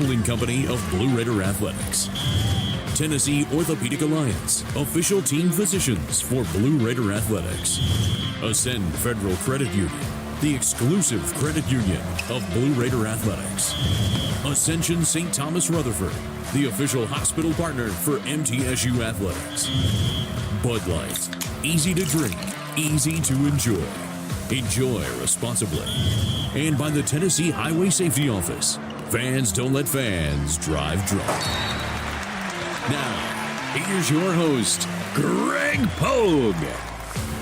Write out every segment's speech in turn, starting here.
modeling company of Blue Raider Athletics. Tennessee Orthopedic Alliance, official team physicians for Blue Raider Athletics. Ascend Federal Credit Union, the exclusive credit union of Blue Raider Athletics. Ascension St. Thomas Rutherford, the official hospital partner for MTSU Athletics. Bud Light, easy to drink, easy to enjoy. Enjoy responsibly. And by the Tennessee Highway Safety Office, fans don't let fans drive drunk. Now, here's your host, Greg Pogue.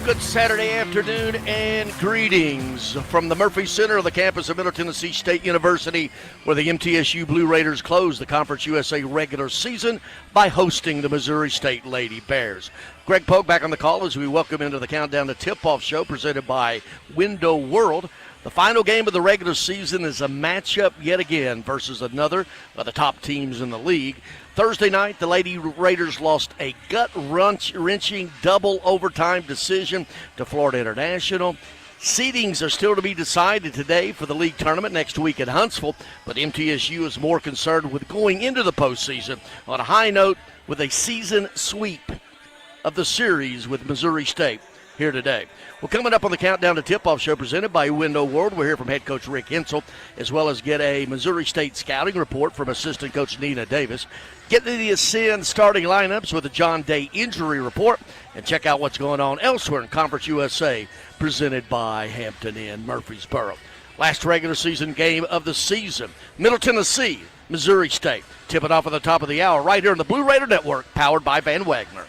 Good Saturday afternoon and greetings from the Murphy Center of the campus of Middle Tennessee State University, where the MTSU Blue Raiders closed the Conference USA regular season by hosting the Missouri State Lady Bears. Greg Pogue back on the call as we welcome into the Countdown to Tip-Off show presented by Window World. The final game of the regular season is a matchup yet again versus another of the top teams in the league. Thursday night, the Lady Raiders lost a gut-wrenching double overtime decision to Florida International. Seedings are still to be decided today for the league tournament next week at Huntsville, but MTSU is more concerned with going into the postseason on a high note with a season sweep of the series with Missouri State here today. Well, coming up on the Countdown to Tip-Off show presented by Window World, we'll hear from head coach Rick Hensel, as well as get a Missouri State scouting report from assistant coach Nina Davis. Get to the Ascend starting lineups with a John Day injury report, and check out what's going on elsewhere in Conference USA, presented by Hampton Inn Murfreesboro. Last regular season game of the season, Middle Tennessee, Missouri State. Tip it off at the top of the hour right here on the Blue Raider Network, powered by Van Wagner.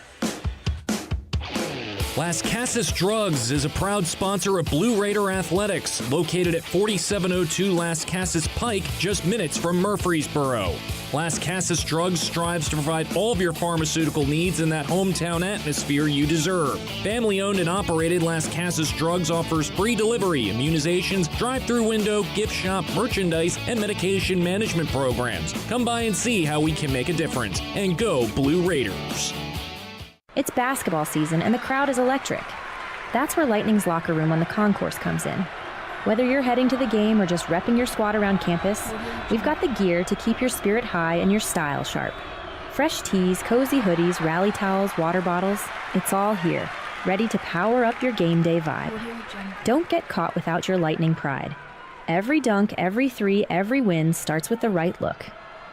Las Casas Drugs is a proud sponsor of Blue Raider Athletics, located at 4702 Las Casas Pike, just minutes from Murfreesboro. Las Casas Drugs strives to provide all of your pharmaceutical needs in that hometown atmosphere you deserve. Family-owned and operated, Las Casas Drugs offers free delivery, immunizations, drive-through window, gift shop, merchandise, and medication management programs. Come by and see how we can make a difference. And go Blue Raiders. It's basketball season and the crowd is electric. That's where Lightning's locker room on the concourse comes in. Whether you're heading to the game or just repping your squad around campus, we've got the gear to keep your spirit high and your style sharp. Fresh tees, cozy hoodies, rally towels, water bottles, it's all here, ready to power up your game day vibe. Don't get caught without your Lightning pride. Every dunk, every three, every win starts with the right look.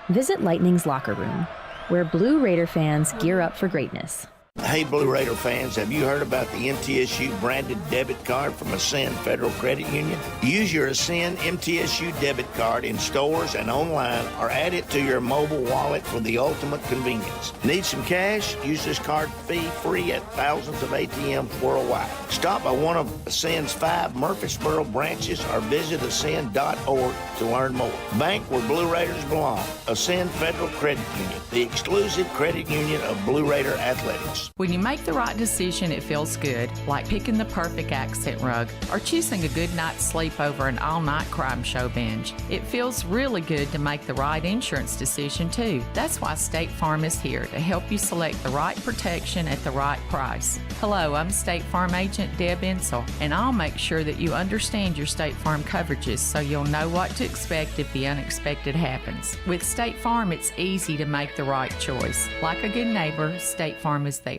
Visit Lightning's locker room, where Blue Raider fans gear up for greatness. Hey, Blue Raider fans, have you heard about the MTSU branded debit card from Ascend Federal Credit Union? Use your Ascend MTSU debit card in stores and online, or add it to your mobile wallet for the ultimate convenience. Need some cash? Use this card fee-free at thousands of ATMs worldwide. Stop by one of Ascend's 5 Murfreesboro branches or visit ascend.org to learn more. Bank where Blue Raiders belong. Ascend Federal Credit Union, the exclusive credit union of Blue Raider Athletics. When you make the right decision, it feels good, like picking the perfect accent rug or choosing a good night's sleep over an all-night crime show binge. It feels really good to make the right insurance decision, too. That's why State Farm is here to help you select the right protection at the right price. Hello, I'm State Farm Agent Deb Insel, and I'll make sure that you understand your State Farm coverages so you'll know what to expect if the unexpected happens. With State Farm, it's easy to make the right choice. Like a good neighbor, State Farm is there.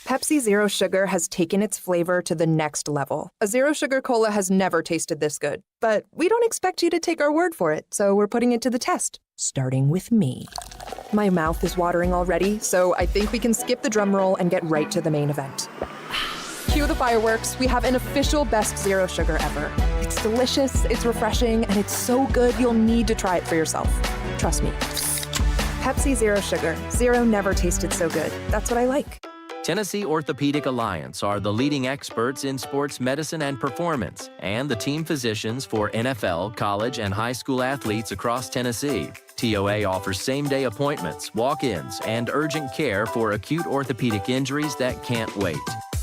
Pepsi Zero Sugar has taken its flavor to the next level. A Zero Sugar Cola has never tasted this good. But we don't expect you to take our word for it, so we're putting it to the test, starting with me. My mouth is watering already, so I think we can skip the drum roll and get right to the main event. Cue the fireworks. We have an official best Zero Sugar ever. It's delicious, it's refreshing, and it's so good you'll need to try it for yourself. Trust me. Pepsi Zero Sugar. Zero never tasted so good. That's what I like. Tennessee Orthopedic Alliance are the leading experts in sports medicine and performance, and the team physicians for NFL, college, and high school athletes across Tennessee. TOA offers same-day appointments, walk-ins, and urgent care for acute orthopedic injuries that can't wait.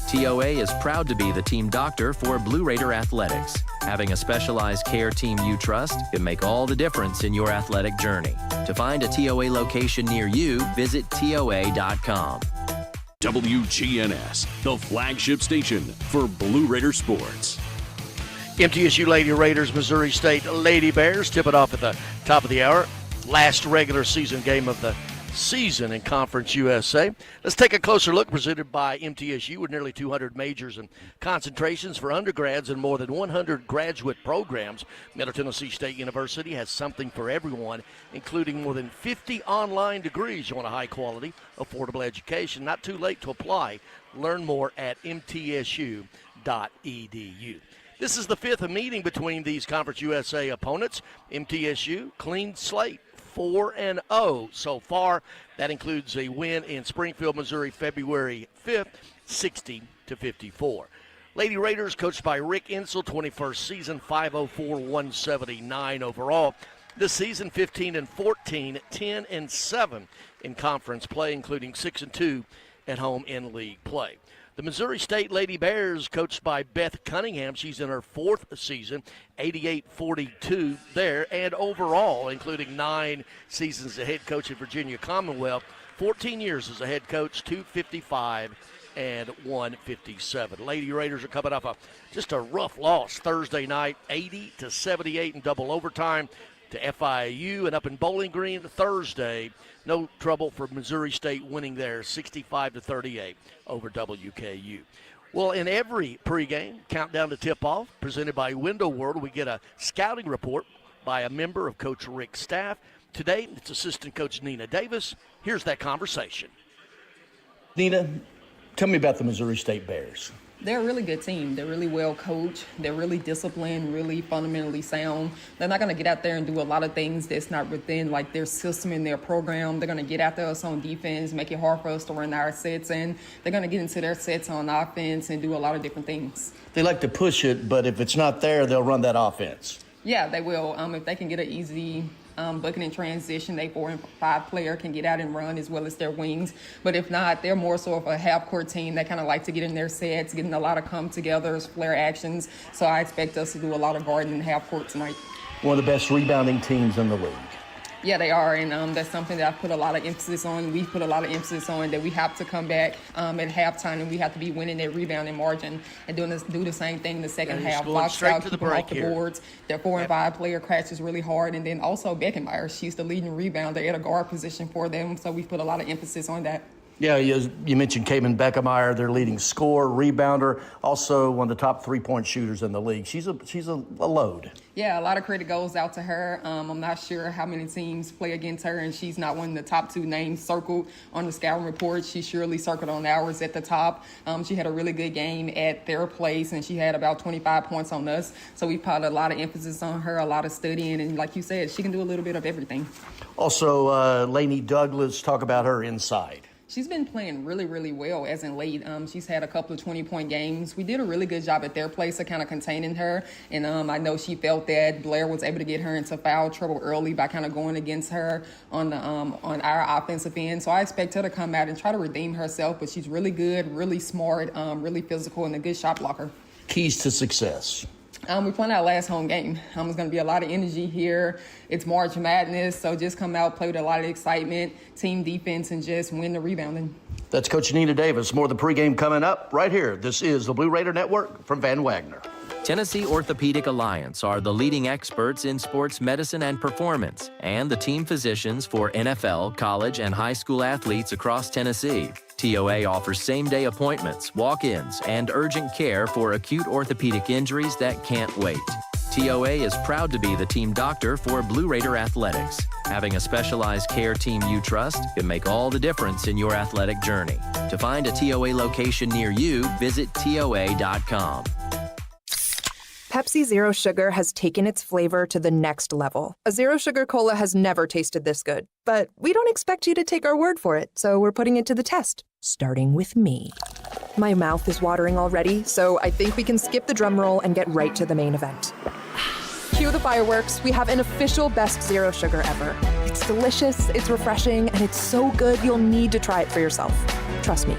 TOA is proud to be the team doctor for Blue Raider Athletics. Having a specialized care team you trust can make all the difference in your athletic journey. To find a TOA location near you, visit TOA.com. WGNS, the flagship station for Blue Raider sports. MTSU Lady Raiders, Missouri State Lady Bears tip it off at the top of the hour. last regular season game of the season in Conference USA. Let's take a closer look, presented by MTSU, with nearly 200 majors and concentrations for undergrads and more than 100 graduate programs. Middle Tennessee State University has something for everyone, including more than 50 online degrees. You want a high-quality, affordable education. Not too late to apply. Learn more at mtsu.edu. This is the fifth meeting between these Conference USA opponents. MTSU, clean slate, 4-0 so far. That includes a win in Springfield, Missouri, February 5th, 60-54. Lady Raiders, coached by Rick Insell, 21st season, 504-179 overall. This season, 15-14, 10-7 in conference play, including 6-2 at home in league play. The Missouri State Lady Bears, coached by Beth Cunningham, she's in her fourth season, 88-42 there, and overall, including 9 seasons as a head coach at Virginia Commonwealth, 14 years as a head coach, 255 and 157. Lady Raiders are coming off just a rough loss Thursday night, 80-78 in double overtime to FIU, and up in Bowling Green Thursday, no trouble for Missouri State winning there, 65-38 over WKU. Well, in every pregame countdown to tip-off presented by Window World, we get a scouting report by a member of Coach Rick's staff. Today, it's assistant coach Nina Davis. Here's that conversation. Nina, tell me about the Missouri State Bears. They're a really good team. They're really well coached. They're really disciplined, really fundamentally sound. They're not going to get out there and do a lot of things that's not within like their system and their program. They're going to get after us on defense, make it hard for us to run our sets, and they're going to get into their sets on offense and do a lot of different things. They like to push it, but if it's not there, they'll run that offense. Yeah, they will. If they can get an easy bucket in transition, they 4 and 5 player can get out and run as well as their wings. But if not, they're more so of a half-court team. They kind of like to get in their sets, getting a lot of come-togethers, flare actions. So I expect us to do a lot of guarding in half-court tonight. One of the best rebounding teams in the league. Yeah, they are, and that's something that I've put a lot of emphasis on. We've put a lot of emphasis on that we have to come back at halftime, and we have to be winning that rebounding margin and do the same thing in the second half. Box out, keep them off the boards. Their 4 and 5 player crashes really hard, and then also Beckenmeyer. She's the leading rebounder at a guard position for them, so we've put a lot of emphasis on that. Yeah, you mentioned Caitlin Beckenmeyer, their leading scorer, rebounder, also one of the top 3-point shooters in the league. She's a load. Yeah, a lot of credit goes out to her. I'm not sure how many teams play against her, and she's not one of the top 2 names circled on the scouting report. She's surely circled on ours at the top. She had a really good game at their place, and she had about 25 points on us. So we put a lot of emphasis on her, a lot of studying, and like you said, she can do a little bit of everything. Also, Lainey Douglas, talk about her inside. She's been playing really, really well as in late. She's had a couple of 20-point games. We did a really good job at their place of kind of containing her. And I know she felt that Blair was able to get her into foul trouble early by kind of going against her on our offensive end. So I expect her to come out and try to redeem herself. But she's really good, really smart, really physical, and a good shot blocker. Keys to success. We playing our last home game. There's going to be a lot of energy here. It's March Madness, so just come out, play with a lot of excitement, team defense, and just win the rebounding. That's Coach Nina Davis. More of the pregame coming up right here. This is the Blue Raider Network from Van Wagner. Tennessee Orthopedic Alliance are the leading experts in sports medicine and performance, and the team physicians for NFL, college, and high school athletes across Tennessee. TOA offers same-day appointments, walk-ins, and urgent care for acute orthopedic injuries that can't wait. TOA is proud to be the team doctor for Blue Raider Athletics. Having a specialized care team you trust can make all the difference in your athletic journey. To find a TOA location near you, visit TOA.com. Pepsi Zero Sugar has taken its flavor to the next level. A Zero Sugar Cola has never tasted this good. But we don't expect you to take our word for it, so we're putting it to the test, starting with me. My mouth is watering already, so I think we can skip the drum roll and get right to the main event. Cue the fireworks. We have an official best Zero Sugar ever. It's delicious, it's refreshing, and it's so good you'll need to try it for yourself. Trust me.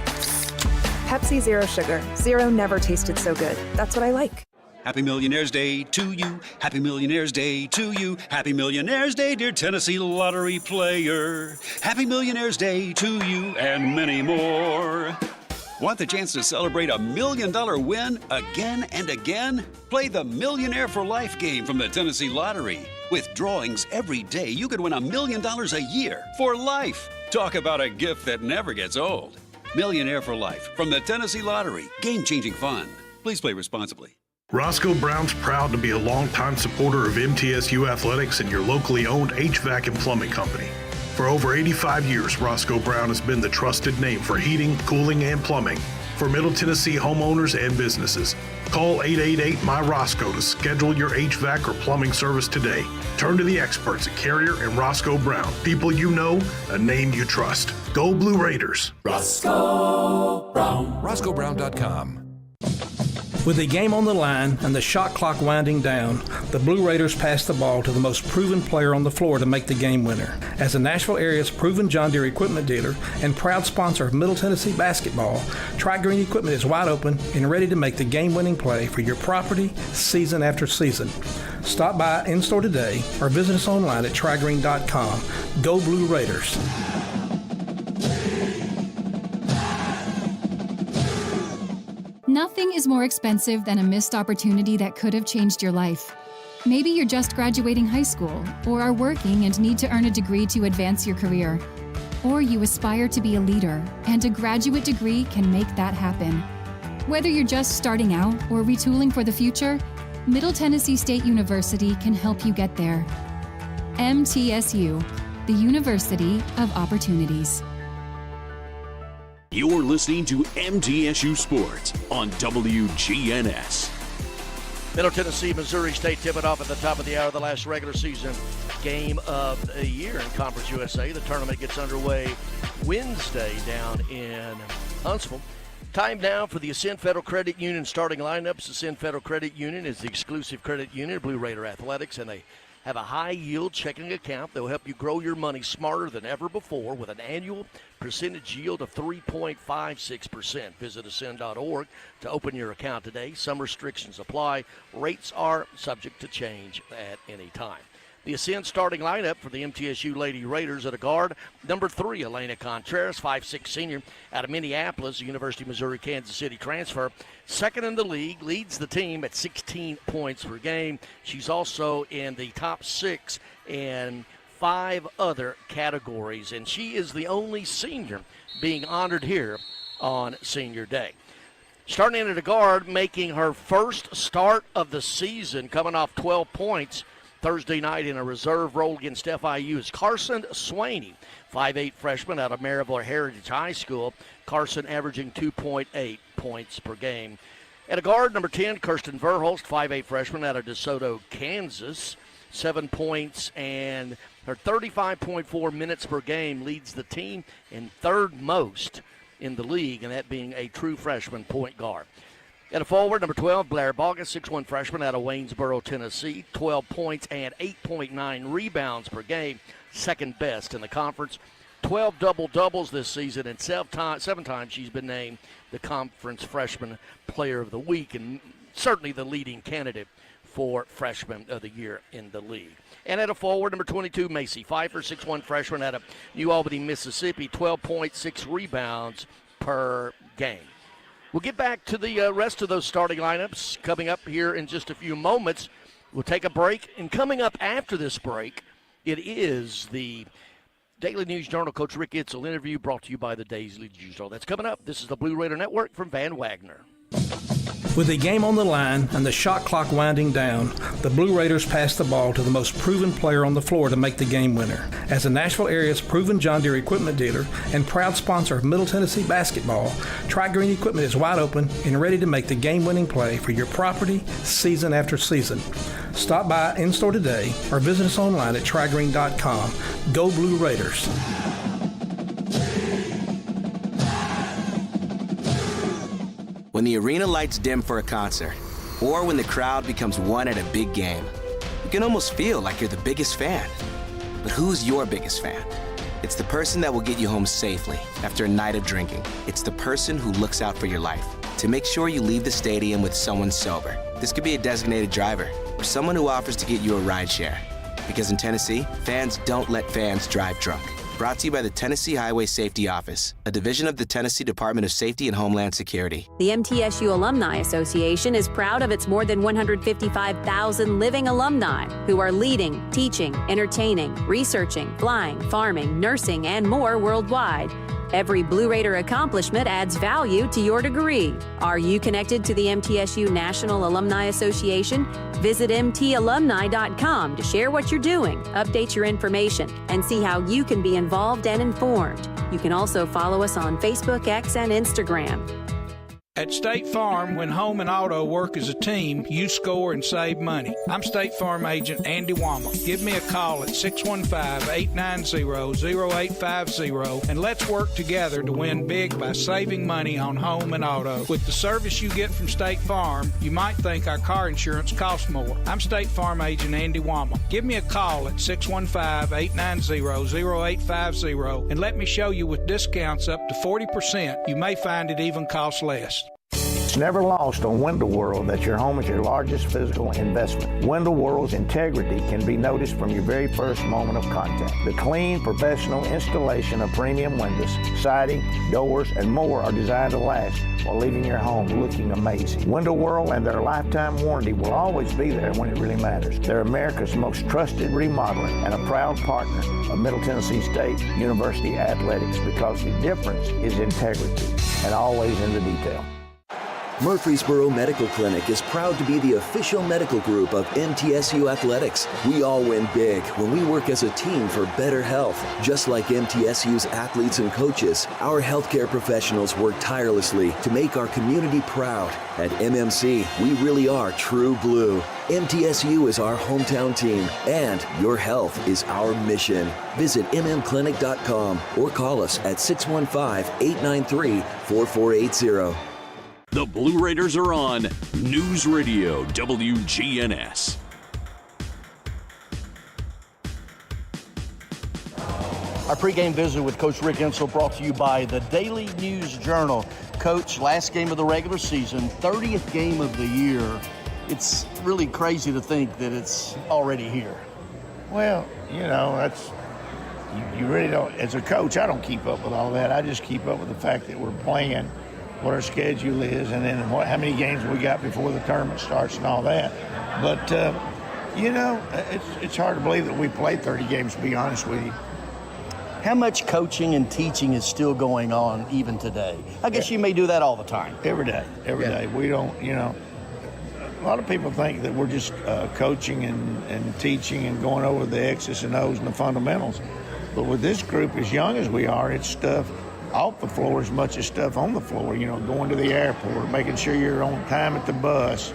Pepsi Zero Sugar. Zero never tasted so good. That's what I like. Happy Millionaire's Day to you. Happy Millionaire's Day to you. Happy Millionaire's Day, dear Tennessee lottery player. Happy Millionaire's Day to you and many more. Want the chance to celebrate a $1 million win again and again? Play the Millionaire for Life game from the Tennessee Lottery. With drawings every day, you could win $1 million a year for life. Talk about a gift that never gets old. Millionaire for Life from the Tennessee Lottery. Game-changing fun. Please play responsibly. Roscoe Brown's proud to be a longtime supporter of MTSU athletics and your locally owned HVAC and plumbing company. For over 85 years, Roscoe Brown has been the trusted name for heating, cooling, and plumbing for Middle Tennessee homeowners and businesses. Call 888-MY-ROSCOE to schedule your HVAC or plumbing service today. Turn to the experts at Carrier and Roscoe Brown. People you know, a name you trust. Go Blue Raiders. Roscoe Brown. RoscoeBrown.com. With the game on the line and the shot clock winding down, the Blue Raiders pass the ball to the most proven player on the floor to make the game winner. As the Nashville area's proven John Deere equipment dealer and proud sponsor of Middle Tennessee basketball, Tri-Green Equipment is wide open and ready to make the game-winning play for your property season after season. Stop by in-store today or visit us online at trigreen.com. Go Blue Raiders. Nothing is more expensive than a missed opportunity that could have changed your life. Maybe you're just graduating high school, or are working and need to earn a degree to advance your career. Or you aspire to be a leader, and a graduate degree can make that happen. Whether you're just starting out or retooling for the future, Middle Tennessee State University can help you get there. MTSU, the University of Opportunities. You're listening to MTSU Sports on WGNS. Middle Tennessee, Missouri State tip it off at the top of the hour of the last regular season game of the year in Conference USA. The tournament gets underway Wednesday down in Huntsville. Time now for the Ascend Federal Credit Union starting lineups. Ascend Federal Credit Union is the exclusive credit union of Blue Raider Athletics, and they have a high-yield checking account that will help you grow your money smarter than ever before with an annual percentage yield of 3.56%. Visit ascend.org to open your account today. Some restrictions apply. Rates are subject to change at any time. The Ascend starting lineup for the MTSU Lady Raiders at a guard. Number 3, Elena Contreras, 5'6" senior out of Minneapolis, University of Missouri, Kansas City transfer. Second in the league, leads the team at 16 points per game. She's also in the top 6 in 5 other categories, and she is the only senior being honored here on Senior Day. Starting in at a guard, making her first start of the season, coming off 12 points Thursday night in a reserve role against FIU is Carson Swaney, 5'8" freshman out of Maryville Heritage High School. Carson averaging 2.8 points per game. At a guard, number 10, Kirsten Verhulst, 5'8" freshman out of DeSoto, Kansas. 7 points and her 35.4 minutes per game leads the team in third most in the league, and that being a true freshman point guard. At a forward, number 12, Blair Bogus, 6'1" freshman out of Waynesboro, Tennessee. 12 points and 8.9 rebounds per game, second best in the conference. 12 double-doubles this season, and 7 times she's been named the conference freshman player of the week, and certainly the leading candidate for freshman of the year in the league. And at a forward, number 22, Macy Pfeiffer, 6'1" freshman out of New Albany, Mississippi. 12.6 rebounds per game. We'll get back to the rest of those starting lineups coming up here in just a few moments. We'll take a break, and coming up after this break, it is the Daily News Journal Coach Rick Itzel interview brought to you by the Daily News Journal. That's coming up. This is the Blue Raider Network from Van Wagner. With the game on the line and the shot clock winding down, the Blue Raiders pass the ball to the most proven player on the floor to make the game winner. As the Nashville area's proven John Deere equipment dealer and proud sponsor of Middle Tennessee basketball, Tri-Green Equipment is wide open and ready to make the game-winning play for your property season after season. Stop by in-store today or visit us online at trigreen.com. Go Blue Raiders. When the arena lights dim for a concert, or when the crowd becomes one at a big game, you can almost feel like you're the biggest fan. But who's your biggest fan? It's the person that will get you home safely after a night of drinking. It's the person who looks out for your life to make sure you leave the stadium with someone sober. This could be a designated driver or someone who offers to get you a ride share. Because in Tennessee, fans don't let fans drive drunk. Brought to you by the Tennessee Highway Safety Office, a division of the Tennessee Department of Safety and Homeland Security. The MTSU Alumni Association is proud of its more than 155,000 living alumni who are leading, teaching, entertaining, researching, flying, farming, nursing, and more worldwide. Every Blue Raider accomplishment adds value to your degree. Are you connected to the MTSU National Alumni Association? Visit mtalumni.com to share what you're doing, update your information, and see how you can be involved and informed. You can also follow us on Facebook, X, and Instagram. At State Farm, when home and auto work as a team, you score and save money. I'm State Farm Agent Andy Wama. Give me a call at 615-890-0850 and let's work together to win big by saving money on home and auto. With the service you get from State Farm, you might think our car insurance costs more. I'm State Farm Agent Andy Wama. Give me a call at 615-890-0850 and let me show you with discounts up to 40%. You may find it even costs less. It's never lost on Window World that your home is your largest physical investment. Window World's integrity can be noticed from your very first moment of contact. The clean, professional installation of premium windows, siding, doors, and more are designed to last while leaving your home looking amazing. Window World and their lifetime warranty will always be there when it really matters. They're America's most trusted remodeler and a proud partner of Middle Tennessee State University Athletics because the difference is integrity and always in the detail. Murfreesboro Medical Clinic is proud to be the official medical group of MTSU Athletics. We all win big when we work as a team for better health. Just like MTSU's athletes and coaches, our healthcare professionals work tirelessly to make our community proud. At MMC, we really are true blue. MTSU is our hometown team, and your health is our mission. Visit mmclinic.com or call us at 615-893-4480. The Blue Raiders are on News Radio WGNS. Our pregame visit with Coach Rick Insell brought to you by the Daily News Journal. Coach, last game of the regular season, 30th game of the year. It's really crazy to think that it's already here. Well, you know, that's you really don't. As a coach, I don't keep up with all that. I just keep up with the fact that we're playing, what our schedule is, and then how many games we got before the tournament starts and all that. But, you know, it's hard to believe that we played 30 games, to be honest with you. How much coaching and teaching is still going on even today? I guess you may do that all the time. Every day. We don't, you know, a lot of people think that we're just coaching and teaching and going over the X's and O's and the fundamentals. But with this group, as young as we are, it's stuff off the floor as much as stuff on the floor, you know, going to the airport, making sure you're on time at the bus,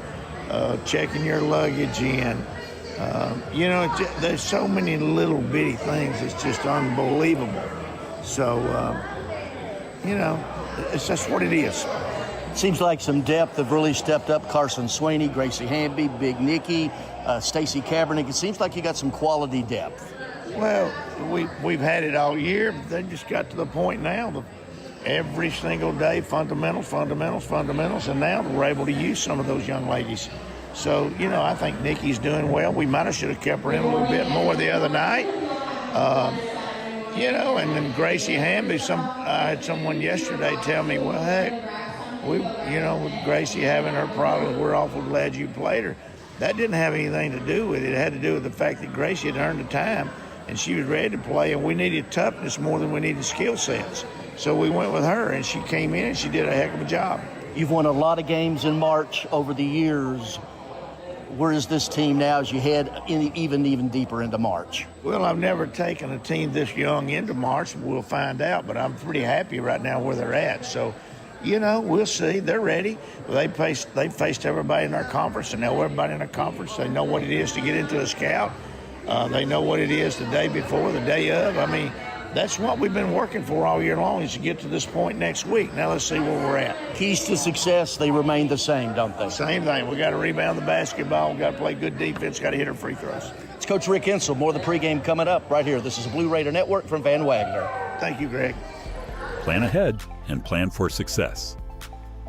checking your luggage in. You know, there's so many little bitty things, it's just unbelievable. So, you know, it's just what it is. Seems like some depth have really stepped up. Carson Sweeney, Gracie Hamby, Big Nicky, Stacy Kaepernick. It seems like you got some quality depth. Well, we've had it all year, but they just got to the point now, every single day, fundamentals, and now we're able to use some of those young ladies. So, you know, I think Nikki's doing well. We might have should have kept her in a little bit more the other night. You know, and then Gracie Hamby, I had someone yesterday tell me, well, heck, you know, with Gracie having her problems, we're awful glad you played her. That didn't have anything to do with it. It had to do with the fact that Gracie had earned the time, and she was ready to play, and we needed toughness more than we needed skill sets. So we went with her, and she came in, and she did a heck of a job. You've won a lot of games in March over the years. Where is this team now as you head even deeper into March? Well, I've never taken a team this young into March. We'll find out, but I'm pretty happy right now where they're at. So, you know, we'll see. They're ready. They faced everybody in our conference, and know everybody in our conference. They know what it is to get into a scout. They know what it is the day before, the day of. I mean, that's what we've been working for all year long, is to get to this point next week. Now let's see where we're at. Keys to success, they remain the same, don't they? Same thing. We got to rebound the basketball. We got to play good defense. Got to hit our free throws. It's Coach Rick Insell. More of the pregame coming up right here. This is the Blue Raider Network from Van Wagner. Thank you, Greg. Plan ahead and plan for success.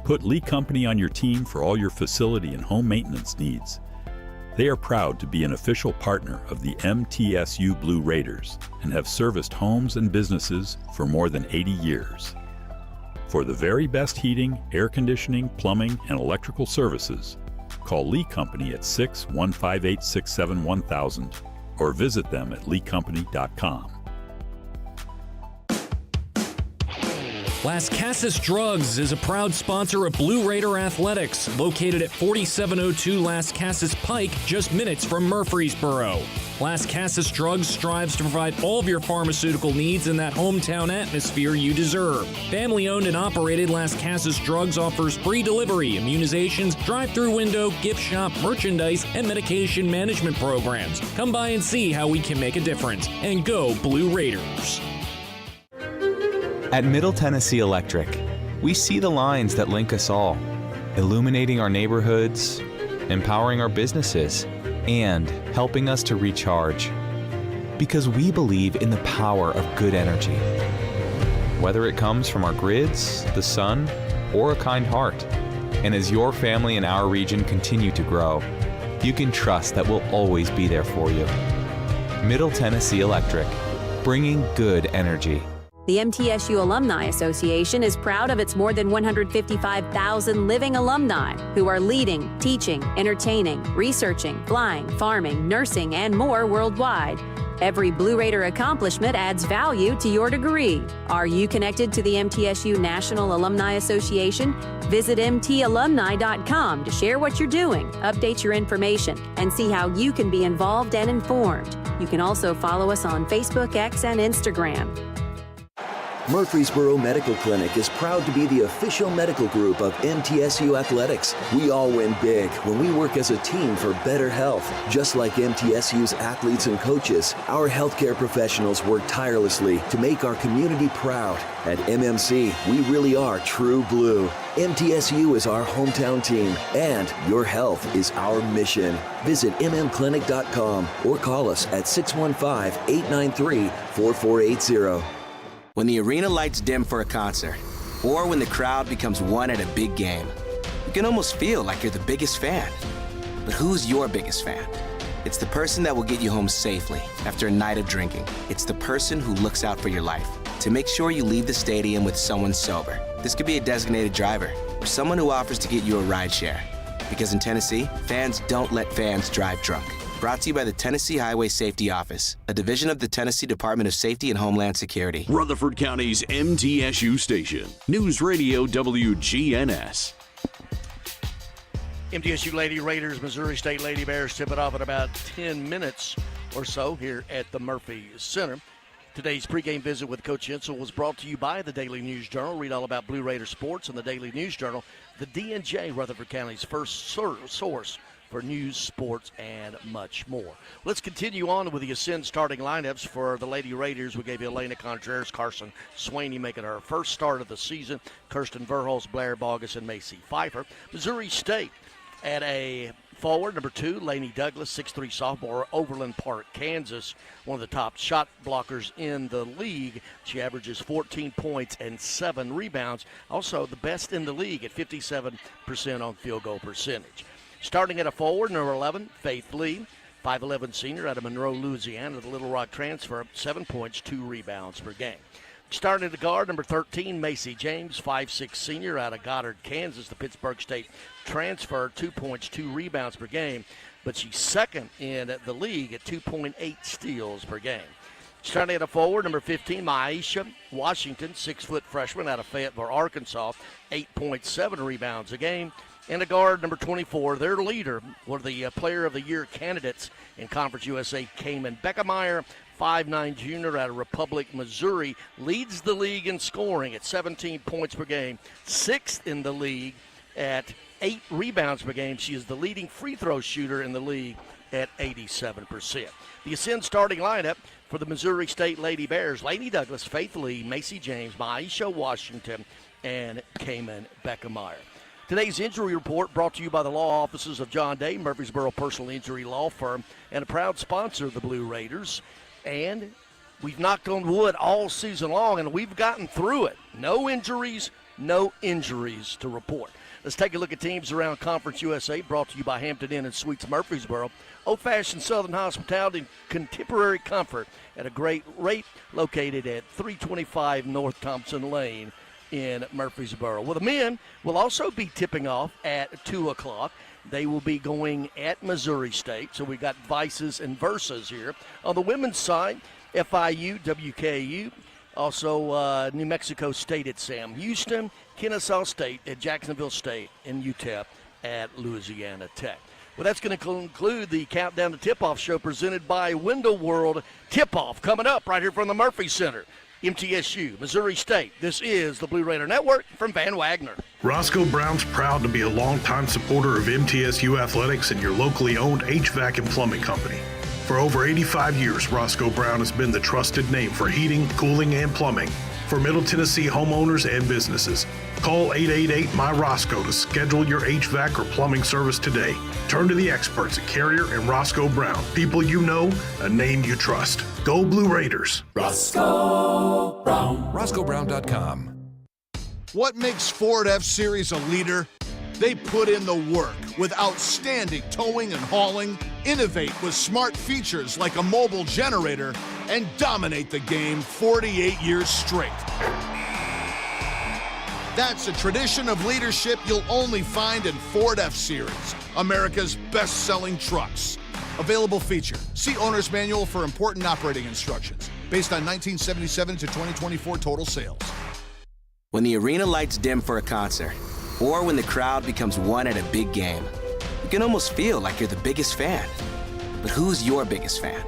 Put Lee Company on your team for all your facility and home maintenance needs. They are proud to be an official partner of the MTSU Blue Raiders and have serviced homes and businesses for more than 80 years. For the very best heating, air conditioning, plumbing, and electrical services, call Lee Company at 615-867-1000 or visit them at leecompany.com. Las Casas Drugs is a proud sponsor of Blue Raider Athletics, located at 4702 Las Casas Pike, just minutes from Murfreesboro. Las Casas Drugs strives to provide all of your pharmaceutical needs in that hometown atmosphere you deserve. Family-owned and operated, Las Casas Drugs offers free delivery, immunizations, drive-through window, gift shop, merchandise, and medication management programs. Come by and see how we can make a difference. And go Blue Raiders! At Middle Tennessee Electric, we see the lines that link us all, illuminating our neighborhoods, empowering our businesses, and helping us to recharge. Because we believe in the power of good energy. Whether it comes from our grids, the sun, or a kind heart. And as your family and our region continue to grow, you can trust that we'll always be there for you. Middle Tennessee Electric, bringing good energy. The MTSU Alumni Association is proud of its more than 155,000 living alumni who are leading, teaching, entertaining, researching, flying, farming, nursing, and more worldwide. Every Blue Raider accomplishment adds value to your degree. Are you connected to the MTSU National Alumni Association? Visit mtalumni.com to share what you're doing, update your information, and see how you can be involved and informed. You can also follow us on Facebook, X, and Instagram. Murfreesboro Medical Clinic is proud to be the official medical group of MTSU Athletics. We all win big when we work as a team for better health. Just like MTSU's athletes and coaches, our healthcare professionals work tirelessly to make our community proud. At MMC, we really are true blue. MTSU is our hometown team, and your health is our mission. Visit mmclinic.com or call us at 615-893-4480. When the arena lights dim for a concert, or when the crowd becomes one at a big game, you can almost feel like you're the biggest fan. But who's your biggest fan? It's the person that will get you home safely after a night of drinking. It's the person who looks out for your life to make sure you leave the stadium with someone sober. This could be a designated driver or someone who offers to get you a ride share. Because in Tennessee, fans don't let fans drive drunk. Brought to you by the Tennessee Highway Safety Office, a division of the Tennessee Department of Safety and Homeland Security. Rutherford County's MTSU station, News Radio WGNS. MTSU Lady Raiders, Missouri State Lady Bears tip it off in about 10 minutes or so here at the Murphy Center. Today's pregame visit with Coach Hensel was brought to you by the Daily News Journal. Read all about Blue Raider sports in the Daily News Journal, the D&J, Rutherford County's first source for news, sports, and much more. Let's continue on with the Ascend starting lineups for the Lady Raiders. We gave you Elena Contreras, Carson Swaney making her first start of the season, Kirsten Verhulst, Blair Bogus, and Macy Pfeiffer. Missouri State at a forward, number 2, Lainey Douglas, 6'3" sophomore, Overland Park, Kansas, one of the top shot blockers in the league. She averages 14 points and 7 rebounds. Also the best in the league at 57% on field goal percentage. Starting at a forward, number 11, Faith Lee, 5'11" senior out of Monroe, Louisiana, the Little Rock transfer, 7 points, 2 rebounds per game. Starting at the guard, number 13, Macy James, 5'6" senior out of Goddard, Kansas, the Pittsburgh State transfer, 2 points, 2 rebounds per game, but she's second in the league at 2.8 steals per game. Starting at a forward, number 15, Maisha Washington, 6-foot freshman out of Fayetteville, Arkansas, 8.7 rebounds a game. And a guard, number 24, their leader, one of the Player of the Year candidates in Conference USA, Cayman Beckemeyer, 5'9" junior out of Republic, Missouri, leads the league in scoring at 17 points per game, 6th in the league at 8 rebounds per game. She is the leading free throw shooter in the league at 87%. The Ascend starting lineup for the Missouri State Lady Bears: Lainey Douglas, Faith Lee, Macy James, Maisha Washington, and Cayman Beckemeyer. Today's injury report brought to you by the law offices of John Day, Murfreesboro Personal Injury Law Firm, and a proud sponsor of the Blue Raiders. And we've knocked on wood all season long, and we've gotten through it. No injuries to report. Let's take a look at teams around Conference USA, brought to you by Hampton Inn and Suites Murfreesboro. Old-fashioned Southern hospitality and contemporary comfort at a great rate, located at 325 North Thompson Lane in Murfreesboro. Well, the men will also be tipping off at 2 o'clock. They will be going at Missouri State. So we got vices and verses here. On the women's side, FIU, WKU, also New Mexico State at Sam Houston, Kennesaw State at Jacksonville State, and UTEP at Louisiana Tech. Well, that's going to conclude the Countdown to Tip-Off show presented by Window World. Tip-Off coming up right here from the Murphy Center. MTSU, Missouri State. This is the Blue Raider Network from Van Wagner. Roscoe Brown's proud to be a longtime supporter of MTSU athletics and your locally owned HVAC and plumbing company. For over 85 years, Roscoe Brown has been the trusted name for heating, cooling, and plumbing for Middle Tennessee homeowners and businesses. Call 888-MY-ROSCOE to schedule your HVAC or plumbing service today. Turn to the experts at Carrier and Roscoe Brown. People you know, a name you trust. Go Blue Raiders. Roscoe Brown. RoscoeBrown.com. What makes Ford F-Series a leader? They put in the work with outstanding towing and hauling, innovate with smart features like a mobile generator, and dominate the game 48 years straight. That's a tradition of leadership you'll only find in Ford F-Series, America's best-selling trucks. Available feature. See Owner's Manual for important operating instructions. Based on 1977 to 2024 total sales. When the arena lights dim for a concert, or when the crowd becomes one at a big game, you can almost feel like you're the biggest fan. But who's your biggest fan?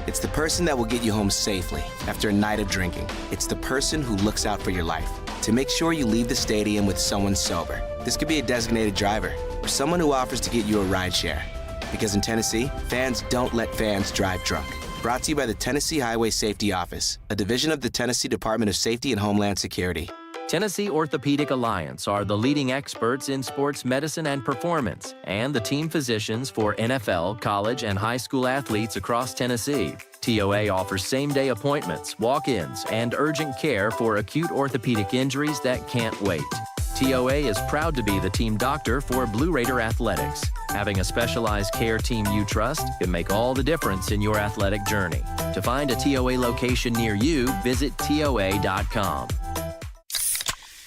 It's the person that will get you home safely after a night of drinking. It's the person who looks out for your life to make sure you leave the stadium with someone sober. This could be a designated driver or someone who offers to get you a ride share. Because in Tennessee, fans don't let fans drive drunk. Brought to you by the Tennessee Highway Safety Office, a division of the Tennessee Department of Safety and Homeland Security. Tennessee Orthopedic Alliance are the leading experts in sports medicine and performance, and the team physicians for NFL, college, and high school athletes across Tennessee. TOA offers same-day appointments, walk-ins, and urgent care for acute orthopedic injuries that can't wait. TOA is proud to be the team doctor for Blue Raider Athletics. Having a specialized care team you trust can make all the difference in your athletic journey. To find a TOA location near you, visit TOA.com.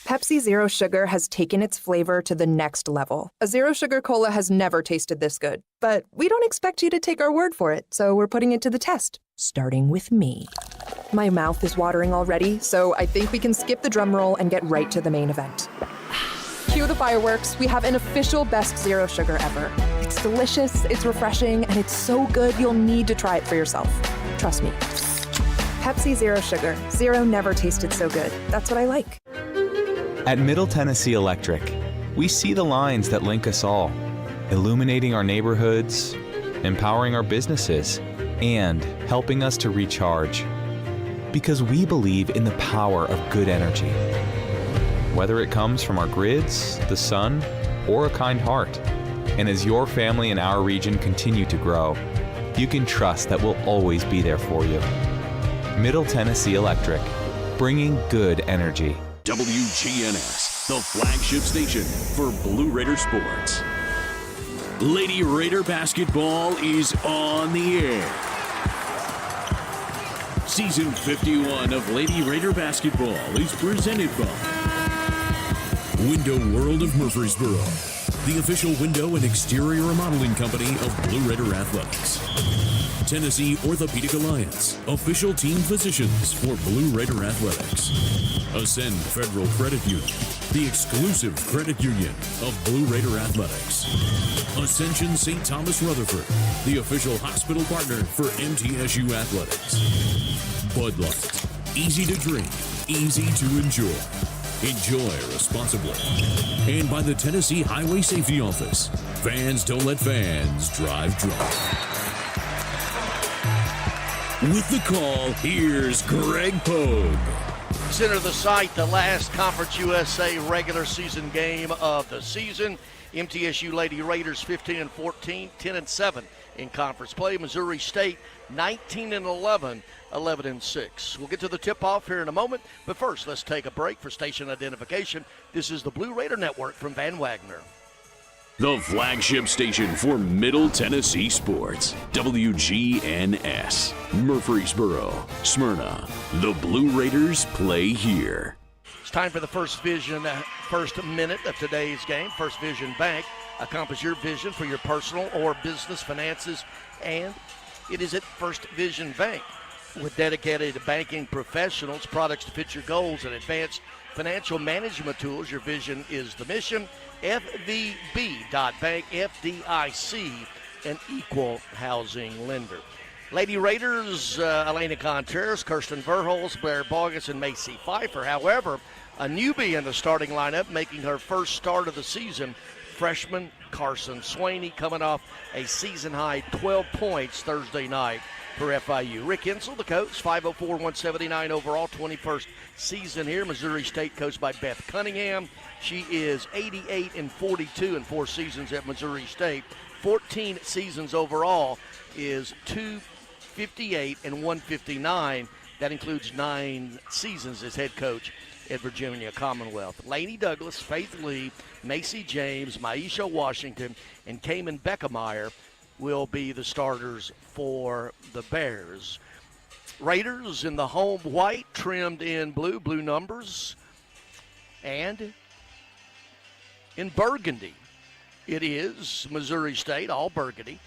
Pepsi Zero Sugar has taken its flavor to the next level. A Zero Sugar Cola has never tasted this good. But we don't expect you to take our word for it, so we're putting it to the test, starting with me. My mouth is watering already, so I think we can skip the drum roll and get right to the main event. Cue the fireworks. We have an official best Zero Sugar ever. It's delicious, it's refreshing, and it's so good you'll need to try it for yourself. Trust me. Pepsi Zero Sugar. Zero never tasted so good. That's what I like. At Middle Tennessee Electric, we see the lines that link us all, illuminating our neighborhoods, empowering our businesses, and helping us to recharge. Because we believe in the power of good energy. Whether it comes from our grids, the sun, or a kind heart. And as your family and our region continue to grow, you can trust that we'll always be there for you. Middle Tennessee Electric, bringing good energy. WGNS, the flagship station for Blue Raider sports. Lady Raider basketball is on the air. Season 51 of Lady Raider basketball is presented by Window World of Murfreesboro, the official window and exterior remodeling company of Blue Raider Athletics. Tennessee Orthopedic Alliance, official team physicians for Blue Raider Athletics. Ascend Federal Credit Union, the exclusive credit union of Blue Raider Athletics. Ascension St. Thomas Rutherford, the official hospital partner for MTSU Athletics. Bud Light, easy to drink, easy to enjoy. Enjoy responsibly. And by the Tennessee Highway Safety Office, fans don't let fans drive drunk. With the call, here's Greg Pogue. Center of the site, the last Conference USA regular season game of the season. MTSU Lady Raiders 15-14, 10-7 in conference play. Missouri State 19-11, 11-6. We'll get to the tip-off here in a moment, but first let's take a break for station identification. This is the Blue Raider Network from Van Wagner. The flagship station for Middle Tennessee sports, WGNS, Murfreesboro, Smyrna. The Blue Raiders play here. It's time for the first minute of today's game. First Vision Bank. Accomplish your vision for your personal or business finances, and it is at First Vision Bank. With dedicated banking professionals, products to fit your goals, and advanced financial management tools, your vision is the mission. FVB.Bank, FDIC, an equal housing lender. Lady Raiders, Elena Contreras, Kirsten Verholz, Blair Bogus, and Macy Pfeiffer. However, a newbie in the starting lineup, making her first start of the season, freshman Carson Swaney, coming off a season-high 12 points Thursday night for FIU. Rick Insel, the coach, 504, 179 overall, 21st season here. Missouri State, coached by Beth Cunningham. She is 88-42 in 4 seasons at Missouri State. 14 seasons overall is 258-159. That includes 9 seasons as head coach at Virginia Commonwealth. Lainey Douglas, Faith Lee, Macy James, Maisha Washington, and Cayman Beckemeyer will be the starters for the Bears. Raiders in the home white, trimmed in blue numbers, and in burgundy. It is Missouri State, all burgundy,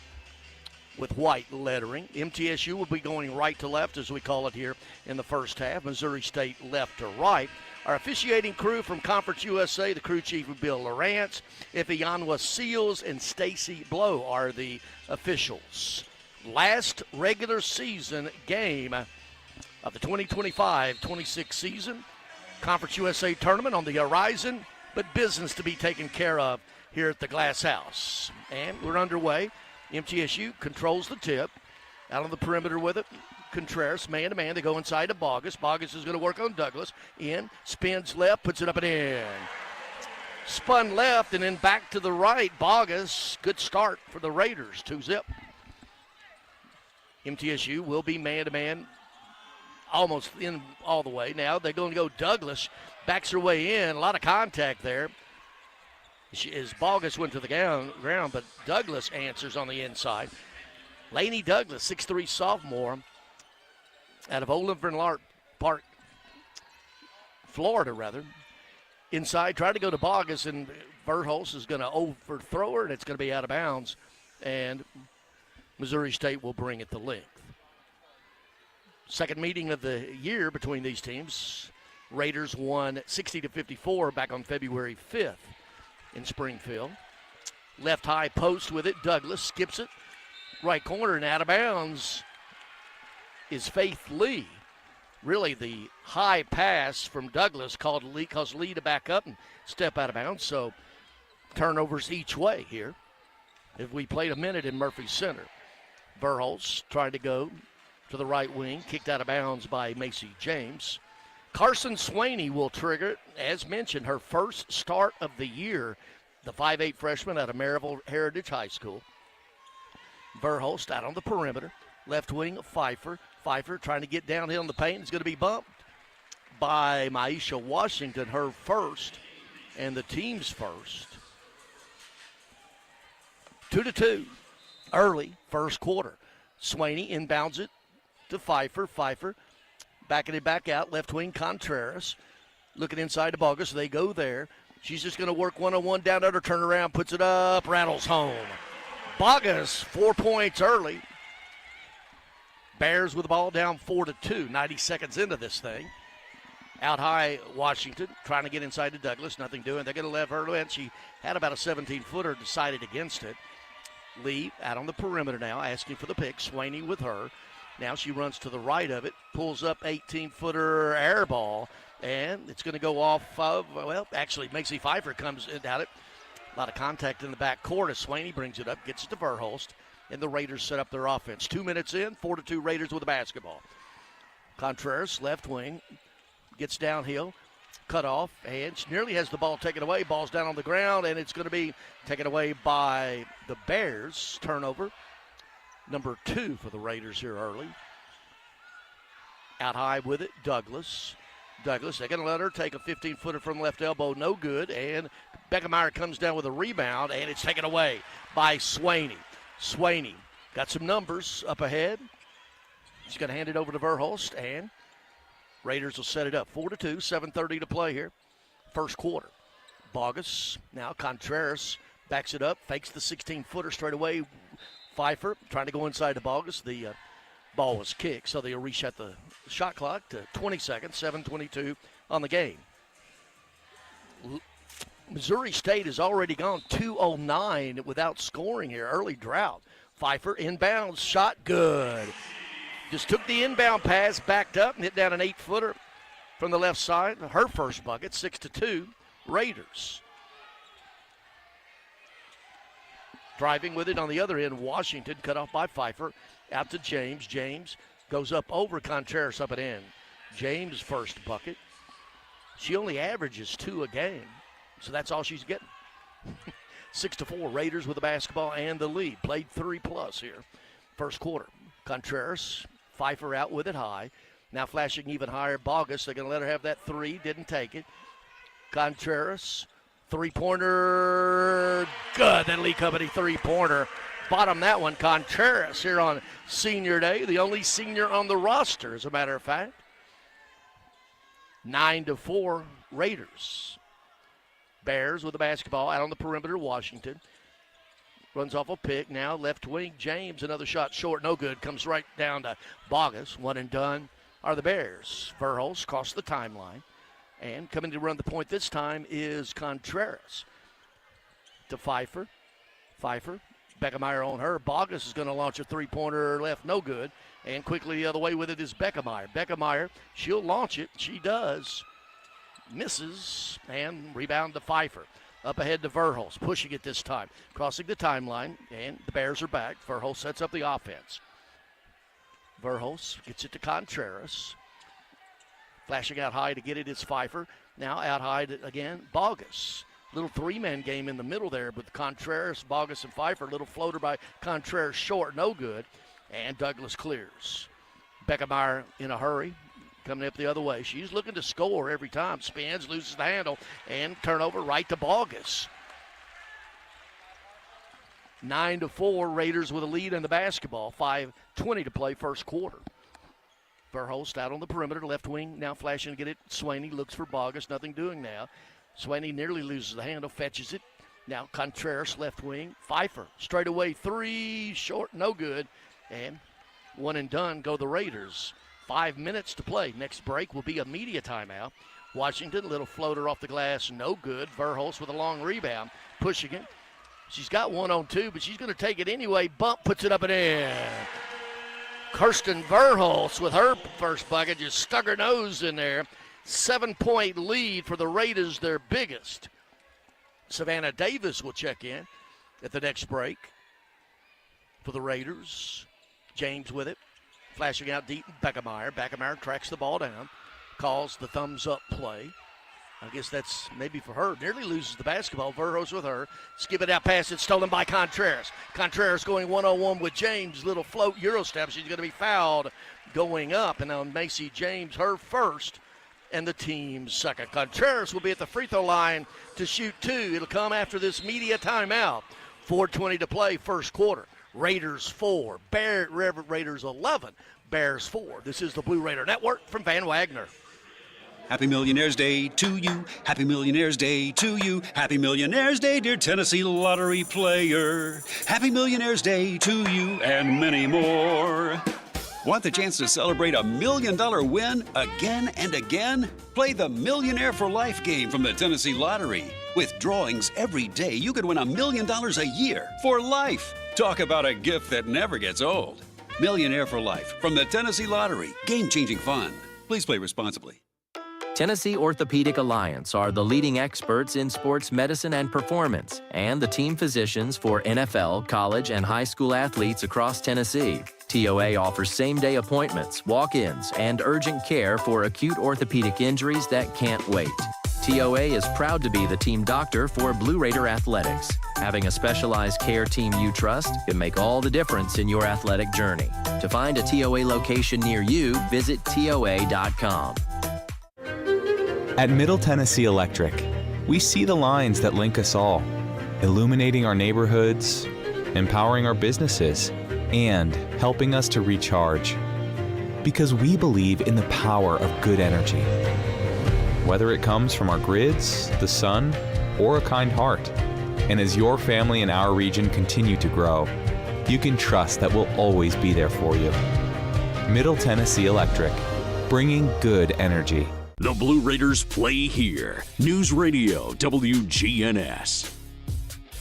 with white lettering. MTSU will be going right to left, as we call it here in the first half. Missouri State left to right. Our officiating crew from Conference USA, the crew chief of Bill Lawrence, Ifianwa Seals, and Stacy Blow are the officials. Last regular season game of the 2025-26 season. Conference USA tournament on the horizon, but business to be taken care of here at the Glass House. And we're underway. MTSU controls the tip. Out on the perimeter with it. Contreras, man-to-man. They go inside to Bogus. Bogus is going to work on Douglas. In, spins left, puts it up and in. Spun left and then back to the right. Bogus, good start for the Raiders. 2-zip. MTSU will be man-to-man almost in all the way. Now they're going to go Douglas. Backs her way in. A lot of contact there. As Bogus went to the ground, but Douglas answers on the inside. Lainey Douglas, 6'3 sophomore, out of Olin Park, Florida, Inside, tried to go to Bogus, and Verholz is going to overthrow her, and it's going to be out of bounds. And Missouri State will bring it to length. Second meeting of the year between these teams. Raiders won 60-54 back on February 5th. In Springfield. Left high post with it. Douglas skips it. Right corner and out of bounds is Faith Lee. Really the high pass from Douglas caused Lee to back up and step out of bounds. So turnovers each way here. If we played a minute in Murphy Center. Verholz trying to go to the right wing. Kicked out of bounds by Macy James. Carson Swaney will trigger it. As mentioned, her first start of the year, the 5'8 freshman out of Maryville Heritage High School. Verholst out on the perimeter. Left wing, Pfeiffer. Pfeiffer trying to get downhill in the paint. Is going to be bumped by Maisha Washington, her first, and the team's first. 2-2, early first quarter. Swaney inbounds it to Pfeiffer. Pfeiffer backing it back out, left wing Contreras. Looking inside to Bogus. They go there. She's just going to work one-on-one down under, turn around, puts it up, rattles home. Bogus, 4 points early. Bears with the ball down 4-2, 90 seconds into this thing. Out high, Washington, trying to get inside to Douglas. Nothing doing. They're going to let her in. She had about a 17-footer, decided against it. Lee out on the perimeter now, asking for the pick. Swaney with her. Now she runs to the right of it, pulls up 18-footer air ball, and it's going to go off of, well, actually, Macy Pfeiffer comes down it. A lot of contact in the back court as Swaney brings it up, gets it to Verholst, and the Raiders set up their offense. 2 minutes in, 4-2 Raiders with the basketball. Contreras, left wing, gets downhill, cut off, and she nearly has the ball taken away. Ball's down on the ground, and it's going to be taken away by the Bears. Turnover. number 2 for the Raiders here early. Out high with it, Douglas. They're going to let her take a 15-footer from left elbow, no good, and Beckemeyer comes down with a rebound, and it's taken away by Swaney. Swaney got some numbers up ahead. She's going to hand it over to Verhulst, and Raiders will set it up. 4-2, 7:30 to play here. First quarter. Bogus, now Contreras backs it up, fakes the 16-footer straight away. Pfeiffer trying to go inside to Bogus. The ball was kicked, so they'll reset the shot clock to 20 seconds, 7:22 on the game. Missouri State has already gone 2:09 without scoring here. Early drought. Pfeiffer inbounds, shot good. Just took the inbound pass, backed up, and hit down an 8-footer from the left side. Her first bucket, 6-2, Raiders. Driving with it on the other end, Washington cut off by Pfeiffer. Out to James. James goes up over Contreras up and in. James' first bucket. She only averages 2 a game, so that's all she's getting. 6-4, Raiders with the basketball and the lead. Played 3+ here. First quarter. Contreras, Pfeiffer out with it high. Now flashing even higher, Bogus. They're going to let her have that 3. Didn't take it. Contreras, three-pointer, good. That Lee Company three-pointer. Bottom that one. Contreras here on senior day, the only senior on the roster, as a matter of fact. 9-4, Raiders. Bears with the basketball out on the perimeter, Washington. Runs off a pick, now left wing, James, another shot short, no good. Comes right down to Bogus. One and done are the Bears. Verhulst crossed the timeline. And coming to run the point this time is Contreras. To Pfeiffer. Pfeiffer. Beckemeyer on her. Bogus is going to launch a three-pointer left, no good. And quickly the other way with it is Beckemeyer. Beckemeyer, she'll launch it. She does. Misses. And rebound to Pfeiffer. Up ahead to Verhulst. Pushing it this time. Crossing the timeline. And the Bears are back. Verhulst sets up the offense. Verhulst gets it to Contreras. Flashing out high to get it is Pfeiffer. Now out high again, Bogus. Little three-man game in the middle there with Contreras, Bogus, and Pfeiffer. Little floater by Contreras short, no good. And Douglas clears. Beckemeyer in a hurry, coming up the other way. She's looking to score every time. Spins, loses the handle, and turnover right to Bogus. 9-4, Raiders with a lead in the basketball. 5:20 to play first quarter. Verhulst out on the perimeter, left wing, now flashing to get it. Swaney looks for Bogus, nothing doing now. Swaney nearly loses the handle, fetches it. Now Contreras, left wing. Pfeiffer, straight away, 3, short, no good. And one and done go the Raiders. 5 minutes to play. Next break will be a media timeout. Washington, little floater off the glass, no good. Verhulst with a long rebound, pushing it. She's got 1-on-2, but she's going to take it anyway. Bump, puts it up and in. Kirsten Verhulst with her first bucket just stuck her nose in there. 7-point lead for the Raiders, their biggest. Savannah Davis will check in at the next break for the Raiders. James with it. Flashing out deep, Beckemeyer. Beckemeyer tracks the ball down. Calls the thumbs-up play. I guess that's maybe for her. Nearly loses the basketball. Verhulst with her. Skip it out pass. It's stolen by Contreras. Contreras going 1-on-1 with James. Little float Euro step. She's going to be fouled going up. And now Macy James, her first, and the team's second. Contreras will be at the free throw line to shoot 2. It'll come after this media timeout. 4:20 to play first quarter. Raiders 4. Raiders 11. Bears 4. This is the Blue Raider Network from Van Wagner. Happy Millionaire's Day to you. Happy Millionaire's Day to you. Happy Millionaire's Day, dear Tennessee lottery player. Happy Millionaire's Day to you and many more. Want the chance to celebrate a $1 million win again and again? Play the Millionaire for Life game from the Tennessee Lottery. With drawings every day, you could win $1 million a year for life. Talk about a gift that never gets old. Millionaire for Life from the Tennessee Lottery. Game-changing fun. Please play responsibly. Tennessee Orthopedic Alliance are the leading experts in sports medicine and performance, and the team physicians for NFL, college, and high school athletes across Tennessee. TOA offers same-day appointments, walk-ins, and urgent care for acute orthopedic injuries that can't wait. TOA is proud to be the team doctor for Blue Raider athletics. Having a specialized care team you trust can make all the difference in your athletic journey. To find a TOA location near you, visit TOA.com. At Middle Tennessee Electric, we see the lines that link us all, illuminating our neighborhoods, empowering our businesses, and helping us to recharge. Because we believe in the power of good energy. Whether it comes from our grids, the sun, or a kind heart. And as your family and our region continue to grow, you can trust that we'll always be there for you. Middle Tennessee Electric, bringing good energy. The Blue Raiders play here. News Radio WGNS.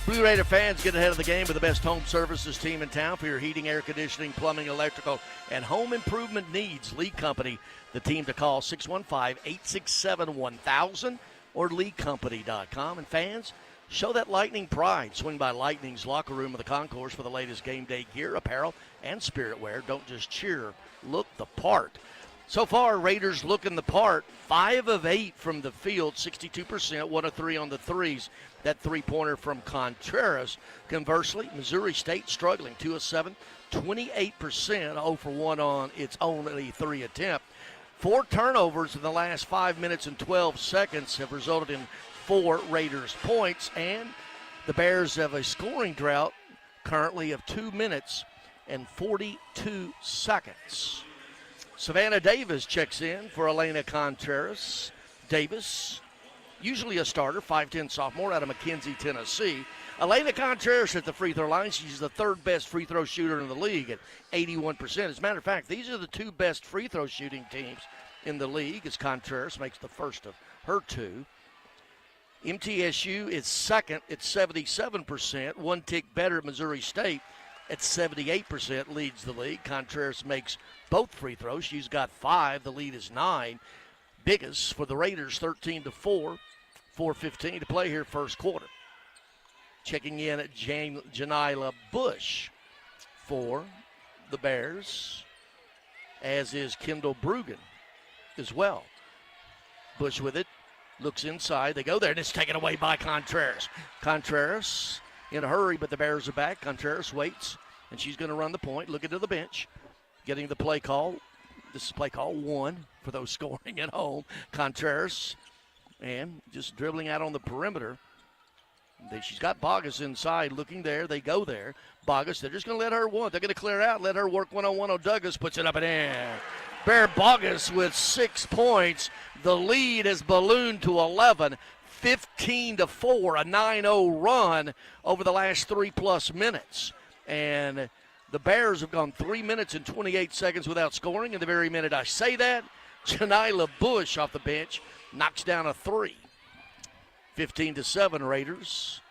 Blue Raider fans, get ahead of the game with the best home services team in town for your heating, air conditioning, plumbing, electrical, and home improvement needs. Lee Company, the team to call, 615-867-1000 or leecompany.com. And fans, show that Lightning pride. Swing by Lightning's locker room of the concourse for the latest game day gear, apparel, and spirit wear. Don't just cheer, look the part. So far, Raiders looking the part. 5 of 8 from the field, 62%, 1 of 3 on the threes. That three-pointer from Contreras. Conversely, Missouri State struggling, 2 of 7, 28%, 0 for 1 on its only 3 attempt. 4 turnovers in the last 5 minutes and 12 seconds have resulted in 4 Raiders points, and the Bears have a scoring drought currently of 2 minutes and 42 seconds. Savannah Davis checks in for Elena Contreras. Davis, usually a starter, 5'10 sophomore out of McKenzie, Tennessee. Elena Contreras at the free throw line. She's the 3rd best free throw shooter in the league at 81%. As a matter of fact, these are the 2 best free throw shooting teams in the league as Contreras makes the first of her 2. MTSU is second at 77%, 1 tick better at Missouri State at 78%, leads the league. Contreras makes both free throws. She's got 5. The lead is 9. Biggest for the Raiders, 13-4, 4:15 to play here first quarter. Checking in at Janila Bush for the Bears, as is Kendall Brugan as well. Bush with it, looks inside. They go there, and it's taken away by Contreras. Contreras in a hurry, but the Bears are back. Contreras waits, and she's going to run the point, looking to the bench, getting the play call. This is play call 1 for those scoring at home. Contreras, and just dribbling out on the perimeter. She's got Bogus inside looking there. They go there. Bogus, they're just going to let her one. They're going to clear out, let her work one-on-one on Douglas, puts it up and in. Bear Bogus with 6 points. The lead has ballooned to 11, 15-4, a 9-0 run over the last 3+ minutes. And the Bears have gone 3 minutes and 28 seconds without scoring. And the very minute I say that, Janila Bush off the bench knocks down a 3. 15-7 Raiders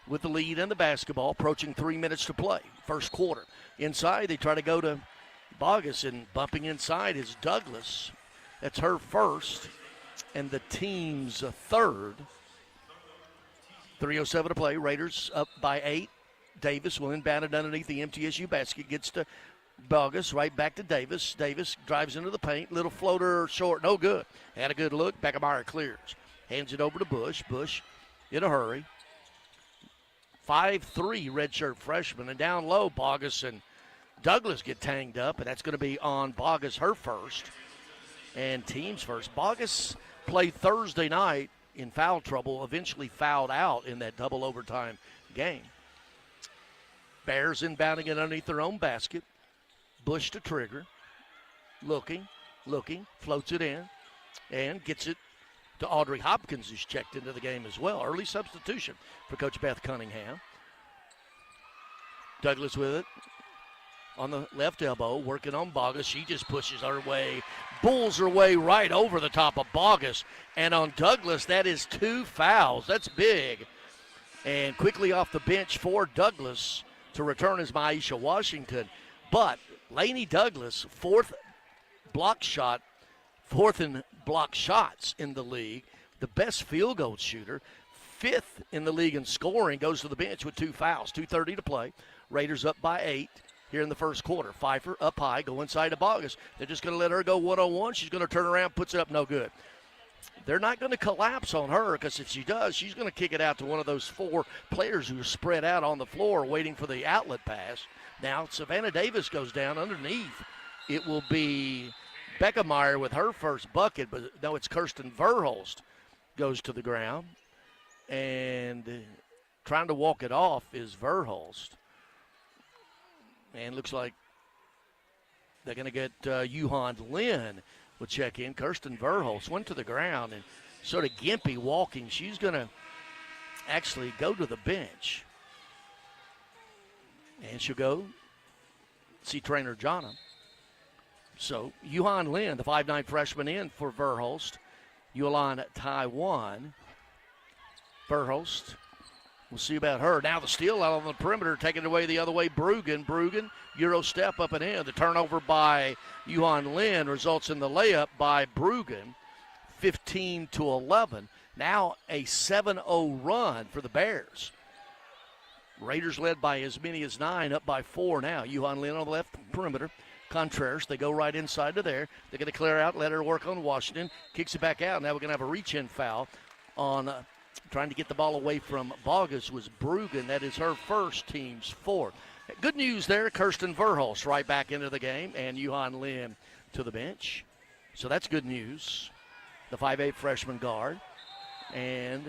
with the lead and the basketball, approaching 3 minutes to play. First quarter. Inside, they try to go to Bogus, and bumping inside is Douglas. That's her first and the team's 3rd. 3:07 to play. Raiders up by 8. Davis will inbound it underneath the MTSU basket. Gets to Bogus, right back to Davis. Davis drives into the paint. Little floater short, no good. Had a good look. Beckemeyer clears. Hands it over to Bush. Bush in a hurry. 5'3", redshirt freshman. And down low, Bogus and Douglas get tanged up, and that's going to be on Bogus, her first, and team's first. Bogus played Thursday night in foul trouble, eventually fouled out in that double overtime game. Bears inbounding it underneath their own basket. Bush to trigger. Looking, floats it in, and gets it to Audrey Hopkins, who's checked into the game as well. Early substitution for Coach Beth Cunningham. Douglas with it on the left elbow, working on Bogus. She just pushes her way, bulls her way right over the top of Bogus. And on Douglas, that is 2 fouls. That's big. And quickly off the bench for Douglas to return is Maisha Washington. But Lainey Douglas, 4th in block shots in the league, the best field goal shooter, 5th in the league in scoring, goes to the bench with 2 fouls. 2:30 to play. Raiders up by 8 here in the first quarter. Pfeiffer up high, go inside to Bogus. They're just going to let her go one-on-one. She's going to turn around, puts it up, no good. they're not going to collapse on her, because if she does, she's going to kick it out to one of those 4 players who are spread out on the floor waiting for the outlet pass. Now Savannah Davis goes down underneath. It will be Becca Meyer with her first bucket, but no, it's Kirsten Verholst goes to the ground. And trying to walk it off is Verholst. And looks like they're going to get Yuhan Lin will check in. Kirsten Verholst went to the ground and sort of gimpy walking. She's going to actually go to the bench. And she'll go see trainer Jonna. So Yuhan Lin, the 5'9 freshman, in for Verholst. Yulan Taiwan. Verholst. We'll see about her. Now the steal out on the perimeter, taking it away the other way. Brugan, Euro step up and in. The turnover by Yuhan Lin results in the layup by Brugan, 15-11. Now a 7-0 run for the Bears. Raiders led by as many as 9, up by 4 now. Yuhan Lin on the left perimeter. Contreras, they go right inside to there. They're going to clear out, let her work on Washington. Kicks it back out. Now we're going to have a reach-in foul on trying to get the ball away from Bogus was Brugan. That is her first, team's 4th. Good news there. Kirsten Verholst right back into the game, and Yuhan Lin to the bench. So that's good news. The 5'8 freshman guard. And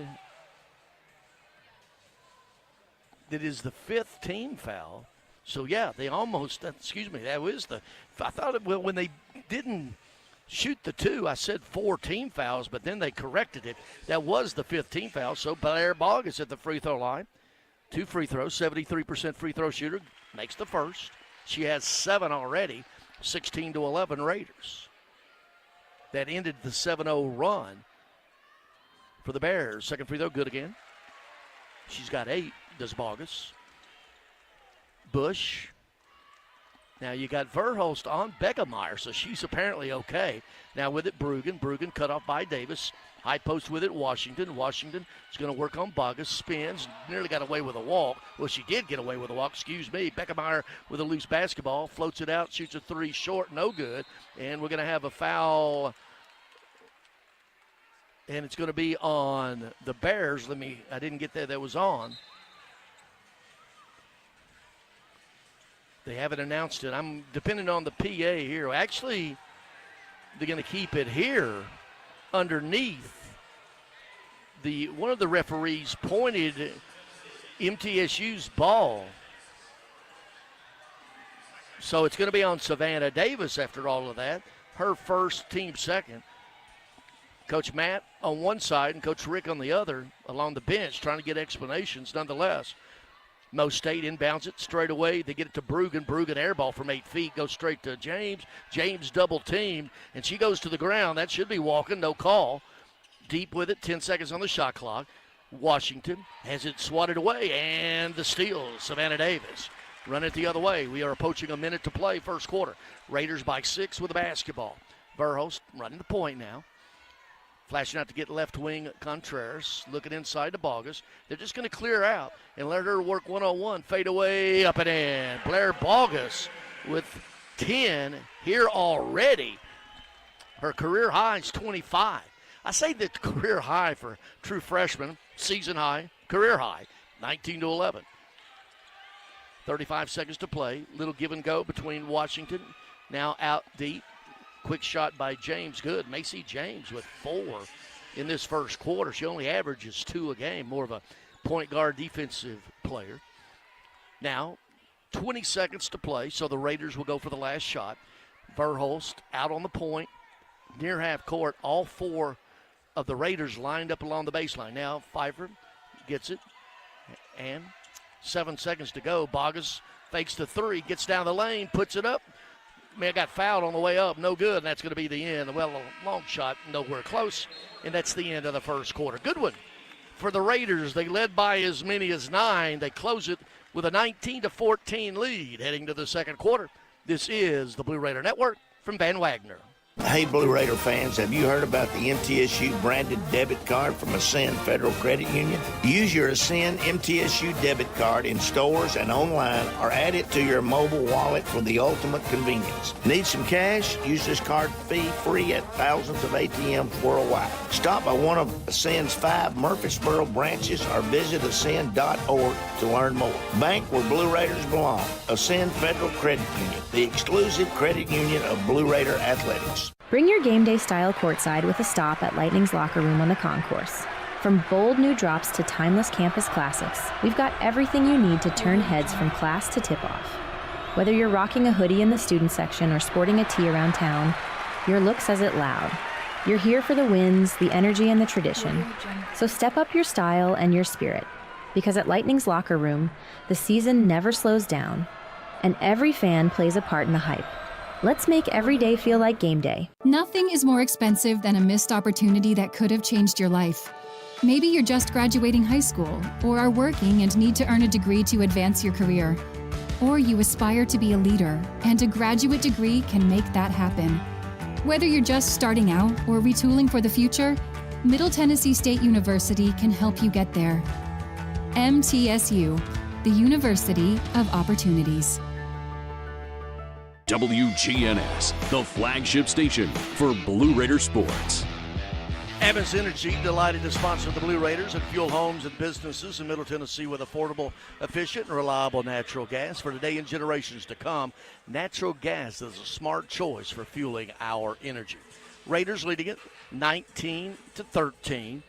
it is the 5th team foul. So, yeah, they almost, that was I thought when they didn't shoot the 2, I said 4 team fouls, but then they corrected it. That was the 5th team foul. So Blair Bogus at the free throw line. 2 free throws, 73% free throw shooter, makes the first. She has 7 already, 16-11 Raiders. That ended the 7-0 run for the Bears. Second free throw, good again. She's got 8, does Bogus. Bush. Now you got Verholst on Beckemeyer, so she's apparently okay. Now with it, Brugan cut off by Davis. High post with it, Washington. Washington is going to work on Bogus. Spins, nearly got away with a walk. Well, she did get away with a walk, Beckemeyer with a loose basketball, floats it out, shoots a 3 short, no good. And we're going to have a foul, and it's going to be on the Bears. I didn't get that was on. They haven't announced it. I'm depending on the PA here. Actually, they're going to keep it here underneath. One of the referees pointed MTSU's ball. So it's going to be on Savannah Davis after all of that. Her first, team second. Coach Matt on one side and Coach Rick on the other along the bench trying to get explanations nonetheless. Mo State inbounds it straight away. They get it to Brugan. Brugan airball from 8 feet. Goes straight to James. James double teamed, and she goes to the ground. That should be walking. No call. Deep with it. 10 seconds on the shot clock. Washington has it swatted away, and the steal. Savannah Davis. Run it the other way. We are approaching a minute to play first quarter. Raiders by 6 with the basketball. Verholst running the point now. Flashing out to get left wing Contreras. Looking inside to Bogus. They're just going to clear out and let her work one-on-one. Fade away, up and in. Blair Bogus with 10 here already. Her career high is 25. I say the career high for true freshman, season high, career high, 19-11. 35 seconds to play. Little give and go between Washington. Now out deep. Quick shot by James, good. Macy James with 4 in this first quarter. She only averages 2 a game, more of a point guard defensive player. Now, 20 seconds to play, so the Raiders will go for the last shot. Verholst out on the point, near half court. All 4 of the Raiders lined up along the baseline. Now, Pfeiffer gets it, and 7 seconds to go. Bogus fakes the 3, gets down the lane, puts it up. Man, got fouled on the way up, no good, and that's going to be the end. Well, a long shot, nowhere close, and that's the end of the first quarter. Good one for the Raiders. They led by as many as 9. They close it with a 19-14 lead heading to the second quarter. This is the Blue Raider Network from Van Wagner. Hey, Blue Raider fans, have you heard about the MTSU branded debit card from Ascend Federal Credit Union? Use your Ascend MTSU debit card in stores and online or add it to your mobile wallet for the ultimate convenience. Need some cash? Use this card fee-free at thousands of ATMs worldwide. Stop by one of Ascend's 5 Murfreesboro branches or visit ascend.org to learn more. Bank where Blue Raiders belong. Ascend Federal Credit Union, the exclusive credit union of Blue Raider athletics. Bring your game day style courtside with a stop at Lightning's Locker Room on the concourse. From bold new drops to timeless campus classics, we've got everything you need to turn heads from class to tip-off. Whether you're rocking a hoodie in the student section or sporting a tee around town, your look says it loud. You're here for the wins, the energy, and the tradition. So step up your style and your spirit, because at Lightning's Locker Room, the season never slows down, and every fan plays a part in the hype. Let's make every day feel like game day. Nothing is more expensive than a missed opportunity that could have changed your life. Maybe you're just graduating high school, or are working and need to earn a degree to advance your career. Or you aspire to be a leader, and a graduate degree can make that happen. Whether you're just starting out or retooling for the future, Middle Tennessee State University can help you get there. MTSU, the University of Opportunities. WGNS, the flagship station for Blue Raider sports. Evans Energy, delighted to sponsor the Blue Raiders and fuel homes and businesses in Middle Tennessee with affordable, efficient, and reliable natural gas for today and generations to come. Natural gas is a smart choice for fueling our energy. Raiders leading it 19-13.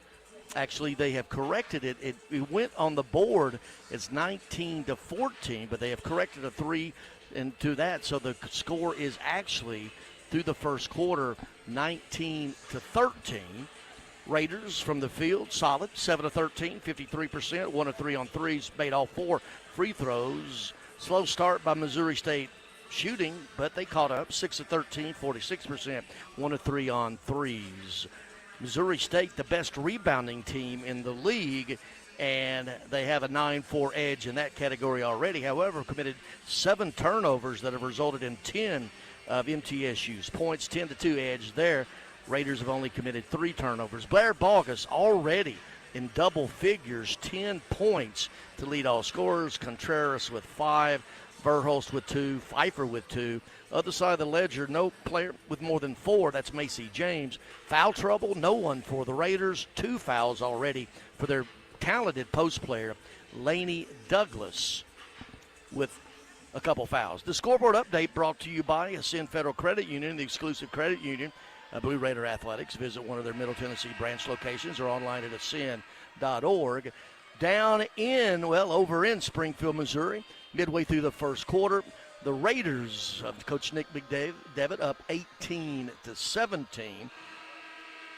Actually, they have corrected it. It went on the board as 19-14, but they have corrected a 3 into that, so the score is actually through the first quarter 19-13. Raiders from the field solid, 7-13, 53%, 1 of 3 on threes, made all 4 free throws. Slow start by Missouri State shooting, but they caught up, 6-13, 46%, 1 of 3 on threes. Missouri State, the best rebounding team in the league, and they have a 9-4 edge in that category already. However, committed 7 turnovers that have resulted in 10 of MTSU's points, 10-2 edge there. Raiders have only committed 3 turnovers. Blair Bogus already in double figures, 10 points to lead all scorers. Contreras with 5, Verhulst with 2, Pfeiffer with 2. Other side of the ledger, no player with more than 4. That's Macy James. Foul trouble, no one for the Raiders. 2 fouls already for their talented post player, Laney Douglas, with a couple fouls. The scoreboard update brought to you by Ascend Federal Credit Union, the exclusive credit union of Blue Raider Athletics. Visit one of their Middle Tennessee branch locations or online at ascend.org. Over in Springfield, Missouri, midway through the first quarter, the Raiders of Coach Nick McDevitt up 18-17.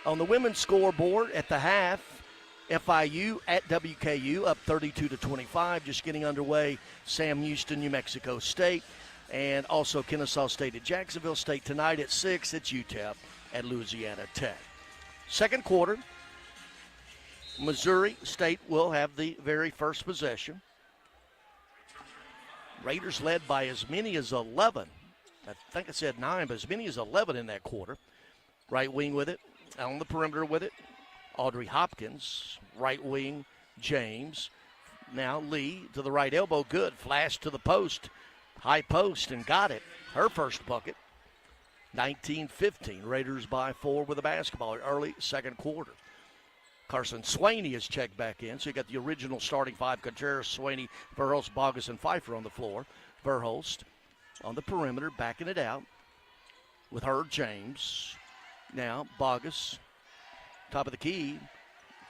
On the women's scoreboard at the half, FIU at WKU up 32-25, just getting underway. Sam Houston, New Mexico State, and also Kennesaw State at Jacksonville State. Tonight at 6, it's UTEP at Louisiana Tech. Second quarter, Missouri State will have the very first possession. Raiders led by as many as 11. I think I said 9, but as many as 11 in that quarter. Right wing with it, on the perimeter with it. Audrey Hopkins, right wing, James. Now Lee to the right elbow, good. Flash to the post, high post, and got it. Her first bucket, 19-15. Raiders by 4 with the basketball early second quarter. Carson Swaney is checked back in, so you got the original starting 5, Contreras, Swaney, Verhulst, Bogus, and Pfeiffer on the floor. Verhulst on the perimeter, backing it out with her, James. Now Bogus, top of the key,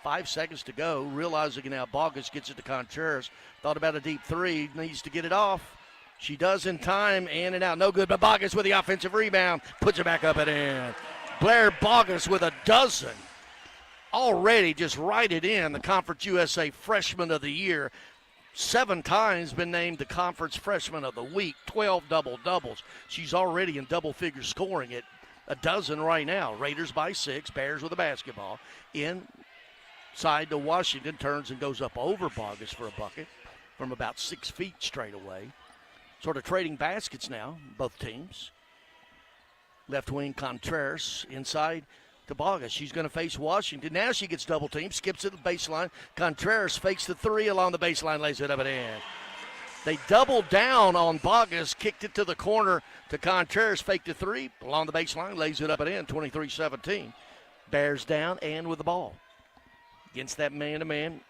5 seconds to go. Realizing now Bogus gets it to Contreras. Thought about a deep 3, needs to get it off. She does in time, in and out, no good, but Bogus with the offensive rebound, puts it back up and in. Blair Bogus with a dozen. Already just right it in, the Conference USA Freshman of the Year. 7 times been named the Conference Freshman of the Week, 12 double-doubles. She's already in double figure scoring at a dozen right now. Raiders by 6, Bears with the basketball. Inside to Washington, turns and goes up over Bogus for a bucket from about 6 feet straight away. Sort of trading baskets now, both teams. Left wing Contreras inside to Bogus. She's going to face Washington. Now she gets double teamed, skips it to the baseline. Contreras fakes the three along the baseline, lays it up and in. They doubled down on Bogus, kicked it to the corner to Contreras, faked the three along the baseline, lays it up and in, 23-17. Bears down and with the ball. Against that man-to-man,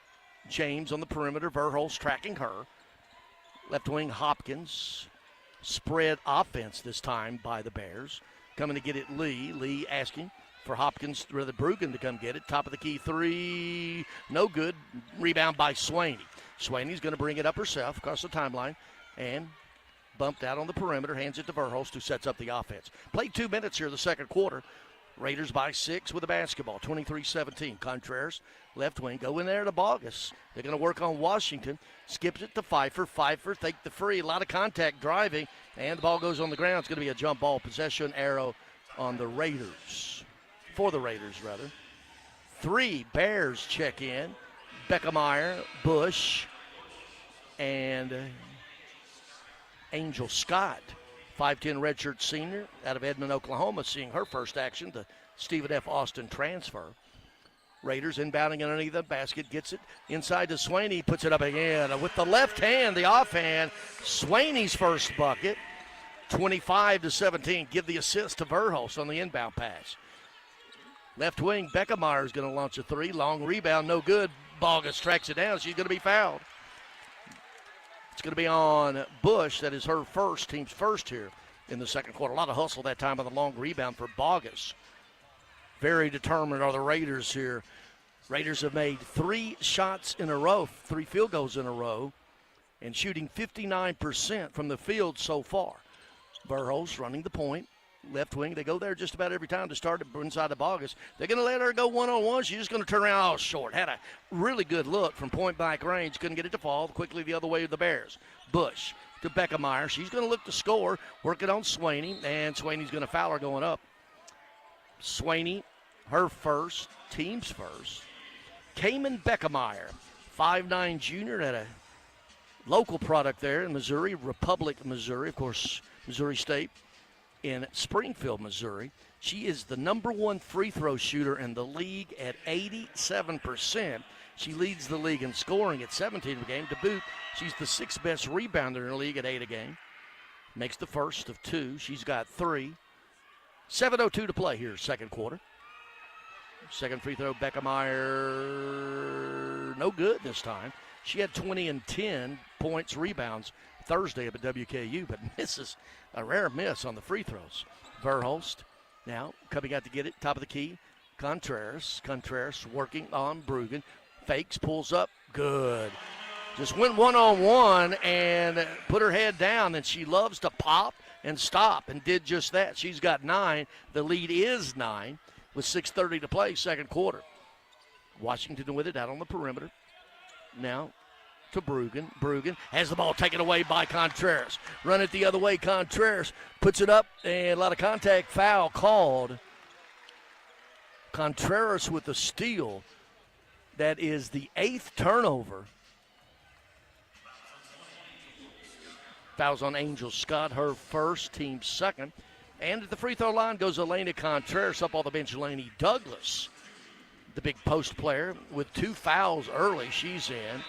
James on the perimeter. Verhulst tracking her. Left wing Hopkins. Spread offense this time by the Bears. Coming to get it, Lee. Lee asking for Hopkins, rather Brugan, to come get it. Top of the key three. No good. Rebound by Swaney. Swaney's going to bring it up herself across the timeline and bumped out on the perimeter. Hands it to Verhulst, who sets up the offense. Played 2 minutes here in the second quarter. Raiders by 6 with the basketball, 23-17. Contreras, left wing, go in there to Bogus. They're going to work on Washington. Skips it to Pfeiffer. Pfeiffer, take the free. A lot of contact driving, and the ball goes on the ground. It's going to be a jump ball possession arrow on the Raiders. For the Raiders, rather. 3 Bears check in. Beckemeyer, Bush, and Angel Scott. 5'10 redshirt senior out of Edmond, Oklahoma, seeing her first action. The Stephen F. Austin transfer. Raiders inbounding underneath the basket, gets it inside to Swaney, puts it up again. With the left hand, the offhand, Swaney's first bucket. 25-17. Give the assist to Verhulst on the inbound pass. Left wing, Beckemeyer is going to launch a three. Long rebound, no good. Bogus tracks it down. She's going to be fouled. It's going to be on Bush. That is her first, team's first here in the second quarter. A lot of hustle that time on the long rebound for Bogus. Very determined are the Raiders here. Raiders have made 3 shots in a row, 3 field goals in a row, and shooting 59% from the field so far. Verhulst running the point. Left wing, they go there just about every time to start inside the Bogus. They're going to let her go one-on-one. She's just going to turn around. Oh, short. Had a really good look from point-blank range. Couldn't get it to fall. Quickly the other way to the Bears. Bush to Beckemeyer. She's going to look to score. Working on Swaney, and Swaney's going to foul her going up. Swaney, her first, team's first. Cayman Beckemeyer, 5'9 junior at a local product there in Missouri, Republic, Missouri. Of course, Missouri State. In Springfield, Missouri. She is the number 1 free throw shooter in the league at 87%. She leads the league in scoring at 17 a game. To boot, she's the 6th best rebounder in the league at 8 a game. Makes the first of 2. She's got 3. 7:02 to play here, second quarter. Second free throw, Beckemeyer, no good this time. She had 20 and 10 points, rebounds Thursday up at WKU, but misses a rare miss on the free throws. Verhulst now coming out to get it, top of the key. Contreras working on Brugan. Fakes, pulls up, good. Just went one-on-one and put her head down, and she loves to pop and stop and did just that. She's got 9. The lead is 9 with 6:30 to play, second quarter. Washington with it out on the perimeter. Now to Brugan. Brugan has the ball taken away by Contreras. Run it the other way. Contreras puts it up, and a lot of contact, foul called. Contreras with the steal. That is the 8th turnover. Fouls on Angel Scott, her first, team second. And at the free throw line goes Elena Contreras. Up on the bench, Lainey Douglas, the big post player, with 2 fouls early. She's in.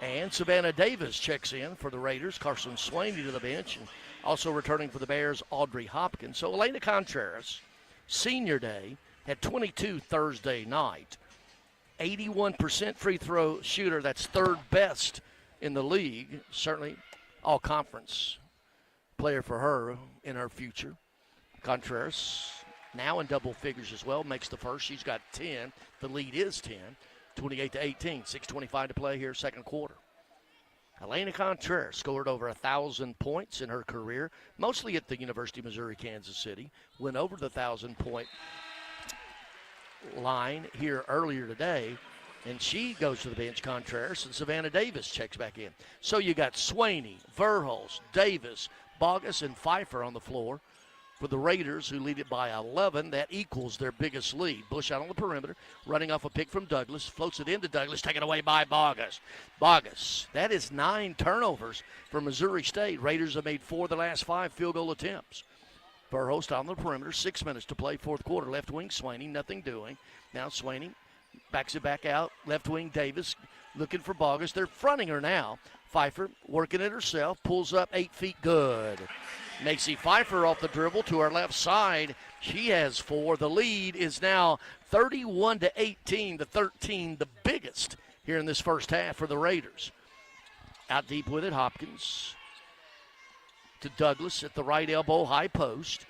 And Savannah Davis checks in for the Raiders. Carson Swaney to the bench. And also returning for the Bears, Audrey Hopkins. So Elena Contreras, senior day, had 22 Thursday night. 81% free throw shooter. That's 3rd best in the league. Certainly all-conference player for her in her future. Contreras now in double figures as well. Makes the first. She's got 10. The lead is 10. 28-18, 6:25 to play here, second quarter. Elena Contreras scored over 1,000 points in her career, mostly at the University of Missouri, Kansas City. Went over the 1,000-point line here earlier today, and she goes to the bench, Contreras, and Savannah Davis checks back in. So you got Swaney, Verhulst, Davis, Bogus, and Pfeiffer on the floor for the Raiders, who lead it by 11. That equals their biggest lead. Bush out on the perimeter, running off a pick from Douglas, floats it into Douglas, taken away by Bogus. Bogus, that is 9 turnovers for Missouri State. Raiders have made 4 of the last 5 field goal attempts. Verhulst on the perimeter, 6 minutes to play, fourth quarter. Left wing, Swaney, nothing doing. Now Swaney backs it back out. Left wing, Davis looking for Bogus. They're fronting her now. Pfeiffer working it herself, pulls up 8 feet, good. Macy Pfeiffer off the dribble to her left side. She has 4. The lead is now 31-18 to 13, the biggest here in this first half for the Raiders. Out deep with it, Hopkins to Douglas at the right elbow, high post.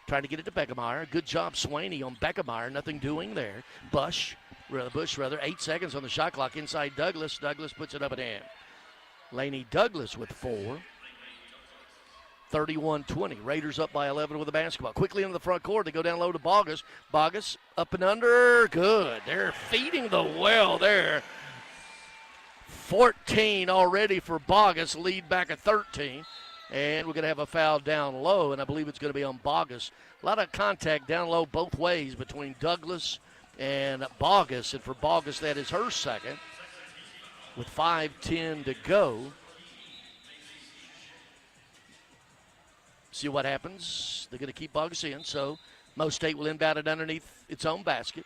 Trying to get it to Beckemeyer. Good job, Swaney on Beckemeyer. Nothing doing there. Bush, 8 seconds on the shot clock inside Douglas. Douglas puts it up and in. Laney Douglas with 4. 31-20. Raiders up by 11 with the basketball. Quickly into the front court. They go down low to Bogus. Bogus up and under. Good. They're feeding the well there. 14 already for Bogus. Lead back at 13. And we're going to have a foul down low, and I believe it's going to be on Bogus. A lot of contact down low both ways between Douglas and Bogus. And for Bogus, that is her second. With 5:10 to go. See what happens. They're going to keep Bogus in, so Mo State will inbound it underneath its own basket.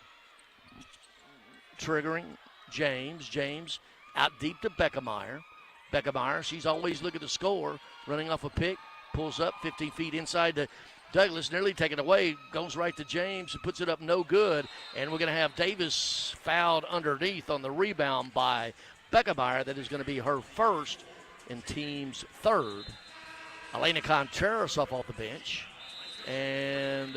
Triggering James. James out deep to Beckemeyer. Beckemeyer, she's always looking to score. Running off a pick, pulls up 15 feet inside to Douglas, nearly taken away, goes right to James and puts it up no good. And we're going to have Davis fouled underneath on the rebound by Beckemeyer. That is going to be her first and team's third. Elena Contreras off the bench. And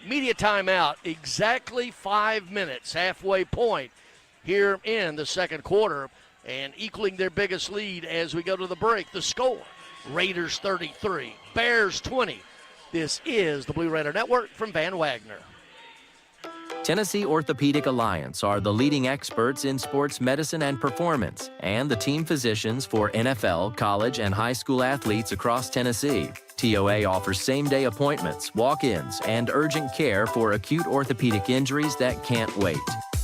media timeout, exactly 5 minutes, halfway point here in the second quarter. And equaling their biggest lead as we go to the break. The score, Raiders 33, Bears 20. This is the Blue Raider Network from Van Wagner. Tennessee Orthopedic Alliance are the leading experts in sports medicine and performance, and the team physicians for NFL, college, and high school athletes across Tennessee. TOA offers same-day appointments, walk-ins, and urgent care for acute orthopedic injuries that can't wait.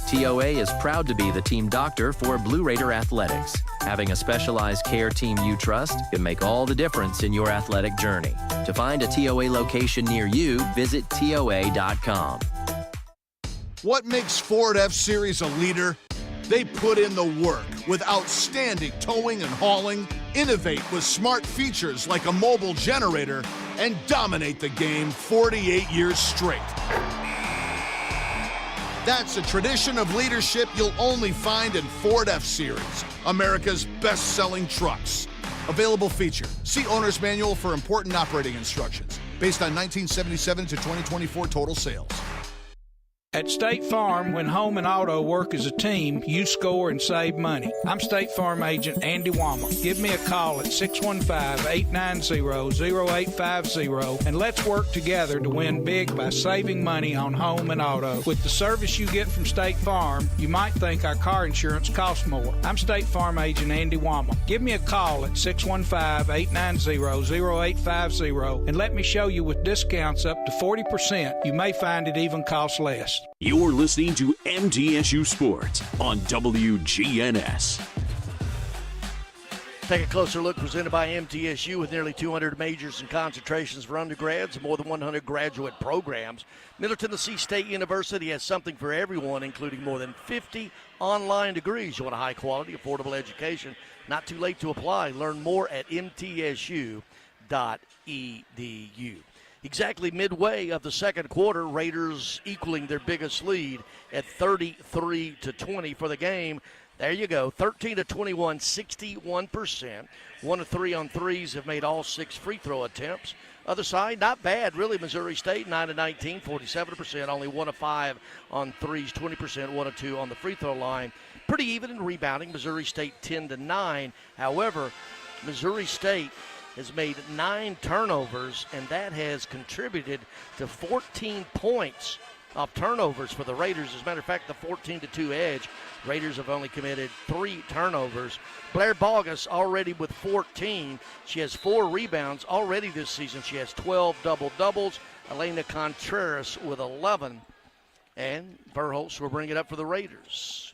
TOA is proud to be the team doctor for Blue Raider Athletics. Having a specialized care team you trust can make all the difference in your athletic journey. To find a TOA location near you, visit TOA.com. What makes Ford F-Series a leader? They put in the work with outstanding towing and hauling, innovate with smart features like a mobile generator, and dominate the game 48 years straight. That's a tradition of leadership you'll only find in Ford F-Series, America's best-selling trucks. Available feature. See Owner's Manual for important operating instructions. Based on 1977 to 2024 total sales. At State Farm, when home and auto work as a team, you score and save money. I'm State Farm agent Andy Wama. Give me a call at 615-890-0850 and let's work together to win big by saving money on home and auto. With the service you get from State Farm, you might think our car insurance costs more. I'm State Farm agent Andy Wama. Give me a call at 615-890-0850 and let me show you with discounts up to 40%. You may find it even costs less. You're listening to MTSU Sports on WGNS. Take a closer look, presented by MTSU, with nearly 200 majors and concentrations for undergrads and more than 100 graduate programs. Middle Tennessee State University has something for everyone, including more than 50 online degrees. You want a high-quality, affordable education? Not too late to apply. Learn more at mtsu.edu. Exactly midway of the second quarter, Raiders equaling their biggest lead at 33-20 for the game. There you go, 13-21, 61%. 1 of 3 on threes, have made all 6 free throw attempts. Other side, not bad, really. Missouri State, 9 of 19, 47%. Only 1 of 5 on threes, 20%. 1 of 2 on the free throw line. Pretty even in rebounding. Missouri State 10-9. However, Missouri State has made 9 turnovers, and that has contributed to 14 points of turnovers for the Raiders. As a matter of fact, the 14-2 edge, Raiders have only committed 3 turnovers. Blair Bogus already with 14. She has 4 rebounds already this season. She has 12 double-doubles. Elena Contreras with 11. And Verhulst will bring it up for the Raiders.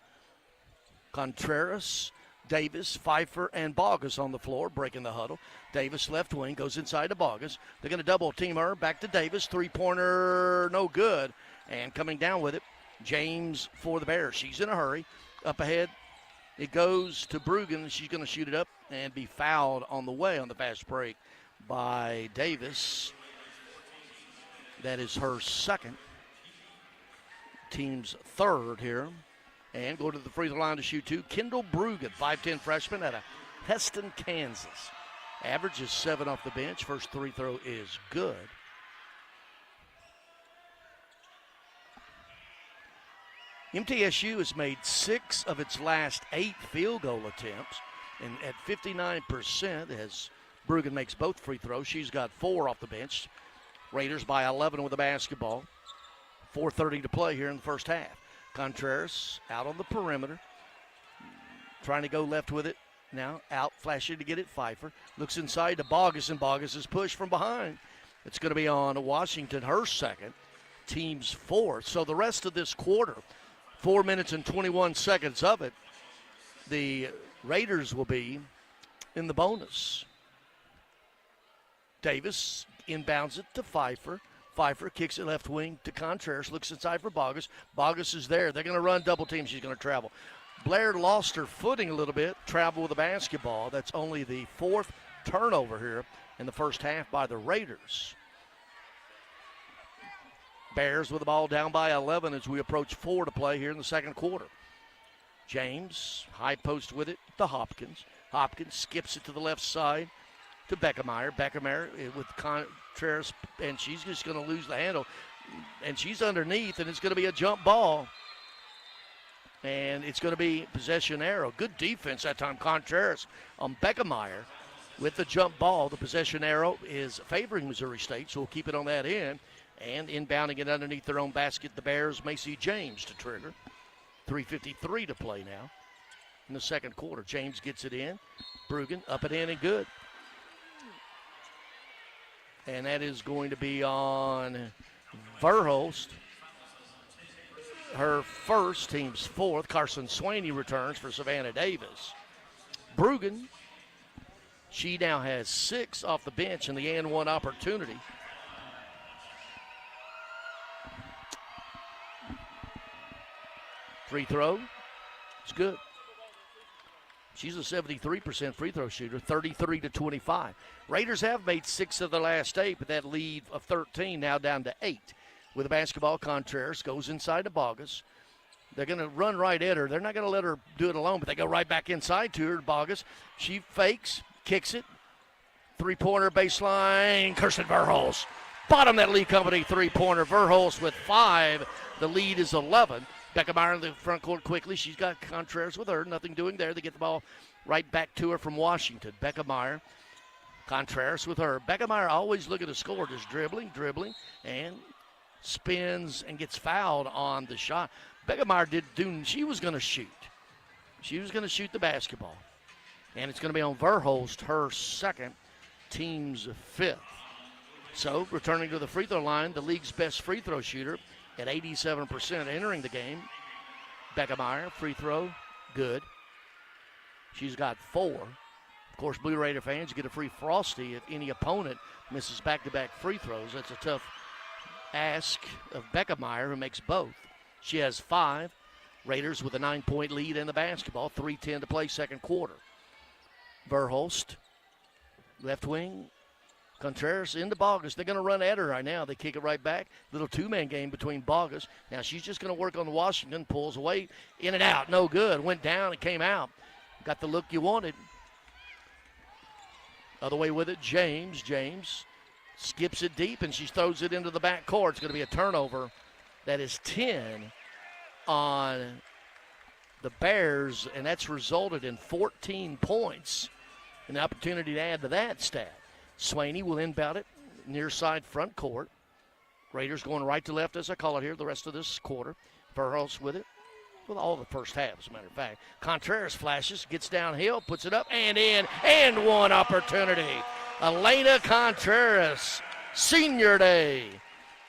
Contreras, Davis, Pfeiffer, and Bogus on the floor, breaking the huddle. Davis, left wing, goes inside to Bogus. They're going to double team her. Back to Davis. Three-pointer, no good. And coming down with it, James for the Bears. She's in a hurry. Up ahead, it goes to Brugan. She's going to shoot it up and be fouled on the way on the fast break by Davis. That is her second. Team's third here. And go to the free throw line to shoot two. Kendall Brugan, 5'10 freshman out of Heston, Kansas. Averages 7 off the bench. First free throw is good. MTSU has made 6 of its last 8 field goal attempts. And at 59%, as Brugan makes both free throws, she's got 4 off the bench. Raiders by 11 with the basketball. 4:30 to play here in the first half. Contreras out on the perimeter. Trying to go left with it. Now out, flashing to get it. Pfeiffer looks inside to Bogus, and Bogus is pushed from behind. It's going to be on Washington, her second. Team's fourth. So the rest of this quarter, 4 minutes and 21 seconds of it, the Raiders will be in the bonus. Davis inbounds it to Pfeiffer. Pfeiffer kicks it left wing to Contreras, looks inside for Bogus. Bogus is there. They're going to run double team. She's going to travel. Blair lost her footing a little bit, travel with the basketball. That's only the 4th turnover here in the first half by the Raiders. Bears with the ball down by 11 as we approach 4 to play here in the second quarter. James, high post with it to Hopkins. Hopkins skips it to the left side to Beckemeyer. Beckemeyer with Contreras, and she's just going to lose the handle. And she's underneath, and it's going to be a jump ball. And it's going to be possession arrow. Good defense that time. Contreras on Beckemeyer with the jump ball. The possession arrow is favoring Missouri State, so we'll keep it on that end. And inbounding it underneath their own basket, the Bears, Macy James to trigger. 3:53 to play now in the second quarter. James gets it in. Brugan up and in and good. And that is going to be on Verhulst. Her first, team's fourth. Carson Swaney returns for Savannah Davis. Brugan, she now has 6 off the bench in the and 1 opportunity. Free throw, it's good. She's a 73% free throw shooter, 33-25. Raiders have made 6 of the last 8, but that lead of 13 now down to 8. With the basketball, Contreras goes inside to Bogus. They're going to run right at her. They're not going to let her do it alone, but they go right back inside to her, Bogus. She fakes, kicks it. Three-pointer baseline, Kirsten Verhulst. Bottom that Lee Company three-pointer. Verhulst with 5. The lead is 11. Beckemeyer in the front court quickly. She's got Contreras with her. Nothing doing there. They get the ball right back to her from Washington. Beckemeyer, Contreras with her. Beckemeyer always looking to score, just dribbling, and spins and gets fouled on the shot. Beckemeyer she was going to shoot. She was going to shoot the basketball. And it's going to be on Verhulst, her second, team's 5th. So, returning to the free throw line, the league's best free throw shooter at 87% entering the game. Beckemeyer, free throw, good. She's got 4. Of course, Blue Raider fans get a free Frosty if any opponent misses back-to-back free throws. That's a tough ask of Beckemeyer, who makes both. She has 5. Raiders with a 9-point lead in the basketball. 3:10 to play second quarter. Verhulst, left wing. Contreras into Bogus. They're going to run at her right now. They kick it right back. Little two-man game between Bogus. Now she's just going to work on Washington. Pulls away. In and out. No good. Went down and came out. Got the look you wanted. Other way with it, James. James skips it deep, and she throws it into the back court. It's going to be a turnover. That is 10 on the Bears, and that's resulted in 14 points. An opportunity to add to that stat. Swaney will inbound it near side front court. Raiders going right to left, as I call it here, the rest of this quarter. Verhulst with it. Well, all the first half, as a matter of fact. Contreras flashes, gets downhill, puts it up, and in, and 1 opportunity. Elena Contreras, senior day.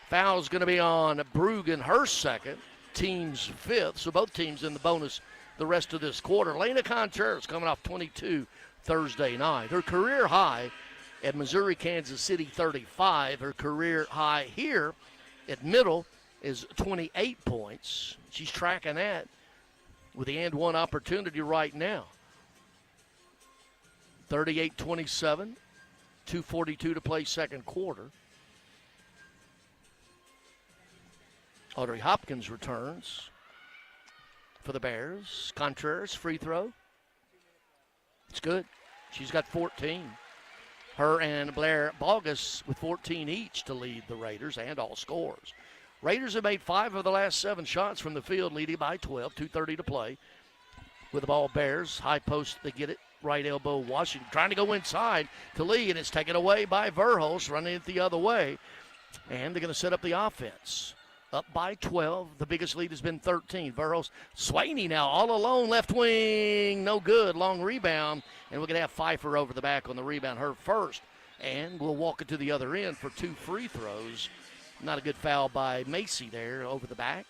Foul's going to be on Brugan, her second, team's 5th. So both teams in the bonus the rest of this quarter. Lena Contreras coming off 22 Thursday night. Her career high at Missouri, Kansas City, 35. Her career high here at Middle is 28 points. She's tracking that with the and one opportunity right now. 38-27, 2:42 to play second quarter. Audrey Hopkins returns for the Bears. Contreras, free throw. It's good. She's got 14. Her and Blair Bogus with 14 each to lead the Raiders and all scores. Raiders have made 5 of the last 7 shots from the field, leading by 12, 2:30 to play. With the ball, Bears, high post, they get it. Right elbow, Washington trying to go inside to Lee, and it's taken away by Verhulst, running it the other way. And they're going to set up the offense. Up by 12. The biggest lead has been 13. Verhulst, Swaney now all alone, left wing, no good. Long rebound, and we're going to have Pfeiffer over the back on the rebound, her first. And we'll walk it to the other end for 2 free throws. Not a good foul by Macy there over the back.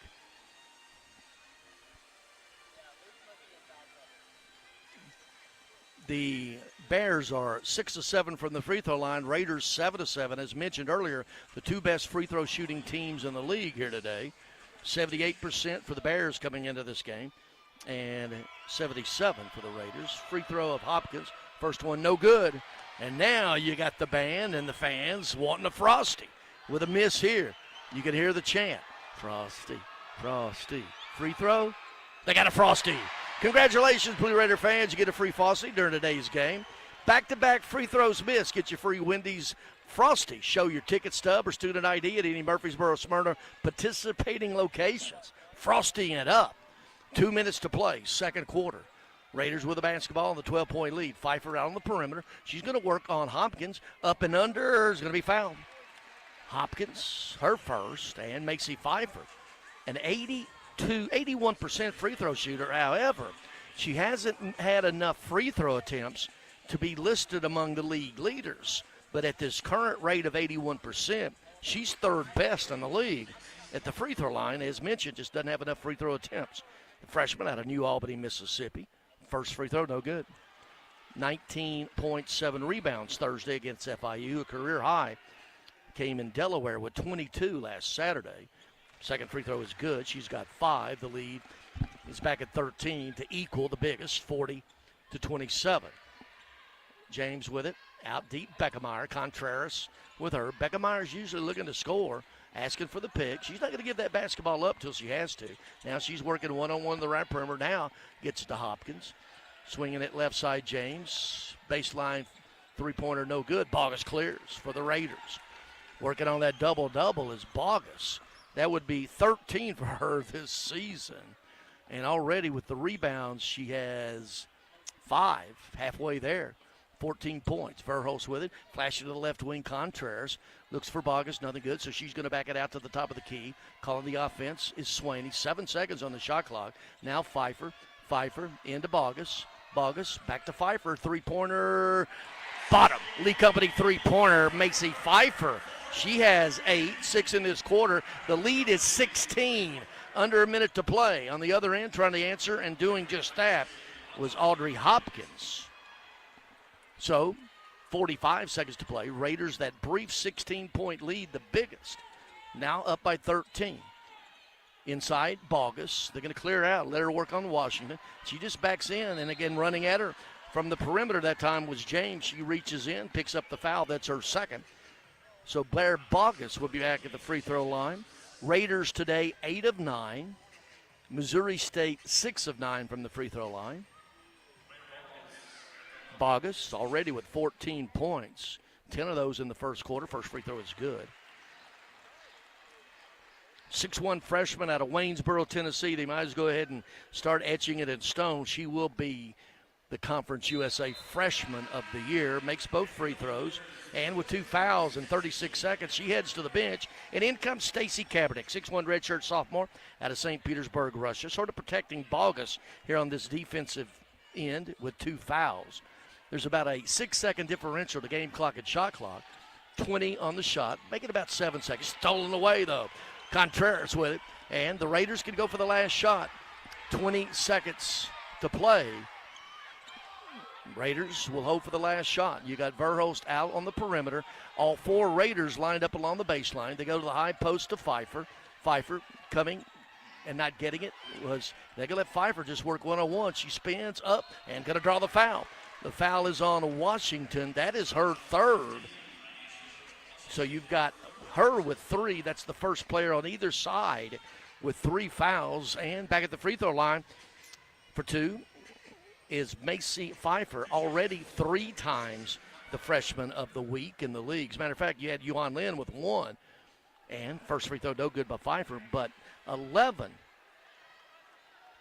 The Bears are 6 of 7 from the free throw line. Raiders 7 of 7. As mentioned earlier, the 2 best free throw shooting teams in the league here today. 78% for the Bears coming into this game, and 77 for the Raiders. Free throw of Hopkins. First one, no good. And now you got the band and the fans wanting a Frosty. With a miss here, you can hear the chant. Frosty, Frosty. Free throw, they got a Frosty. Congratulations, Blue Raider fans. You get a free Frosty during today's game. Back-to-back free throws missed. Get your free Wendy's Frosty. Show your ticket stub or student ID at any Murfreesboro, Smyrna participating locations. Frosty it up. 2 minutes to play, second quarter. Raiders with the basketball and the 12-point lead. Pfeiffer out on the perimeter. She's going to work on Hopkins. Up and under is going to be fouled. Hopkins, her first, and Macy Pfeiffer. An 81% free throw shooter. However, she hasn't had enough free throw attempts to be listed among the league leaders. But at this current rate of 81%, she's third best in the league at the free throw line. As mentioned, just doesn't have enough free throw attempts. The freshman out of New Albany, Mississippi. First free throw, no good. 19.7 rebounds Thursday against FIU. A career high came in Delaware with 22 last Saturday. Second free throw is good. She's got 5. The lead is back at 13 to equal the biggest, 40-27. James with it. Out deep, Beckemeyer. Contreras with her. Beckemeyer's usually looking to score, asking for the pick. She's not going to give that basketball up till she has to. Now she's working one-on-one in the right perimeter. Now gets to Hopkins. Swinging it left side, James. Baseline three-pointer, no good. Bogus clears for the Raiders. Working on that double-double is Bogus. That would be 13 for her this season. And already with the rebounds, she has 5, halfway there. 14 points. Verhulst with it. Flashing to the left wing. Contreras looks for Bogus. Nothing good, so she's going to back it out to the top of the key. Calling the offense is Swaney. 7 seconds on the shot clock. Now Pfeiffer. Pfeiffer into Bogus. Bogus back to Pfeiffer. Three-pointer. Bottom. Lee Company three-pointer. Macy Pfeiffer. She has 8, 6 in this quarter. The lead is 16. Under a minute to play. On the other end, trying to answer and doing just that was Audrey Hopkins. So, 45 seconds to play. Raiders, that brief 16-point lead, the biggest. Now up by 13. Inside, Bogus. They're going to clear out, let her work on Washington. She just backs in, and again, running at her from the perimeter that time was James. She reaches in, picks up the foul. That's her second. So Blair Bogus will be back at the free throw line. Raiders today, 8 of 9. Missouri State, 6 of 9 from the free throw line. Bogus already with 14 points. 10 of those in the first quarter. First free throw is good. 6'1" freshman out of Waynesboro, Tennessee. They might as well go ahead and start etching it in stone. She will be the Conference USA Freshman of the Year. Makes both free throws. And with 2 fouls in 36 seconds, she heads to the bench. And in comes Stacy Kaepernick, 6'1" redshirt sophomore out of St. Petersburg, Russia. Sort of protecting Bogus here on this defensive end with 2 fouls. There's about a 6-second differential to game clock and shot clock. 20 on the shot. Make it about 7 seconds. Stolen away, though. Contreras with it. And the Raiders can go for the last shot. 20 seconds to play. Raiders will hold for the last shot. You got Verhulst out on the perimeter. All 4 Raiders lined up along the baseline. They go to the high post to Pfeiffer. Pfeiffer coming and not getting it. They're going to let Pfeiffer just work one-on-one. She spins up and going to draw the foul. The foul is on Washington. That is her 3rd. So you've got her with 3. That's the first player on either side with 3 fouls. And back at the free throw line for 2 is Macy Pfeiffer, already 3 times the freshman of the week in the league. As a matter of fact, you had Yuan Lin with 1. And first free throw, no good by Pfeiffer, but 11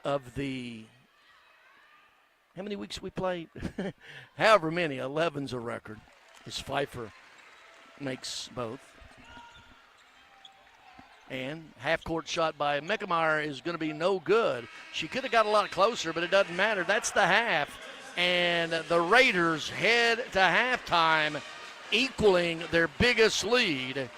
of the, how many weeks we played? However many, 11's a record, as Pfeiffer makes both. And half-court shot by Meckemeyer is going to be no good. She could have got a lot closer, but it doesn't matter. That's the half. And the Raiders head to halftime, equaling their biggest lead.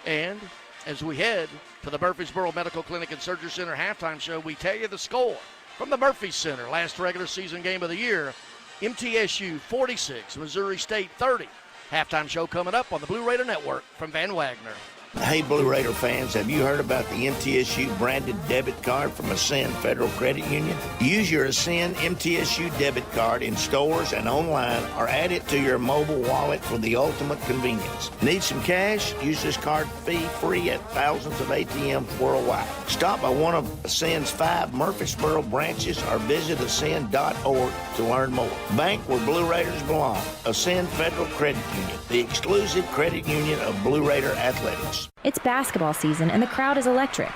And as we head to the Murfreesboro Medical Clinic and Surgery Center halftime show, we tell you the score from the Murphy Center. Last regular season game of the year, MTSU 46, Missouri State 30. Halftime show coming up on the Blue Raider Network from Van Wagner. Hey, Blue Raider fans, have you heard about the MTSU branded debit card from Ascend Federal Credit Union? Use your Ascend MTSU debit card in stores and online, or add it to your mobile wallet for the ultimate convenience. Need some cash? Use this card fee-free at thousands of ATMs worldwide. Stop by one of Ascend's 5 Murfreesboro branches or visit ascend.org to learn more. Bank where Blue Raiders belong. Ascend Federal Credit Union, the exclusive credit union of Blue Raider athletics. It's basketball season and the crowd is electric.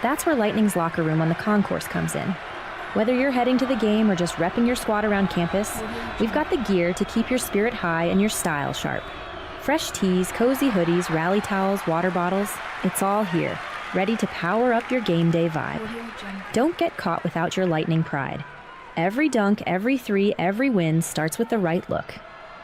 That's where Lightning's locker room on the concourse comes in. Whether you're heading to the game or just repping your squad around campus, we've got the gear to keep your spirit high and your style sharp. Fresh tees, cozy hoodies, rally towels, water bottles, it's all here, ready to power up your game day vibe. Don't get caught without your Lightning pride. Every dunk, every 3, every win starts with the right look.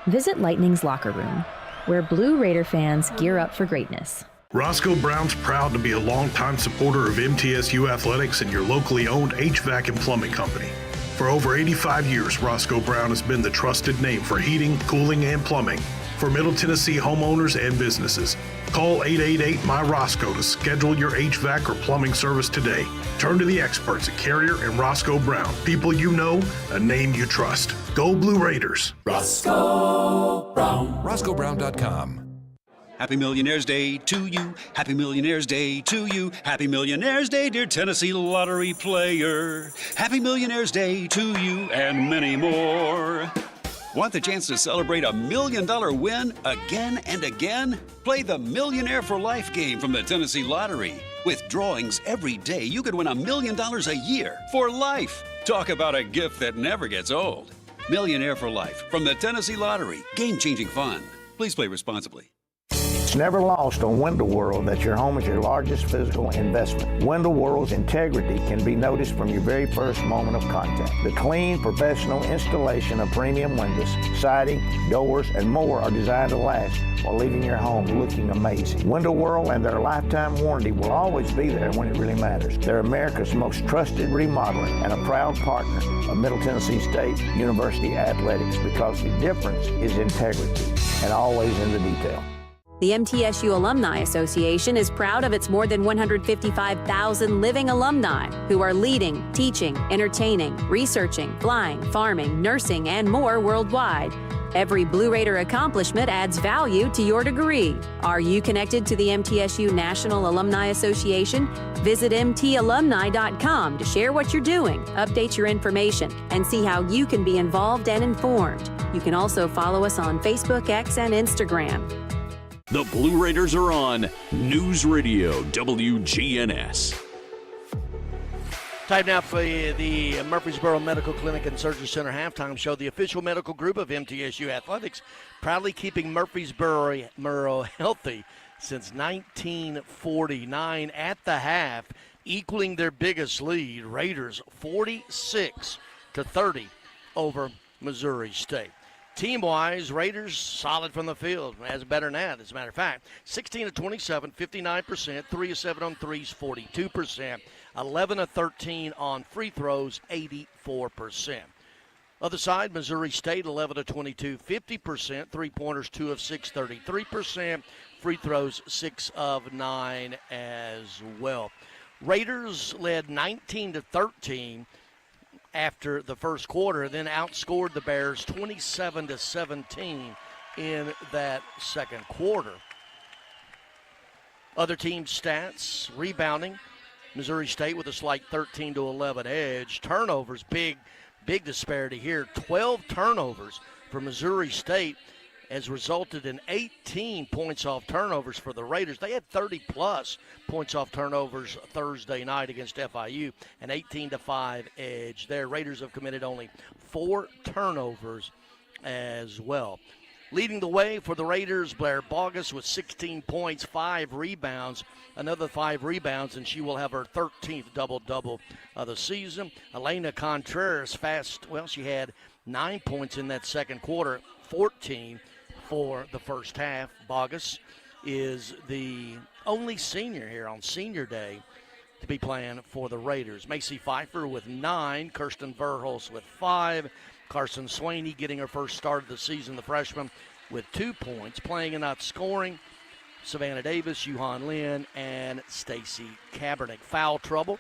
Visit Lightning's locker room, where Blue Raider fans gear up for greatness. Roscoe Brown's proud to be a longtime supporter of MTSU athletics and your locally owned HVAC and plumbing company. For over 85 years, Roscoe Brown has been the trusted name for heating, cooling, and plumbing for Middle Tennessee homeowners and businesses. Call 888-MY-ROSCOE to schedule your HVAC or plumbing service today. Turn to the experts at Carrier and Roscoe Brown. People you know, a name you trust. Go Blue Raiders. Roscoe Brown. RoscoeBrown.com. Happy Millionaire's Day to you. Happy Millionaire's Day to you. Happy Millionaire's Day, dear Tennessee lottery player. Happy Millionaire's Day to you and many more. Want the chance to celebrate $1 million win again and again? Play the Millionaire for Life game from the Tennessee Lottery. With drawings every day, you could win $1 million a year for life. Talk about a gift that never gets old. Millionaire for Life from the Tennessee Lottery. Game-changing fun. Please play responsibly. It's never lost on Window World that your home is your largest physical investment. Window World's integrity can be noticed from your very first moment of contact. The clean, professional installation of premium windows, siding, doors, and more are designed to last while leaving your home looking amazing. Window World and their lifetime warranty will always be there when it really matters. They're America's most trusted remodeler and a proud partner of Middle Tennessee State University Athletics, because the difference is integrity and always in the detail. The MTSU Alumni Association is proud of its more than 155,000 living alumni who are leading, teaching, entertaining, researching, flying, farming, nursing, and more worldwide. Every Blue Raider accomplishment adds value to your degree. Are you connected to the MTSU National Alumni Association? Visit mtalumni.com to share what you're doing, update your information, and see how you can be involved and informed. You can also follow us on Facebook, X, and Instagram. The Blue Raiders are on News Radio WGNS. Time now for the Murfreesboro Medical Clinic and Surgery Center halftime show. The official medical group of MTSU Athletics, proudly keeping Murfreesboro healthy since 1949 at the half, equaling their biggest lead. Raiders 46-30 over Missouri State. Team-wise, Raiders solid from the field. Has better than that, as a matter of fact. 16 of 27, 59%, 3 of 7 on threes, 42%. 11 of 13 on free throws, 84%. Other side, Missouri State, 11 of 22, 50%. Three-pointers, 2 of 6, 33%. Free throws, 6 of 9 as well. Raiders led 19 to 13 after the first quarter, then outscored the Bears 27 to 17 in that second quarter. Other team stats, rebounding, Missouri State with a slight 13 to 11 edge. Turnovers, big disparity here. 12 turnovers for Missouri State has resulted in 18 points off turnovers for the Raiders. They had 30-plus points off turnovers Thursday night against FIU, an 18-5 edge there. Raiders have committed only 4 turnovers as well. Leading the way for the Raiders, Blair Bogus with 16 points, 5 rebounds, another 5 rebounds, and she will have her 13th double-double of the season. Elena Contreras she had 9 points in that second quarter, 14 for the first half. Bogus is the only senior here on senior day to be playing for the Raiders. Macy Pfeiffer with 9, Kirsten Verhulst with 5, Carson Swaney getting her first start of the season, the freshman, with 2 points. Playing and not scoring, Savannah Davis, Yuhan Lin, and Stacy Kaepernick. Foul trouble.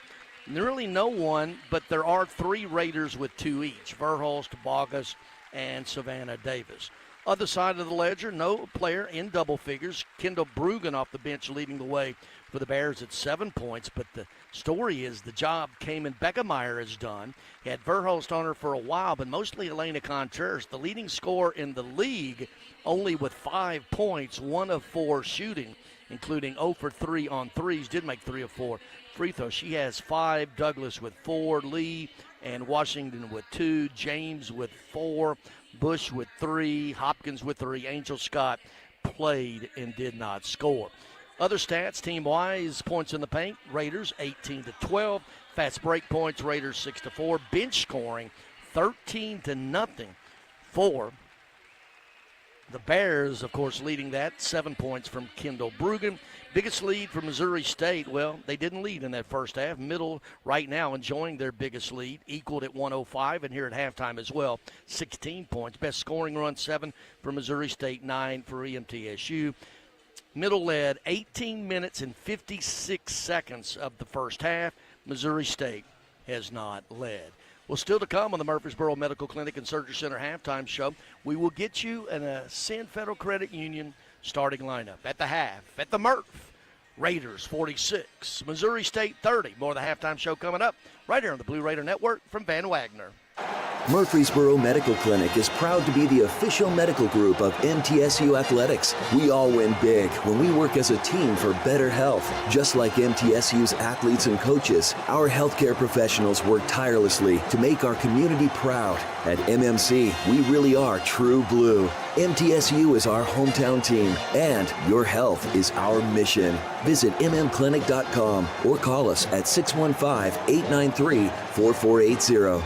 Really no one, but there are 3 Raiders with 2 each, Verhulst, Bogus, and Savannah Davis. Other side of the ledger, no player in double figures. Kendall Brugan off the bench leading the way for the Bears at 7 points. But the story is the job Cayman Beckemeyer has done. He had Verhulst on her for a while, but mostly Elena Contreras, the leading scorer in the league, only with 5 points, 1 of 4 shooting, including 0 for 3 on threes, did make 3 of 4 free throws. She has 5, Douglas with 4, Lee and Washington with 2, James with 4, Bush with 3, Hopkins with 3, Angel Scott played and did not score. Other stats, team-wise, points in the paint, Raiders 18 to 12, fast break points, Raiders 6 to 4, bench scoring 13 to nothing for the Bears, of course, leading that, 7 points from Kendall Brugan. Biggest lead for Missouri State, well, they didn't lead in that first half. Middle right now enjoying their biggest lead, equaled at 105, and here at halftime as well, 16 points. Best scoring run, 7 for Missouri State, 9 for MTSU. Middle led 18 minutes and 56 seconds of the first half. Missouri State has not led. Well, still to come on the Murfreesboro Medical Clinic and Surgery Center halftime show, we will get you an Ascend Federal Credit Union starting lineup. At the half, at the Murph, Raiders 46, Missouri State 30. More of the halftime show coming up right here on the Blue Raider Network from Van Wagner. Murfreesboro Medical Clinic is proud to be the official medical group of MTSU Athletics. We all win big when we work as a team for better health. Just like MTSU's athletes and coaches, our healthcare professionals work tirelessly to make our community proud. At MMC, we really are true blue. MTSU is our hometown team, and your health is our mission. Visit mmclinic.com or call us at 615-893-4480.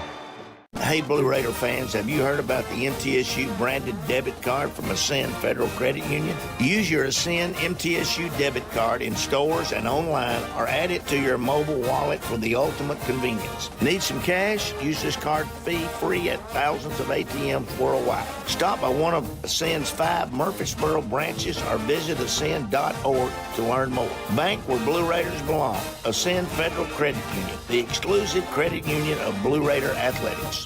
Hey, Blue Raider fans, have you heard about the MTSU branded debit card from Ascend Federal Credit Union? Use your Ascend MTSU debit card in stores and online, or add it to your mobile wallet for the ultimate convenience. Need some cash? Use this card fee-free at thousands of ATMs worldwide. Stop by one of Ascend's 5 Murfreesboro branches or visit ascend.org to learn more. Bank where Blue Raiders belong. Ascend Federal Credit Union, the exclusive credit union of Blue Raider Athletics.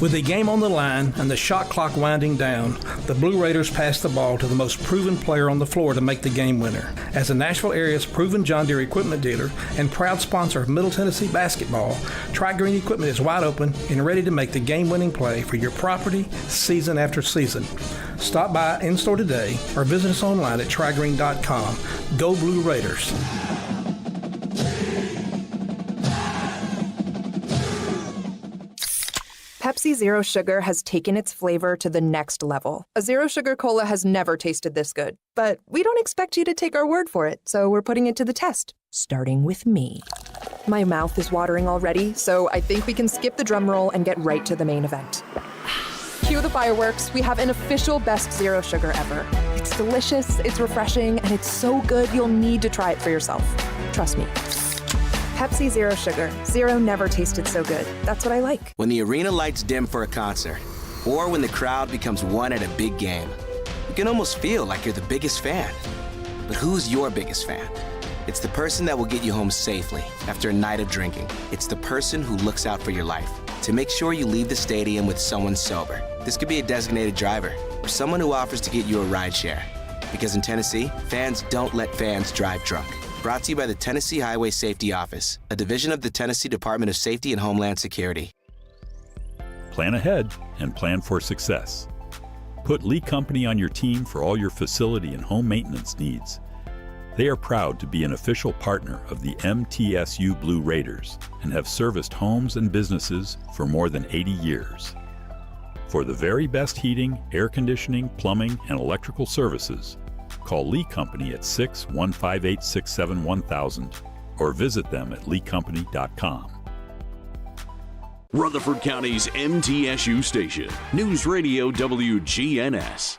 With the game on the line and the shot clock winding down, the Blue Raiders pass the ball to the most proven player on the floor to make the game winner. As the Nashville area's proven John Deere equipment dealer and proud sponsor of Middle Tennessee basketball, Tri-Green Equipment is wide open and ready to make the game-winning play for your property season after season. Stop by in-store today or visit us online at trigreen.com. Go Blue Raiders. Pepsi Zero Sugar has taken its flavor to the next level. A Zero Sugar Cola has never tasted this good. But we don't expect you to take our word for it, so we're putting it to the test, starting with me. My mouth is watering already, so I think we can skip the drum roll and get right to the main event. Cue the fireworks. We have an official best Zero Sugar ever. It's delicious, it's refreshing, and it's so good you'll need to try it for yourself. Trust me. Pepsi Zero Sugar. Zero never tasted so good. That's what I like. When the arena lights dim for a concert, or when the crowd becomes one at a big game, you can almost feel like you're the biggest fan. But who's your biggest fan? It's the person that will get you home safely after a night of drinking. It's the person who looks out for your life to make sure you leave the stadium with someone sober. This could be a designated driver or someone who offers to get you a ride share. Because in Tennessee, fans don't let fans drive drunk. Brought to you by the Tennessee Highway Safety Office, a division of the Tennessee Department of Safety and Homeland Security. Plan ahead and plan for success. Put Lee Company on your team for all your facility and home maintenance needs. They are proud to be an official partner of the MTSU Blue Raiders and have serviced homes and businesses for more than 80 years. For the very best heating, air conditioning, plumbing, and electrical services, call Lee Company at 615-867-1000 or visit them at leecompany.com. Rutherford County's MTSU station, News Radio WGNS.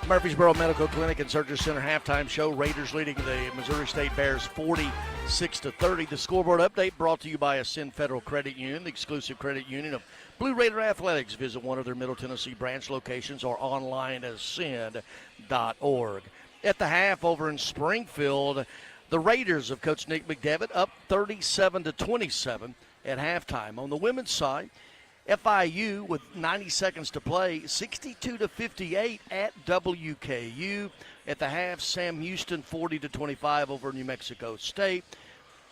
Murfreesboro Medical Clinic and Surgery Center halftime show. Raiders leading the Missouri State Bears 46-30. The scoreboard update brought to you by Ascend Federal Credit Union, the exclusive credit union of Blue Raider Athletics. Visit one of their Middle Tennessee branch locations or online at ascend.org. At the half over in Springfield, the Raiders of Coach Nick McDevitt up 37-27 at halftime. On the women's side, FIU with 90 seconds to play, 62-58 at WKU. At the half, Sam Houston 40-25 over New Mexico State.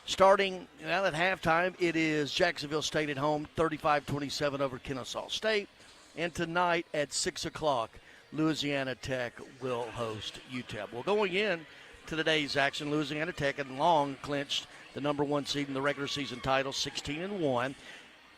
Starting now at halftime, it is Jacksonville State at home, 35-27 over Kennesaw State. And tonight at 6 o'clock, Louisiana Tech will host UTEP. Well, going in to today's action, Louisiana Tech and long clinched the number one seed in the regular season title, 16-1.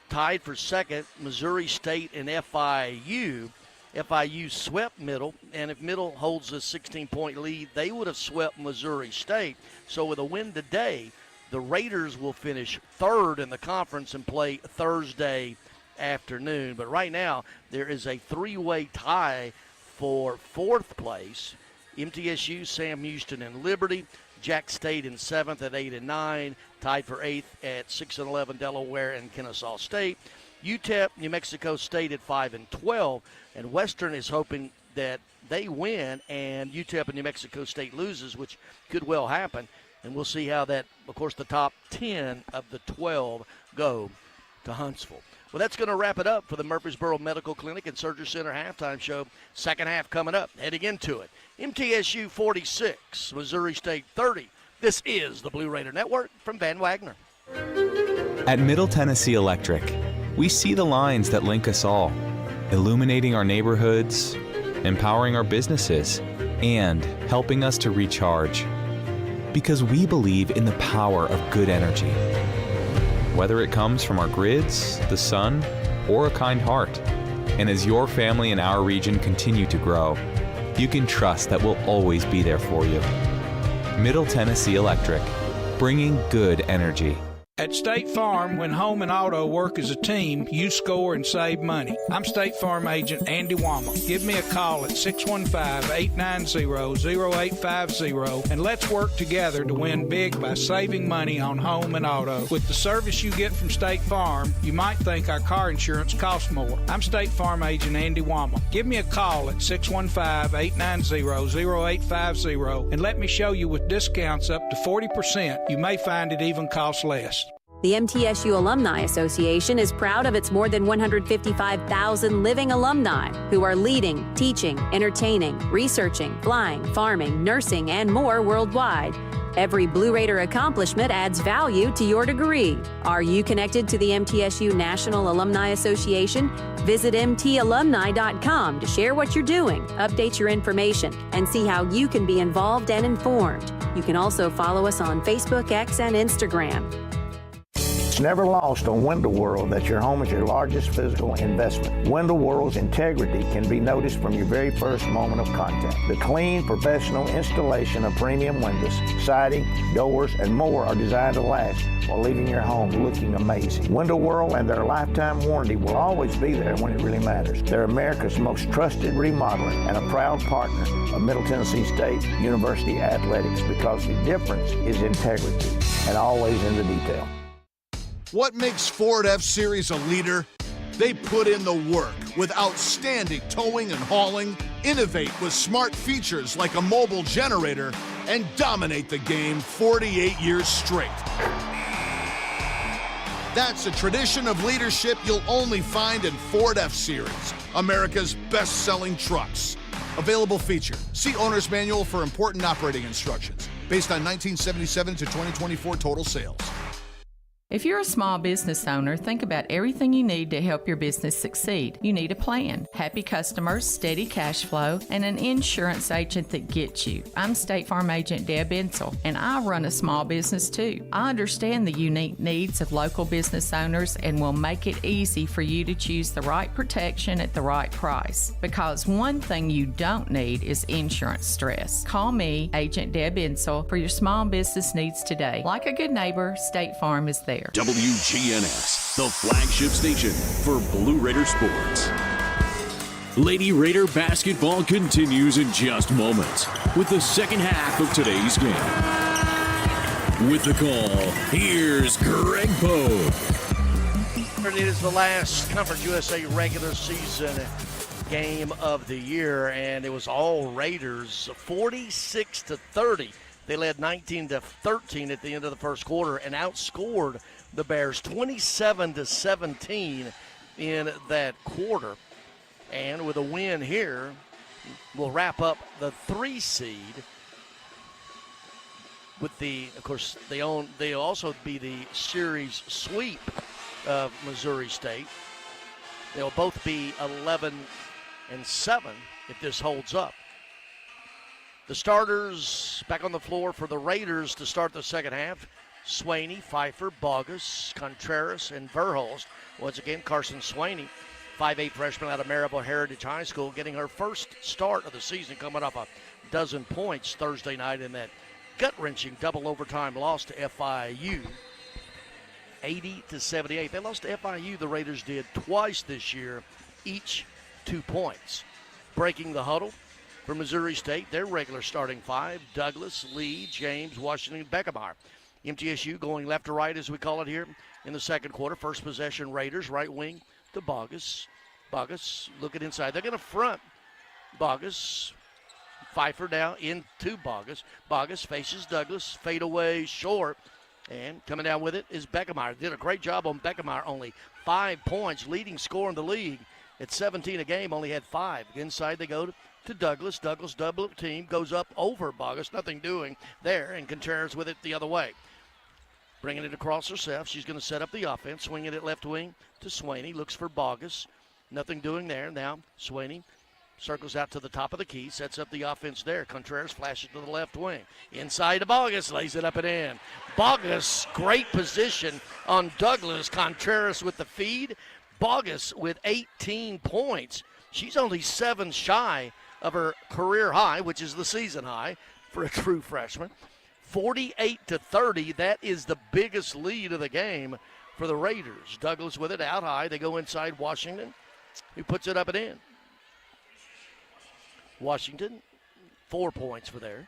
Tied for second, Missouri State and FIU. FIU swept Middle, and if Middle holds a 16-point lead, they would have swept Missouri State. So with a win today, the Raiders will finish third in the conference and play Thursday afternoon. But right now, there is a three-way tie for fourth place. MTSU, Sam Houston, and Liberty. Jack State in seventh at 8-9, tied for eighth at 6-11, Delaware and Kennesaw State. UTEP, New Mexico State at 5-12, and Western is hoping that they win and UTEP and New Mexico State loses, which could well happen. And we'll see how that, of course, the top 10 of the 12 go to Huntsville. Well, that's going to wrap it up for the Murfreesboro Medical Clinic and Surgery Center halftime show. Second half coming up, heading into it. MTSU 46, Missouri State 30. This is the Blue Raider Network from Van Wagner. At Middle Tennessee Electric, we see the lines that link us all, illuminating our neighborhoods, empowering our businesses, and helping us to recharge. Because we believe in the power of good energy. Whether it comes from our grids, the sun, or a kind heart. And as your family and our region continue to grow, you can trust that we'll always be there for you. Middle Tennessee Electric, bringing good energy. At State Farm, when home and auto work as a team, you score and save money. I'm State Farm agent Andy Wama. Give me a call at 615-890-0850 and let's work together to win big by saving money on home and auto. With the service you get from State Farm, you might think our car insurance costs more. I'm State Farm agent Andy Wama. Give me a call at 615-890-0850 and let me show you with discounts up to 40%. You may find it even costs less. The MTSU Alumni Association is proud of its more than 155,000 living alumni who are leading, teaching, entertaining, researching, flying, farming, nursing, and more worldwide. Every Blue Raider accomplishment adds value to your degree. Are you connected to the MTSU National Alumni Association? Visit mtalumni.com to share what you're doing, update your information, and see how you can be involved and informed. You can also follow us on Facebook, X, and Instagram. It's never lost on Window World that your home is your largest physical investment. Window World's integrity can be noticed from your very first moment of contact. The clean, professional installation of premium windows, siding, doors, and more are designed to last while leaving your home looking amazing. Window World and their lifetime warranty will always be there when it really matters. They're America's most trusted remodeler and a proud partner of Middle Tennessee State University Athletics, because the difference is integrity and always in the detail. What makes Ford F-Series a leader? They put in the work with outstanding towing and hauling, innovate with smart features like a mobile generator, and dominate the game 48 years straight. That's a tradition of leadership you'll only find in Ford F-Series, America's best-selling trucks. Available feature. See Owner's Manual for important operating instructions. Based on 1977 to 2024 total sales. If you're a small business owner, think about everything you need to help your business succeed. You need a plan, happy customers, steady cash flow, and an insurance agent that gets you. I'm State Farm Agent Deb Insel, and I run a small business too. I understand the unique needs of local business owners and will make it easy for you to choose the right protection at the right price. Because one thing you don't need is insurance stress. Call me, Agent Deb Insel, for your small business needs today. Like a good neighbor, State Farm is there. WGNS, the flagship station for Blue Raider sports. Lady Raider basketball continues in just moments with the second half of today's game. With the call, here's Greg Poe. It is the last Conference USA regular season game of the year, and it was all Raiders, 46-30. They led 19-13 at the end of the first quarter and outscored the Bears 27-17 in that quarter. And with a win here, we'll wrap up the 3 seed. With the, of course, they'll also be the series sweep of Missouri State. They'll both be 11-7 if this holds up. The starters back on the floor for the Raiders to start the second half. Swaney, Pfeiffer, Bogus, Contreras, and Verhulst. Once again, Carson Swaney, 5'8" freshman out of Maribel Heritage High School, getting her first start of the season, coming off a dozen points Thursday night in that gut-wrenching double overtime loss to FIU, 80-78. They lost to FIU, the Raiders did, twice this year, each 2 points. Breaking the huddle for Missouri State, their regular starting 5, Douglas, Lee, James, Washington, Beckemeyer. MTSU going left to right, as we call it here, in the second quarter. First possession, Raiders, right wing to Bogus. Bogus looking inside. They're going to front Bogus. Pfeiffer now into Bogus. Bogus faces Douglas, fade away short, and coming down with it is Beckemeyer. Did a great job on Beckemeyer, only 5 points, leading scorer in the league. At 17 a game, only had 5. Inside they go to Douglas. Douglas double team, goes up over Bogus. Nothing doing there, and Contreras with it the other way. Bringing it across herself. She's going to set up the offense. Swinging it left wing to Swaney. Looks for Bogus. Nothing doing there. Now Swaney circles out to the top of the key. Sets up the offense there. Contreras flashes to the left wing. Inside to Bogus. Lays it up and in. Bogus, great position on Douglas. Contreras with the feed. Bogus with 18 points. She's only 7 shy of her career high, which is the season high for a true freshman. 48-30, that is the biggest lead of the game for the Raiders. Douglas with it out high. They go inside Washington, who puts it up and in. Washington, 4 points for there.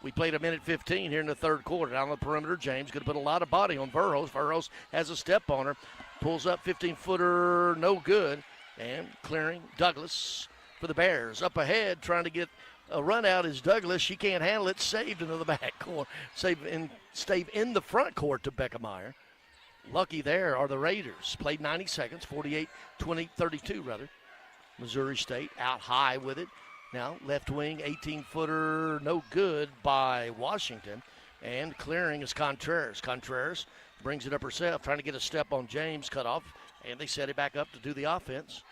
We played a minute 15 here in the third quarter. Down the perimeter, James going to put a lot of body on Verhulst. Verhulst has a step on her. Pulls up 15-footer, no good. And clearing Douglas for the Bears. Up ahead, trying to get a run out is Douglas. She can't handle it. Saved into the back court. Stayed in the front court to Beckemeyer. Lucky there are the Raiders. Played 90 seconds, 32 rather. Missouri State out high with it. Now left wing, 18-footer, no good by Washington. And clearing is Contreras. Contreras brings it up herself, trying to get a step on James, cut off. And they set it back up to do the offense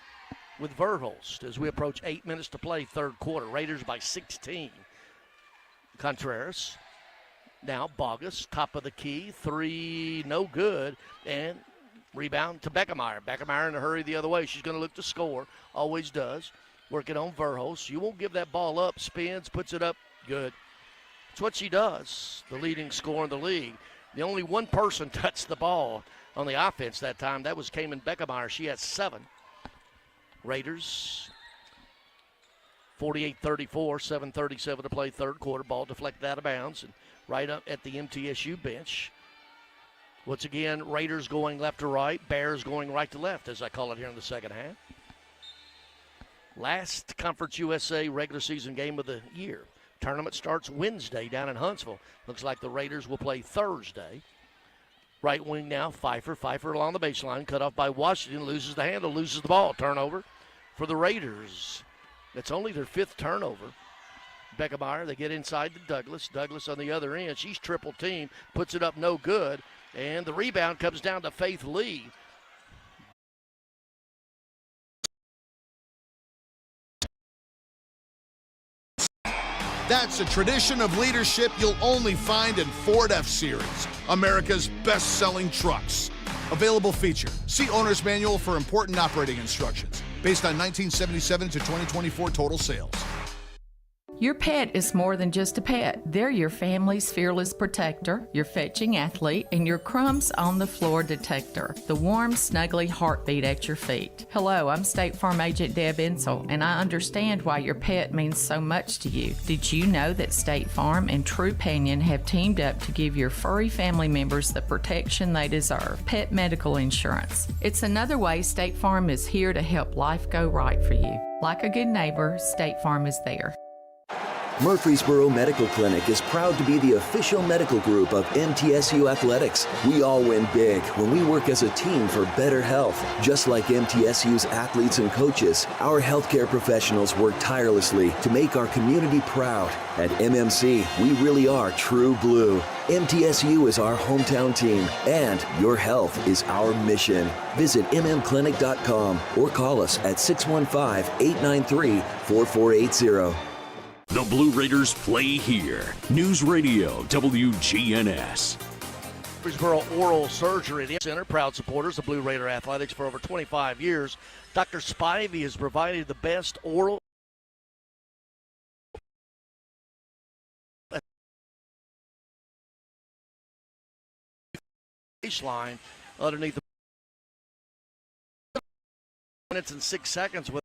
with Verhulst as we approach 8 minutes to play third quarter. Raiders by 16. Contreras Now Bogus, top of the key, three, no good, and rebound to Beckemeyer. Beckemeyer in a hurry the other way. She's going to look to score, always does. Working on Verhulst. You won't give that ball up, spins, puts it up, good. That's what she does, the leading scorer in the league. The only one person touched the ball on the offense that time. That was Kamen Beckemeyer. She had 7. Raiders, 48-34, 7:37 to play third quarter. Ball deflected out of bounds and right up at the MTSU bench. Once again, Raiders going left to right, Bears going right to left, as I call it here in the second half. Last Conference USA regular season game of the year. Tournament starts Wednesday down in Huntsville. Looks like the Raiders will play Thursday. Right wing now, Pfeiffer. Pfeiffer along the baseline, cut off by Washington, loses the handle, loses the ball. Turnover for the Raiders. It's only their 5th turnover. Beckemeyer, they get inside to Douglas. Douglas on the other end. She's triple team, puts it up no good. And the rebound comes down to Faith Lee. That's a tradition of leadership you'll only find in Ford F-Series, America's best-selling trucks. Available feature. See owner's manual for important operating instructions. Based on 1977 to 2024 total sales. Your pet is more than just a pet. They're your family's fearless protector, your fetching athlete, and your crumbs on the floor detector. The warm, snuggly heartbeat at your feet. Hello, I'm State Farm Agent Deb Insel, and I understand why your pet means so much to you. Did you know that State Farm and Trupanion have teamed up to give your furry family members the protection they deserve? Pet medical insurance. It's another way State Farm is here to help life go right for you. Like a good neighbor, State Farm is there. Murfreesboro Medical Clinic is proud to be the official medical group of MTSU Athletics. We all win big when we work as a team for better health. Just like MTSU's athletes and coaches, our healthcare professionals work tirelessly to make our community proud. At MMC, we really are true blue. MTSU is our hometown team, and your health is our mission. Visit mmclinic.com or call us at 615-893-4480. The Blue Raiders play here. News Radio WGNS. Murfreesboro Oral Surgery Center, proud supporters of Blue Raider Athletics for over 25 years. Dr. Spivey has provided the best oral baseline underneath the minutes and 6 seconds with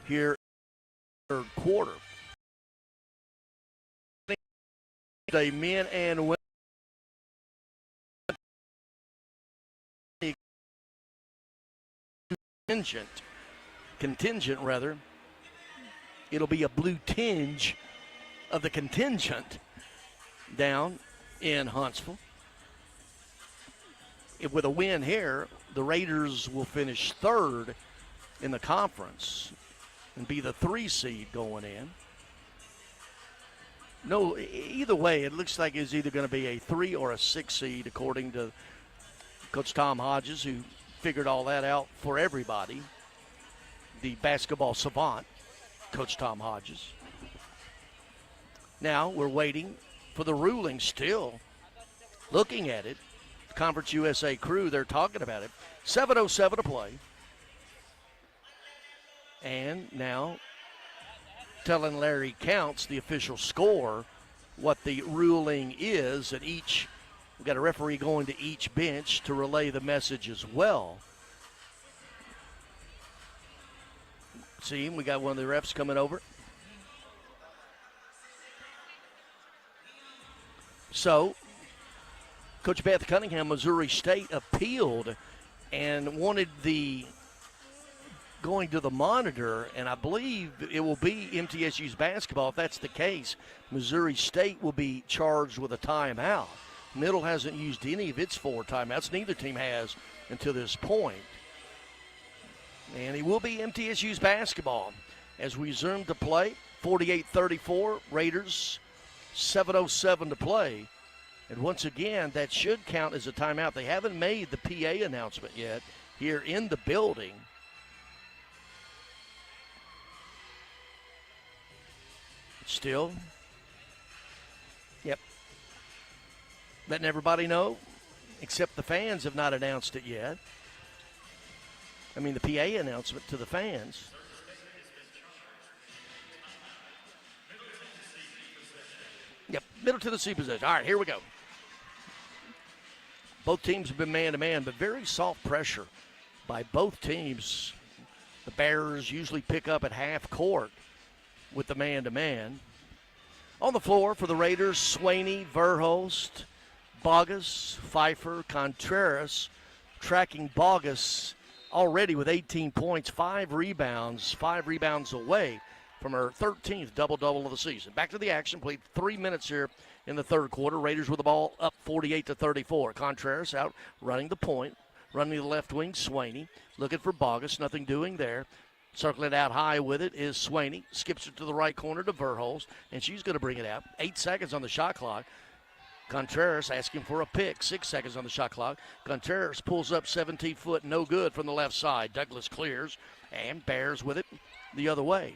here third quarter. The men and women contingent rather. It'll be a blue tinge of the contingent down in Huntsville. With a win here, the Raiders will finish 3rd in the conference and be the 3 seed going in. No, either way, it looks like it's either going to be a 3 or a 6 seed, according to Coach Tom Hodges, who figured all that out for everybody. The basketball savant, Coach Tom Hodges. Now we're waiting for the ruling still. Looking at it, the Conference USA crew, they're talking about it. 7:07 to play. And now telling Larry Counts, the official score, what the ruling is. And we've got a referee going to each bench to relay the message as well. See, we got one of the refs coming over. So, Coach Beth Cunningham, Missouri State, appealed and wanted going to the monitor, and I believe it will be MTSU's basketball. If that's the case, Missouri State will be charged with a timeout. Middle hasn't used any of its 4 timeouts. Neither team has until this point. And it will be MTSU's basketball as we resume to play. 48-34, Raiders, 7:07 to play. And once again, that should count as a timeout. They haven't made the PA announcement yet here in the building. Still. Yep. Letting everybody know, except the fans have not announced it yet. I mean, the PA announcement to the fans. Yep, Middle Tennessee possession. All right, here we go. Both teams have been man-to-man, but very soft pressure by both teams. The Bears usually pick up at half court with the man-to-man. On the floor for the Raiders, Swaney, Verhulst, Bogus, Pfeiffer, Contreras, tracking Bogus already with 18 points, 5 rebounds away from her 13th double-double of the season. Back to the action, played 3 minutes here in the third quarter. Raiders with the ball up 48-34. Contreras out running the point, running to the left wing, Swaney, looking for Bogus, nothing doing there. Circling out high with it is Swaney, skips it to the right corner to Verhulst, and she's going to bring it out. 8 seconds on the shot clock. Contreras asking for a pick. 6 seconds on the shot clock. Contreras pulls up 17-foot, no good from the left side. Douglas clears, and Bears with it the other way.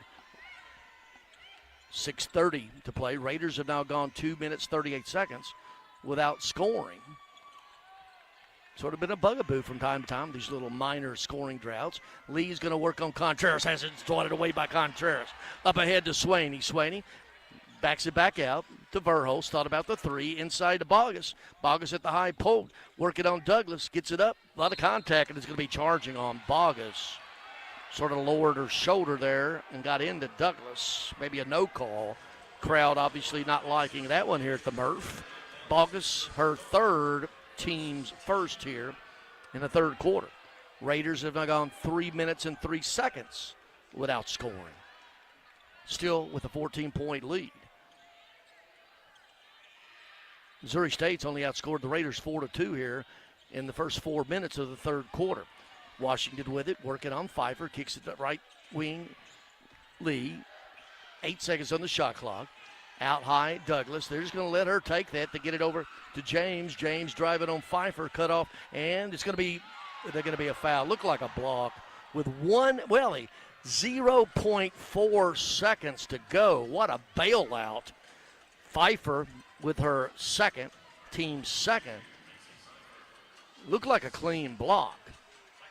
6:30 to play. Raiders have now gone 2 minutes, 38 seconds without scoring. Sort of been a bugaboo from time to time, these little minor scoring droughts. Lee's going to work on Contreras. Has it swatted away by Contreras. Up ahead to Swaney. Swaney backs it back out to Verhulst. Thought about the three. Inside to Bogus. Bogus at the high post. Working on Douglas. Gets it up. A lot of contact, and it's going to be charging on Bogus. Sort of lowered her shoulder there and got into Douglas. Maybe a no call. Crowd obviously not liking that one here at the Murph. Bogus, her third, team's first here in the third quarter. Raiders have now gone 3 minutes and 3 seconds without scoring. Still with a 14-point lead. Missouri State's only outscored the Raiders 4-2 here in the first 4 minutes of the third quarter. Washington with it, working on Pfeiffer, kicks it to right wing, Lee. 8 seconds on the shot clock. Out high, Douglas. They're just going to let her take that to get it over to James. James driving on Pfeiffer, cut off, and it's going to be, they're going to be a foul. Look like a block with 0.4 seconds to go. What a bailout. Pfeiffer with her second, team's second. Looked like a clean block.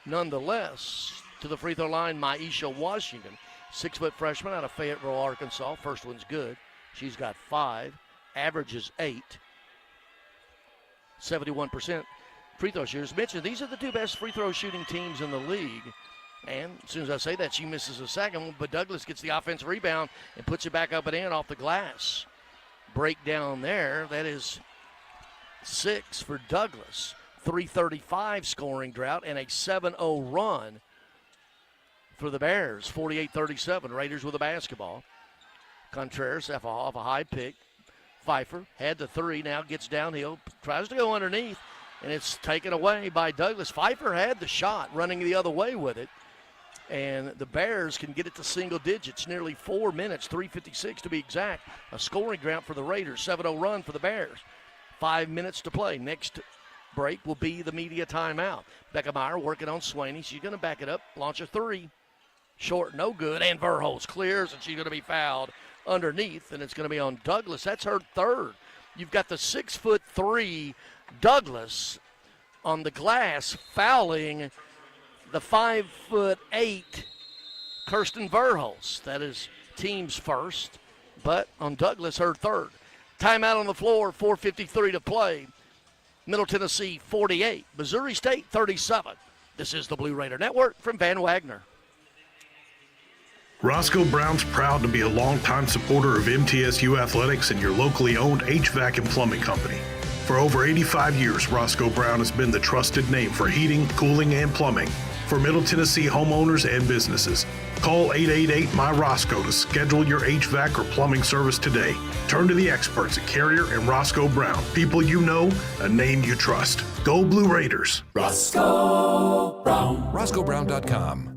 Nonetheless, to the free throw line, Maisha Washington, 6-foot freshman out of Fayetteville, Arkansas. First one's good. She's got 5, averages 8, 71% free throw shooters. Mentioned these are the two best free throw shooting teams in the league. And as soon as I say that, she misses a second, but Douglas gets the offensive rebound and puts it back up and in off the glass. Breakdown there. That is 6 for Douglas. 3:35 scoring drought and a 7-0 run for the Bears. 48-37. Raiders with the basketball. Contreras off a high pick. Pfeiffer had the three, now gets downhill, tries to go underneath, and it's taken away by Douglas. Pfeiffer had the shot, running the other way with it, and the Bears can get it to single digits. Nearly 4 minutes, 3:56 to be exact. A scoring drought for the Raiders, 7-0 run for the Bears. 5 minutes to play. Next break will be the media timeout. Beckemeyer working on Swaney. She's going to back it up, launch a three. Short, no good, and Verhulst clears, and she's going to be fouled underneath, and it's going to be on Douglas. That's her third. You've got the 6'3" Douglas on the glass fouling the 5'8" Kirsten Verhulst. That is team's first, but on Douglas, her third. Timeout on the floor, 4:53 to play. Middle Tennessee 48, Missouri State 37. This is the Blue Raider Network from Van Wagner. Roscoe Brown's proud to be a longtime supporter of MTSU athletics and your locally owned HVAC and plumbing company. For over 85 years, Roscoe Brown has been the trusted name for heating, cooling, and plumbing for Middle Tennessee homeowners and businesses. Call 888-MY-ROSCOE to schedule your HVAC or plumbing service today. Turn to the experts at Carrier and Roscoe Brown. People you know, a name you trust. Go Blue Raiders. Roscoe Brown. RoscoeBrown.com.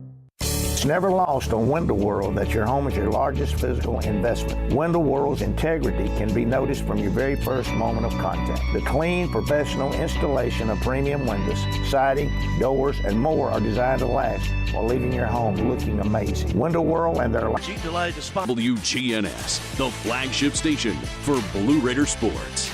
It's never lost on Window World that your home is your largest physical investment. Window World's integrity can be noticed from your very first moment of contact. The clean, professional installation of premium windows, siding, doors, and more are designed to last while leaving your home looking amazing. Window World and their WGNS, the flagship station for Blue Raider sports.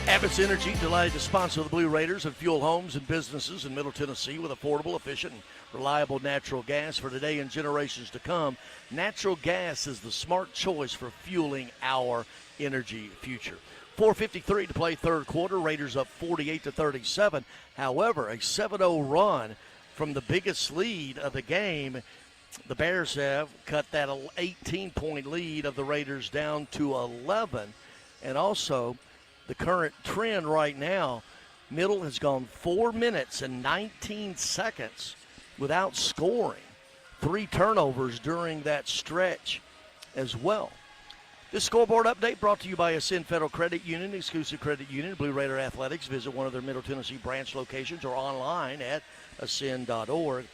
Abbott's Energy delighted to sponsor the Blue Raiders and fuel homes and businesses in Middle Tennessee with affordable, efficient, and reliable natural gas for today and generations to come. Natural gas is the smart choice for fueling our energy future. 4:53 to play third quarter. Raiders up 48-37. However, a 7-0 run from the biggest lead of the game. The Bears have cut that 18-point lead of the Raiders down to 11. And also, the current trend right now, Middle has gone 4 minutes and 19 seconds without scoring. 3 turnovers during that stretch as well. This scoreboard update brought to you by Ascend Federal Credit Union, exclusive credit union, Blue Raider Athletics. Visit one of their Middle Tennessee branch locations or online at ascend.org.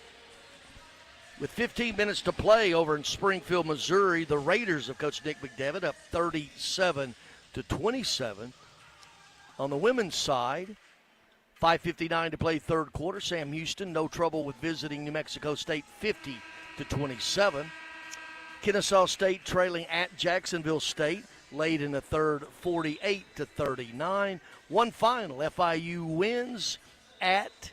With 15 minutes to play over in Springfield, Missouri, the Raiders of Coach Nick McDevitt up 37-27. On the women's side, 5:59 to play third quarter. Sam Houston, no trouble with visiting New Mexico State, 50-27. Kennesaw State trailing at Jacksonville State late in the third, 48-39. One final, FIU wins at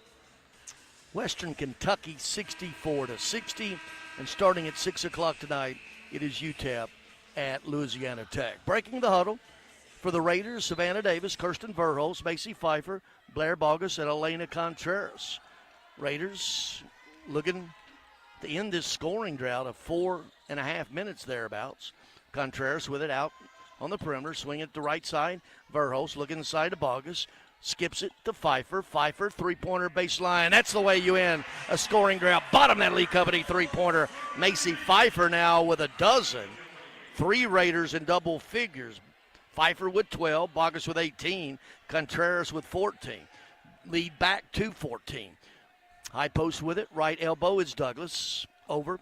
Western Kentucky, 64-60. And starting at 6 o'clock tonight, it is UTEP at Louisiana Tech. Breaking the huddle for the Raiders, Savannah Davis, Kirsten Verhulst, Macy Pfeiffer, Blair Bogus, and Elena Contreras. Raiders looking to end this scoring drought of 4.5 minutes thereabouts. Contreras with it out on the perimeter, swinging it to the right side. Verhulst looking inside to Bogus. Skips it to Pfeiffer. Pfeiffer, three-pointer baseline. That's the way you end a scoring drought. Bottom that Lee Company three-pointer. Macy Pfeiffer now with a dozen. 3 Raiders in double figures. Pfeiffer with 12, Bogus with 18, Contreras with 14. Lead back to 14. High post with it, right elbow is Douglas. Over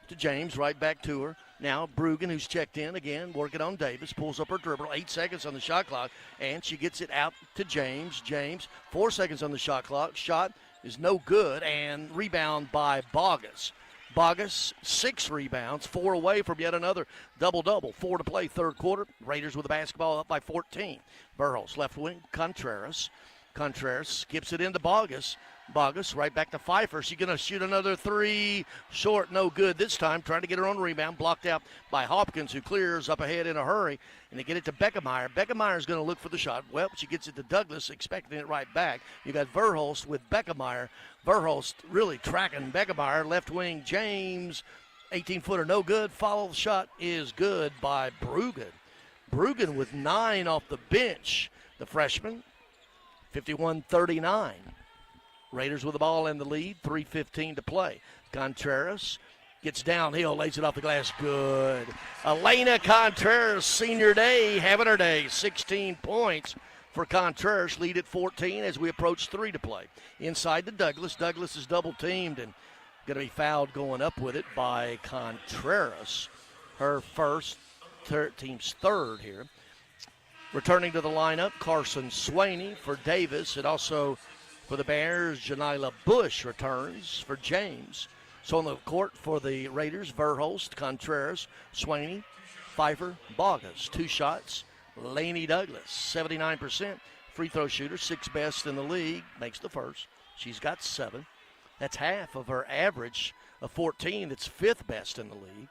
to James, right back to her. Now Brugan, who's checked in again, working on Davis, pulls up her dribble, 8 seconds on the shot clock, and she gets it out to James. James, 4 seconds on the shot clock. Shot is no good, and rebound by Bogus. Bogus, 6 rebounds, 4 away from yet another double-double. 4 to play third quarter. Raiders with the basketball up by 14. Verhulst, left wing, Contreras. Contreras skips it into Bogus. Bogus right back to Pfeiffer. She's going to shoot another 3. Short, no good this time. Trying to get her own rebound. Blocked out by Hopkins, who clears up ahead in a hurry. And they get it to Beckemeyer. Beckemeyer's going to look for the shot. Well, she gets it to Douglas, expecting it right back. You got Verhulst with Beckemeyer. Verhulst really tracking Beckemeyer. Left wing, James. 18-footer, no good. Follow shot is good by Brugan. Brugan with 9 off the bench. The freshman, 51-39. Raiders with the ball in the lead, 3:15 to play. Contreras gets downhill, lays it off the glass, good. Elena Contreras, senior day, having her day, 16 points for Contreras, lead at 14 as we approach 3 to play. Inside to Douglas. Douglas is double teamed and going to be fouled going up with it by Contreras. Her first, team's third here. Returning to the lineup, Carson Swaney for Davis, and also for the Bears, Janila Bush returns for James. So on the court for the Raiders, Verhulst, Contreras, Swaney, Pfeiffer, Bogus. 2 shots. Laney Douglas, 79% free throw shooter, 6th best in the league, makes the first. She's got 7. That's half of her average of 14. That's 5th best in the league.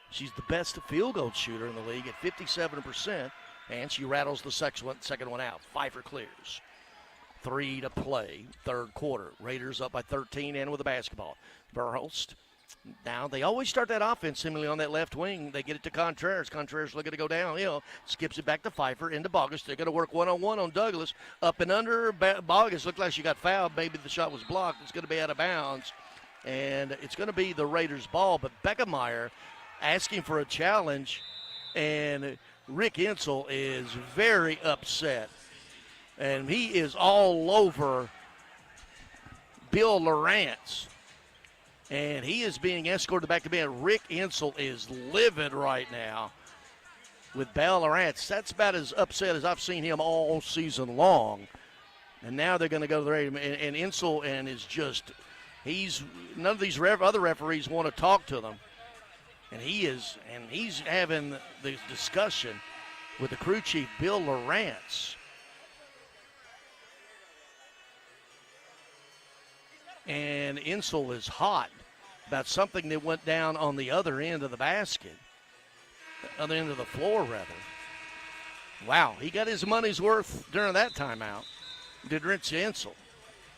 She's the best field goal shooter in the league at 57%, and she rattles the second one out. Pfeiffer clears. 3 to play, third quarter. Raiders up by 13 and with the basketball. Verhulst. Now, they always start that offense seemingly on that left wing. They get it to Contreras. Contreras looking to go downhill. Skips it back to Pfeiffer, into Bogus. They're going to work one-on-one on Douglas. Up and under. Bogus looked like she got fouled. Maybe the shot was blocked. It's going to be out of bounds. And it's going to be the Raiders' ball. But Beckemeyer asking for a challenge. And Rick Insel is very upset. And he is all over Bill Lawrence. And he is being escorted back to bed. Rick Insel is livid right now with Bell Lawrence. That's about as upset as I've seen him all season long. And now they're going to go to the radio. And Insel and is just, none of these other referees want to talk to them. And he's having the discussion with the crew chief, Bill Lawrence. And Insel is hot about something that went down on the other end of the basket, other end of the floor, rather. Wow, he got his money's worth during that timeout, did Rich Insel.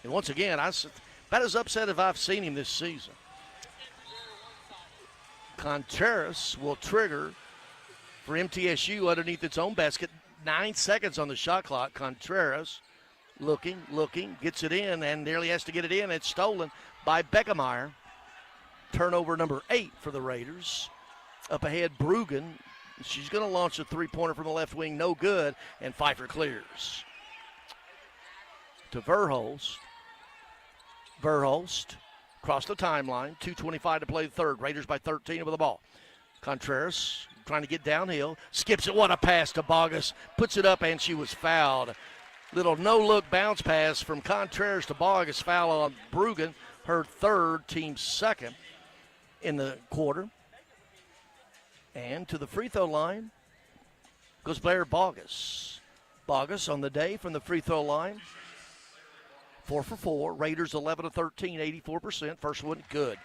And once again, about as upset as I've seen him this season. Contreras will trigger for MTSU underneath its own basket. 9 seconds on the shot clock. Contreras looking, gets it in, and nearly has to get it in. It's stolen by Beckemeyer. Turnover number 8 for the Raiders. Up ahead, Bruggen. She's going to launch a three-pointer from the left wing. No good, and Pfeiffer clears. To Verhulst. Verhulst across the timeline. 2:25 to play the third. Raiders by 13 with the ball. Contreras trying to get downhill. Skips it. What a pass to Bogus. Puts it up, and she was fouled. Little no-look bounce pass from Contreras to Bogus. Foul on Bruggen. Her third, team second in the quarter. And to the free throw line goes Blair Bogus. Bogus on the day from the free throw line. 4 for 4. Raiders 11 of 13, 84%. First one good.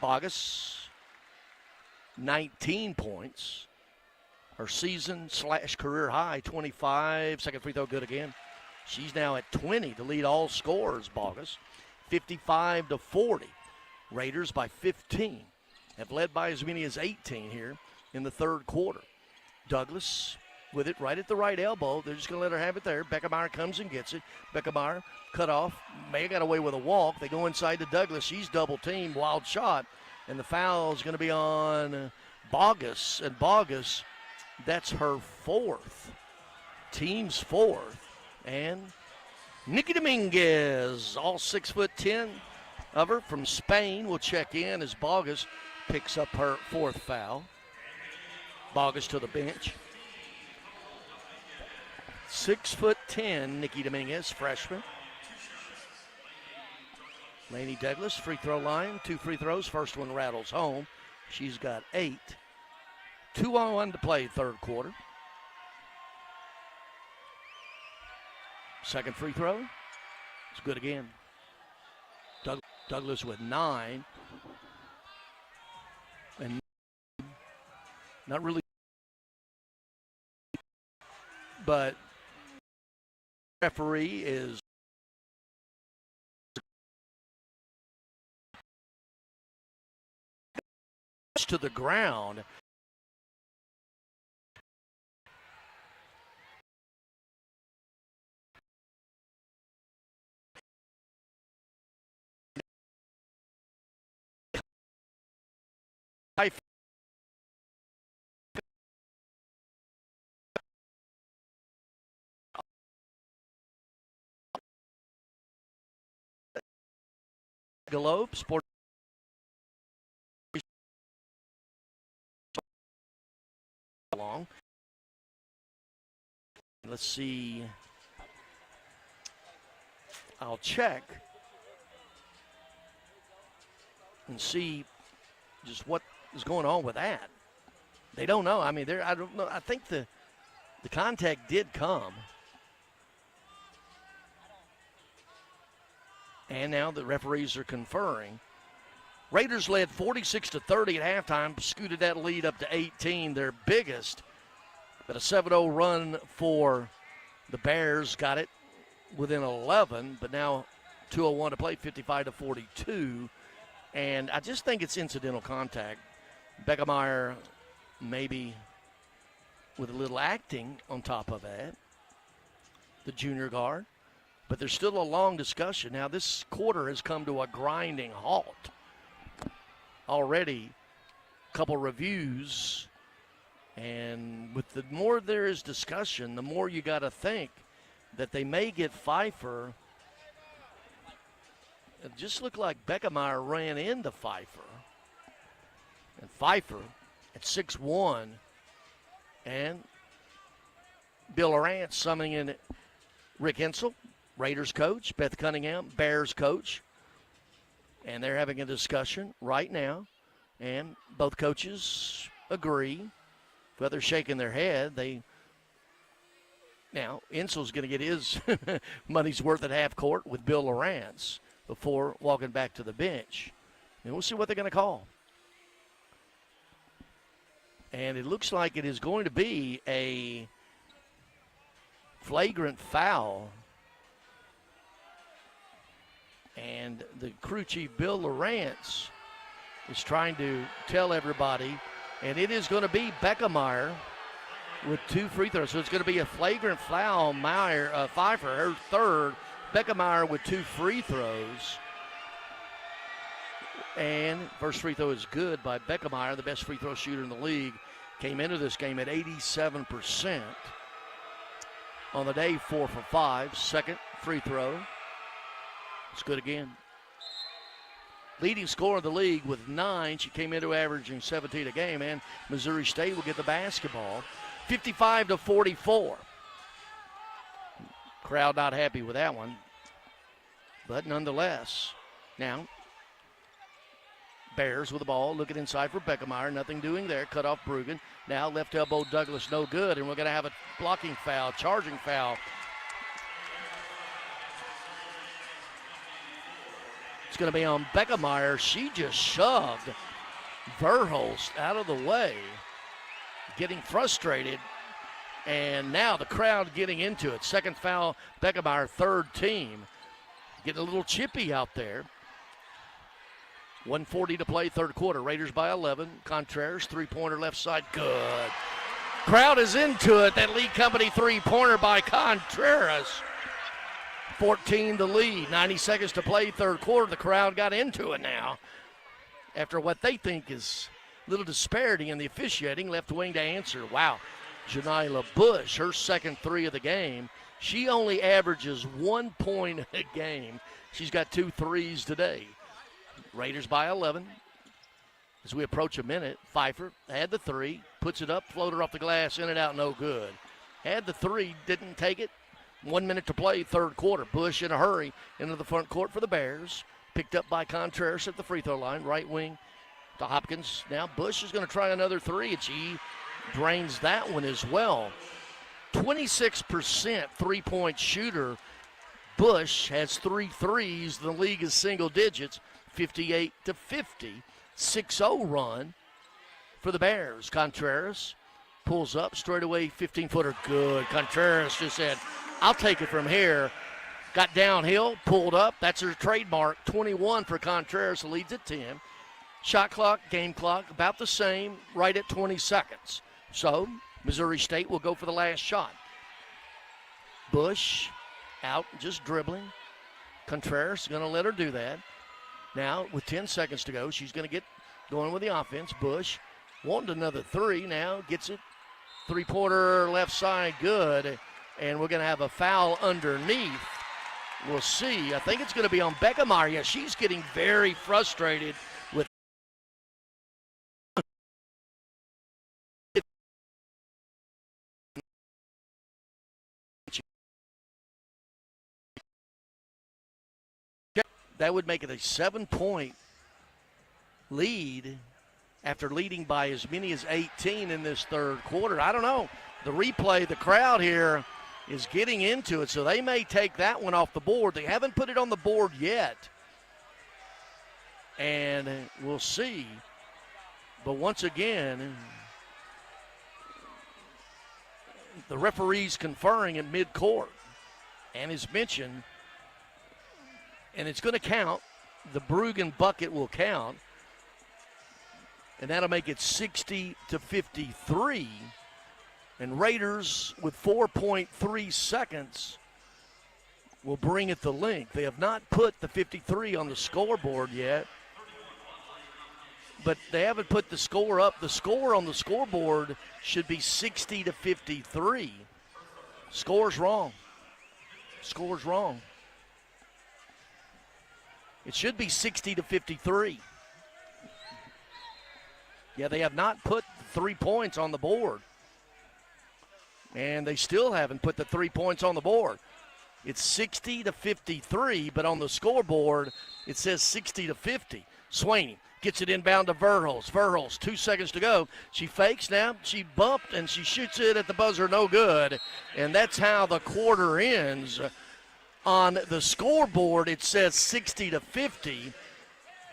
Bogus, 19 points. Her season/career high, 25. Second free throw good again. She's now at 20 to lead all scorers, Bogus. 55 to 40. Raiders by 15. Have led by as many as 18 here in the third quarter. Douglas with it right at the right elbow. They're just going to let her have it there. Beckemeyer comes and gets it. Beckemeyer cut off. May have got away with a walk. They go inside to Douglas. She's double teamed. Wild shot. And the foul is going to be on Bogus. And Bogus, that's her fourth. Team's fourth. And Nikki Dominguez, all 6'10" of her from Spain, will check in as Bogus picks up her fourth foul. Bogus to the bench. 6'10", Nikki Dominguez, freshman. Lainey Douglas, free throw line, 2 free throws. First one rattles home. She's got 8. 2:01 to play, third quarter. Second free throw. It's good again. Douglas with 9. And not really, but referee is to the ground. Globe Sport. Long. Let's see. I'll check and see just what is going on with that. They don't know. I mean, I don't know. I think the contact did come. And now the referees are conferring. Raiders led 46-30 at halftime, scooted that lead up to 18, their biggest. But a 7-0 run for the Bears got it within 11, but now 2:01 to play, 55-42. And I just think it's incidental contact. Beckemeyer maybe with a little acting on top of that, the junior guard. But there's still a long discussion. Now, this quarter has come to a grinding halt. Already a couple reviews, and with the more there is discussion, the more you got to think that they may get Pfeiffer it just looked like Beckemeyer ran into Pfeiffer. And Pfeiffer at 6'1", and Bill Lawrence summoning in Rick Hensel, Raiders coach, Beth Cunningham, Bears coach, and they're having a discussion right now, and both coaches agree, but they're shaking their head. Now, Hensel's going to get his money's worth at half court with Bill Lawrence before walking back to the bench. And we'll see what they're going to call. And it looks like it is going to be a flagrant foul. And the crew chief, Bill Lawrence, is trying to tell everybody, and it is going to be Beckemeyer with 2 free throws. So it's going to be a flagrant foul on Pfeiffer, her third. Beckemeyer with 2 free throws. And first free throw is good by Beckemeyer, the best free throw shooter in the league. Came into this game at 87%. On the day, 4 for 5. Second free throw. It's good again. Leading scorer of the league with 9. She came into averaging 17 a game, and Missouri State will get the basketball. 55-44. Crowd not happy with that one, but nonetheless. Now, Bears with the ball, looking inside for Beckemeyer. Nothing doing there. Cut off Bruggen. Now left elbow Douglas, no good, and we're going to have a blocking foul, charging foul. It's going to be on Beckemeyer. She just shoved Verhulst out of the way, getting frustrated, and now the crowd getting into it. Second foul, Beckemeyer, third team. Getting a little chippy out there. 1:40 to play, third quarter. Raiders by 11. Contreras, three-pointer left side, good. Crowd is into it. That Lee Company three-pointer by Contreras. 14 to lead. 90 seconds to play, third quarter. The crowd got into it now after what they think is a little disparity in the officiating. Left wing to answer. Wow. Janila Bush, her second 3 of the game. She only averages 1 point a game. She's got 2 threes today. Raiders by 11. As we approach a minute, Pfeiffer had the 3, puts it up, floater off the glass, in and out, no good. Had the 3, didn't take it. 1 minute to play, third quarter. Bush in a hurry into the front court for the Bears. Picked up by Contreras at the free throw line. Right wing to Hopkins. Now Bush is going to try another 3, and she drains that one as well. 26% three-point shooter. Bush has 3 threes. The league is single digits, 58-50. 6-0 run for the Bears. Contreras pulls up, straight away, 15-footer, good. Contreras just said, I'll take it from here. Got downhill, pulled up. That's her trademark. 21 for Contreras, leads at 10. Shot clock, game clock, about the same, right at 20 seconds. So Missouri State will go for the last shot. Bush out, just dribbling. Contreras is going to let her do that. Now, with 10 seconds to go, she's going to get going with the offense. Bush wanted another 3 now, gets it. Three-pointer left side, good. And we're going to have a foul underneath. We'll see. I think it's going to be on Beckemeyer. Yeah, she's getting very frustrated with that would make it a 7-point lead after leading by as many as 18 in this third quarter. I don't know. The replay, the crowd here is getting into it, so they may take that one off the board. They haven't put it on the board yet, and we'll see. But once again, the referee's conferring in midcourt, and as mentioned, and it's going to count. The Bruggen bucket will count, and that'll make it 60-53. And Raiders, with 4.3 seconds, will bring it to length. They have not put the 53 on the scoreboard yet, but they haven't put the score up. The score on the scoreboard should be 60-53. Score's wrong. Score's wrong. It should be 60-53. Yeah, they have not put 3 points on the board. And they still haven't put the 3 points on the board. It's 60-53, but on the scoreboard, it says 60-50. Swaney gets it inbound to Verhulst. Verhulst, 2 seconds to go. She fakes now. She bumped, and she shoots it at the buzzer, no good. And that's how the quarter ends. On the scoreboard, it says 60-50.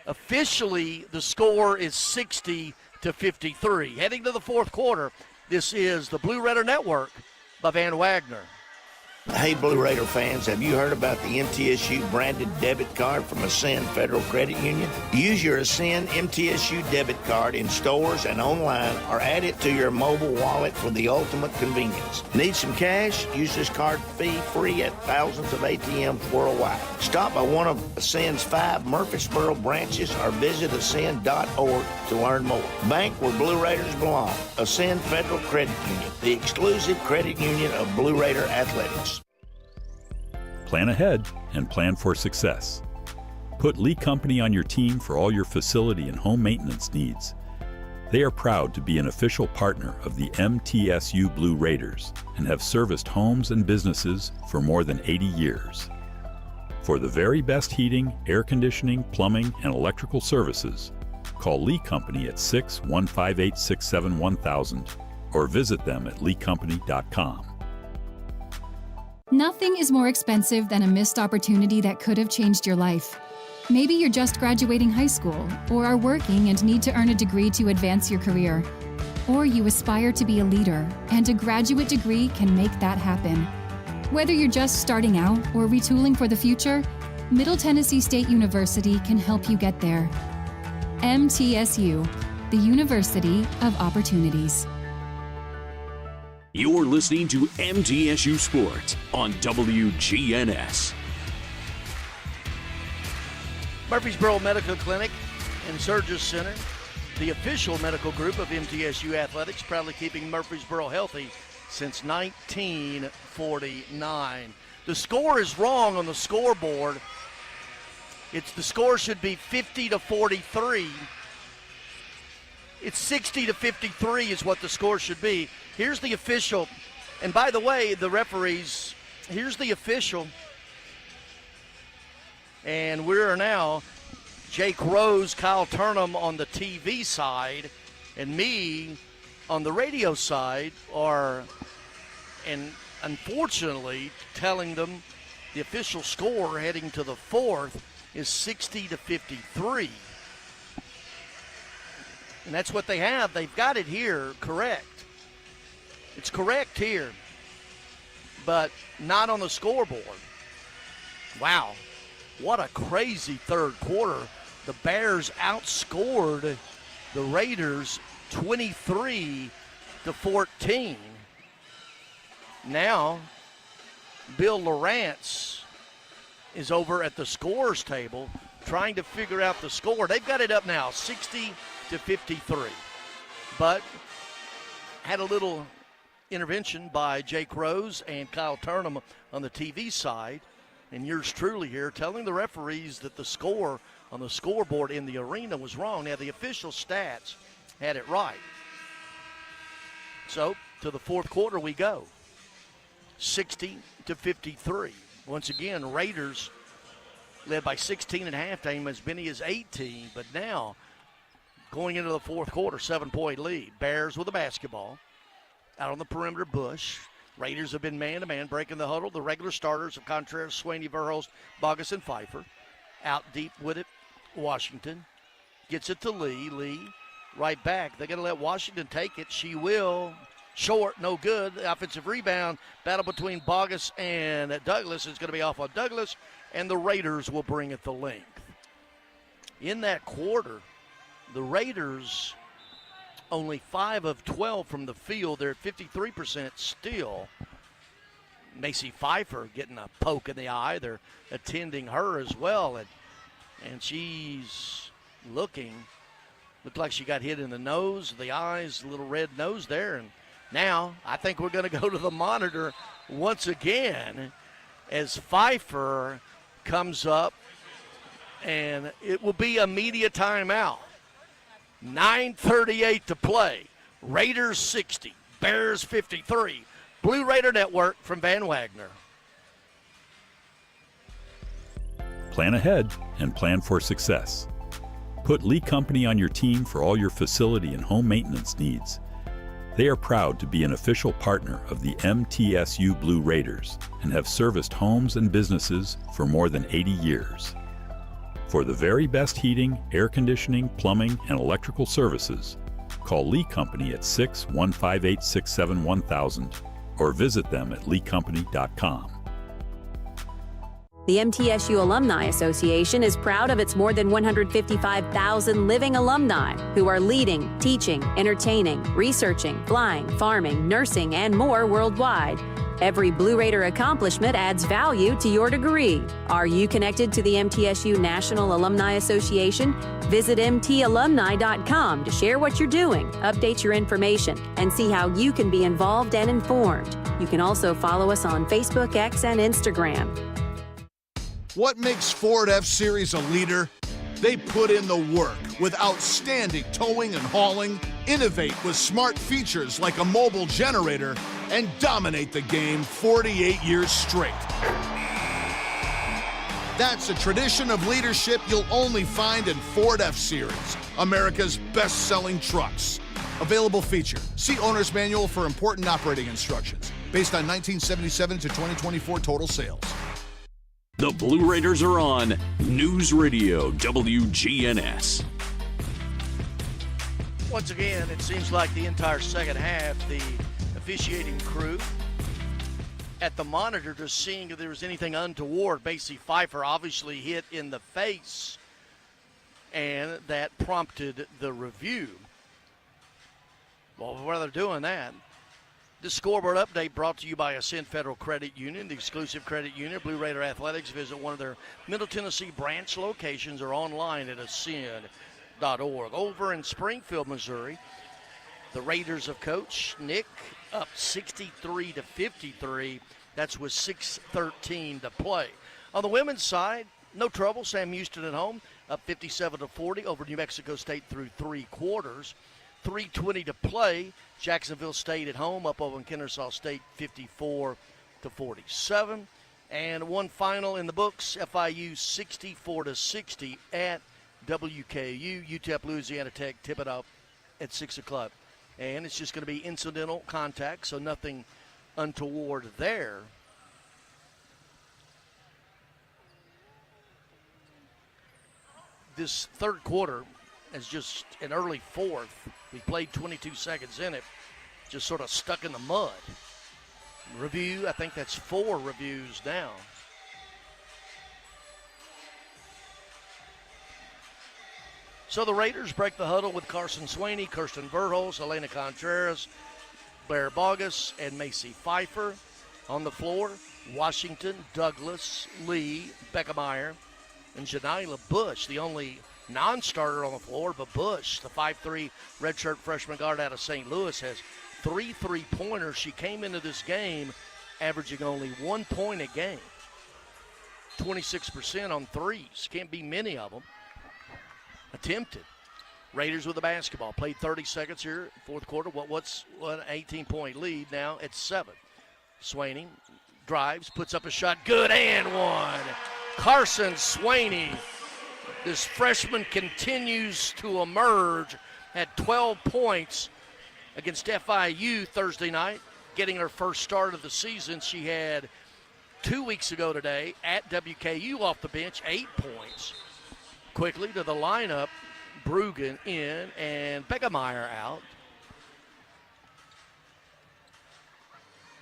Officially, the score is 60-53. Heading to the fourth quarter, this is the Blue Raider Network by Van Wagner. Hey, Blue Raider fans, have you heard about the MTSU branded debit card from Ascend Federal Credit Union? Use your Ascend MTSU debit card in stores and online, or add it to your mobile wallet for the ultimate convenience. Need some cash? Use this card fee-free at thousands of ATMs worldwide. Stop by one of Ascend's 5 Murfreesboro branches or visit ascend.org to learn more. Bank where Blue Raiders belong. Ascend Federal Credit Union, the exclusive credit union of Blue Raider athletics. Plan ahead and plan for success. Put Lee Company on your team for all your facility and home maintenance needs. They are proud to be an official partner of the MTSU Blue Raiders and have serviced homes and businesses for more than 80 years. For the very best heating, air conditioning, plumbing, and electrical services, call Lee Company at 6-158-67-1000 or visit them at leecompany.com. Nothing is more expensive than a missed opportunity that could have changed your life. Maybe you're just graduating high school, or are working and need to earn a degree to advance your career. Or you aspire to be a leader, and a graduate degree can make that happen. Whether you're just starting out or retooling for the future, Middle Tennessee State University can help you get there. MTSU, the University of Opportunities. You're listening to MTSU Sports on WGNS. Murfreesboro Medical Clinic and Surgery Center, the official medical group of MTSU Athletics, proudly keeping Murfreesboro healthy since 1949. The score is wrong on the scoreboard. The score should be 50-43. It's 60-53 is what the score should be. Here's the official. And by the way, the referees, here's the official. And we're now Jake Rose, Kyle Turnham on the TV side, and me on the radio side and unfortunately telling them the official score heading to the fourth is 60-53. And that's what they have. They've got it here correct. It's correct here, but not on the scoreboard. Wow, what a crazy third quarter. The Bears outscored the Raiders 23-14. Now, Bill Lawrence is over at the scores table trying to figure out the score. They've got it up now, 60-53. But had a little intervention by Jake Rose and Kyle Turnham on the TV side, and yours truly here telling the referees that the score on the scoreboard in the arena was wrong. Now, the official stats had it right. So, to the fourth quarter we go, 60-53. Once again, Raiders led by 16 at halftime, as many as 18, but now going into the fourth quarter, 7-point lead. Bears with the basketball. Out on the perimeter, Bush. Raiders have been man-to-man, breaking the huddle. The regular starters of Contreras, Swaney, Verhulst, Bogus, and Pfeiffer. Out deep with it, Washington. Gets it to Lee. Lee right back. They're going to let Washington take it. She will. Short, no good. The offensive rebound. Battle between Bogus and Douglas is going to be off on Douglas, and the Raiders will bring it the length. In that quarter, the Raiders only 5 of 12 from the field. They're at 53% still. Macy Pfeiffer getting a poke in the eye. They're attending her as well, and she's looked like she got hit in the nose, the eyes, a little red nose there. And now I think we're going to go to the monitor once again as Pfeiffer comes up And it will be a media timeout. 9:38 to play. Raiders 60, Bears 53. Blue Raider Network from Van Wagner. Plan ahead and plan for success. Put Lee Company on your team for all your facility and home maintenance needs. They are proud to be an official partner of the MTSU Blue Raiders and have serviced homes and businesses for more than 80 years. For the very best heating, air conditioning, plumbing, and electrical services, call Lee Company at 615-867-1000 or visit them at leecompany.com. The MTSU Alumni Association is proud of its more than 155,000 living alumni who are leading, teaching, entertaining, researching, flying, farming, nursing, and more worldwide. Every Blue Raider accomplishment adds value to your degree. Are you connected to the MTSU National Alumni Association? Visit mtalumni.com to share what you're doing, update your information, and see how you can be involved and informed. You can also follow us on Facebook, X, and Instagram. What makes Ford F-Series a leader? They put in the work with outstanding towing and hauling, innovate with smart features like a mobile generator, and dominate the game 48 years straight. That's a tradition of leadership you'll only find in Ford F-Series, America's best-selling trucks. Available feature. See Owner's Manual for important operating instructions. Based on 1977 to 2024 total sales. The Blue Raiders are on News Radio WGNS. Once again, it seems like the entire second half, the officiating crew at the monitor just seeing if there was anything untoward. Macy Pfeiffer obviously hit in the face, and that prompted the review. Well, while they're doing that, this scoreboard update brought to you by Ascend Federal Credit Union, the exclusive credit union. Blue Raider Athletics. Visit one of their Middle Tennessee branch locations or online at ascend.org. Over in Springfield, Missouri, the Raiders of Coach Nick up 63-53. That's with 6:13 to play. On the women's side, no trouble. Sam Houston at home up 57-40 over New Mexico State through three quarters. 3:20 to play. Jacksonville State at home up over Kennesaw State 54-47. And one final in the books, FIU 64-60 at WKU. UTEP Louisiana Tech tip it up at 6 o'clock. And it's just going to be incidental contact, so nothing untoward there. This third quarter is just an early fourth. We played 22 seconds in it, just sort of stuck in the mud. Review, I think that's 4 reviews now. So the Raiders break the huddle with Carson Swaney, Kirsten Verhulst, Elena Contreras, Blair Bogus, and Macy Pfeiffer. On the floor, Washington, Douglas, Lee, Beckemeyer, and Janila Bush, the only non-starter on the floor, but Bush, the 5'3" redshirt freshman guard out of St. Louis, has 3 3-pointers. She came into this game averaging only 1 point a game. 26% on threes. Can't be many of them attempted. Raiders with the basketball. Played 30 seconds here, fourth quarter. What's an 18-point lead now at 7. Swaney drives, puts up a shot. Good and one. Carson Swaney. This freshman continues to emerge at 12 points against FIU Thursday night, getting her first start of the season. She had 2 weeks ago today at WKU off the bench, 8 points. Quickly to the lineup, Brugan in and Beckemeyer out.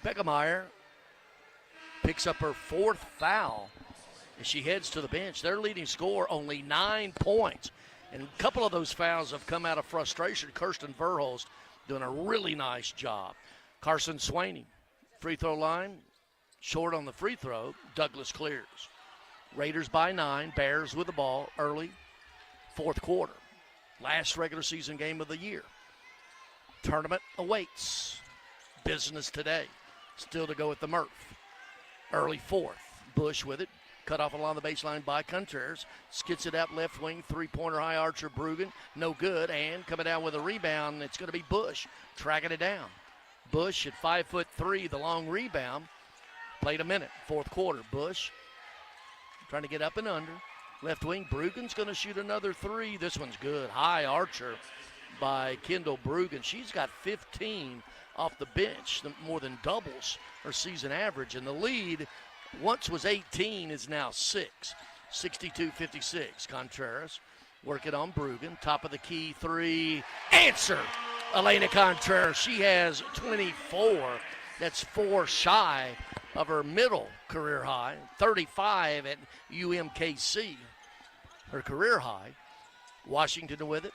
Beckemeyer picks up her 4th foul as she heads to the bench. Their leading scorer, only 9 points. And a couple of those fouls have come out of frustration. Kirsten Verhulst doing a really nice job. Carson Swaney, free throw line, short on the free throw. Douglas clears. Raiders by 9, Bears with the ball early, fourth quarter. Last regular season game of the year. Tournament awaits. Business today. Still to go at the Murph. Early fourth. Bush with it. Cut off along the baseline by Contreras. Skits it up left wing, three-pointer high archer Brugan. No good, and coming down with a rebound, it's going to be Bush tracking it down. Bush at 5'3", the long rebound. Played a minute, fourth quarter. Bush trying to get up and under. Left wing, Brugan's going to shoot another three. This one's good. High archer by Kendall Brugan. She's got 15 off the bench, more than doubles her season average. And the lead once was 18, is now 6. 62-56. Contreras working on Brugan. Top of the key three. Answer! Elena Contreras. She has 24. That's 4 shy of her middle career high. 35 at UMKC, her career high. Washington with it.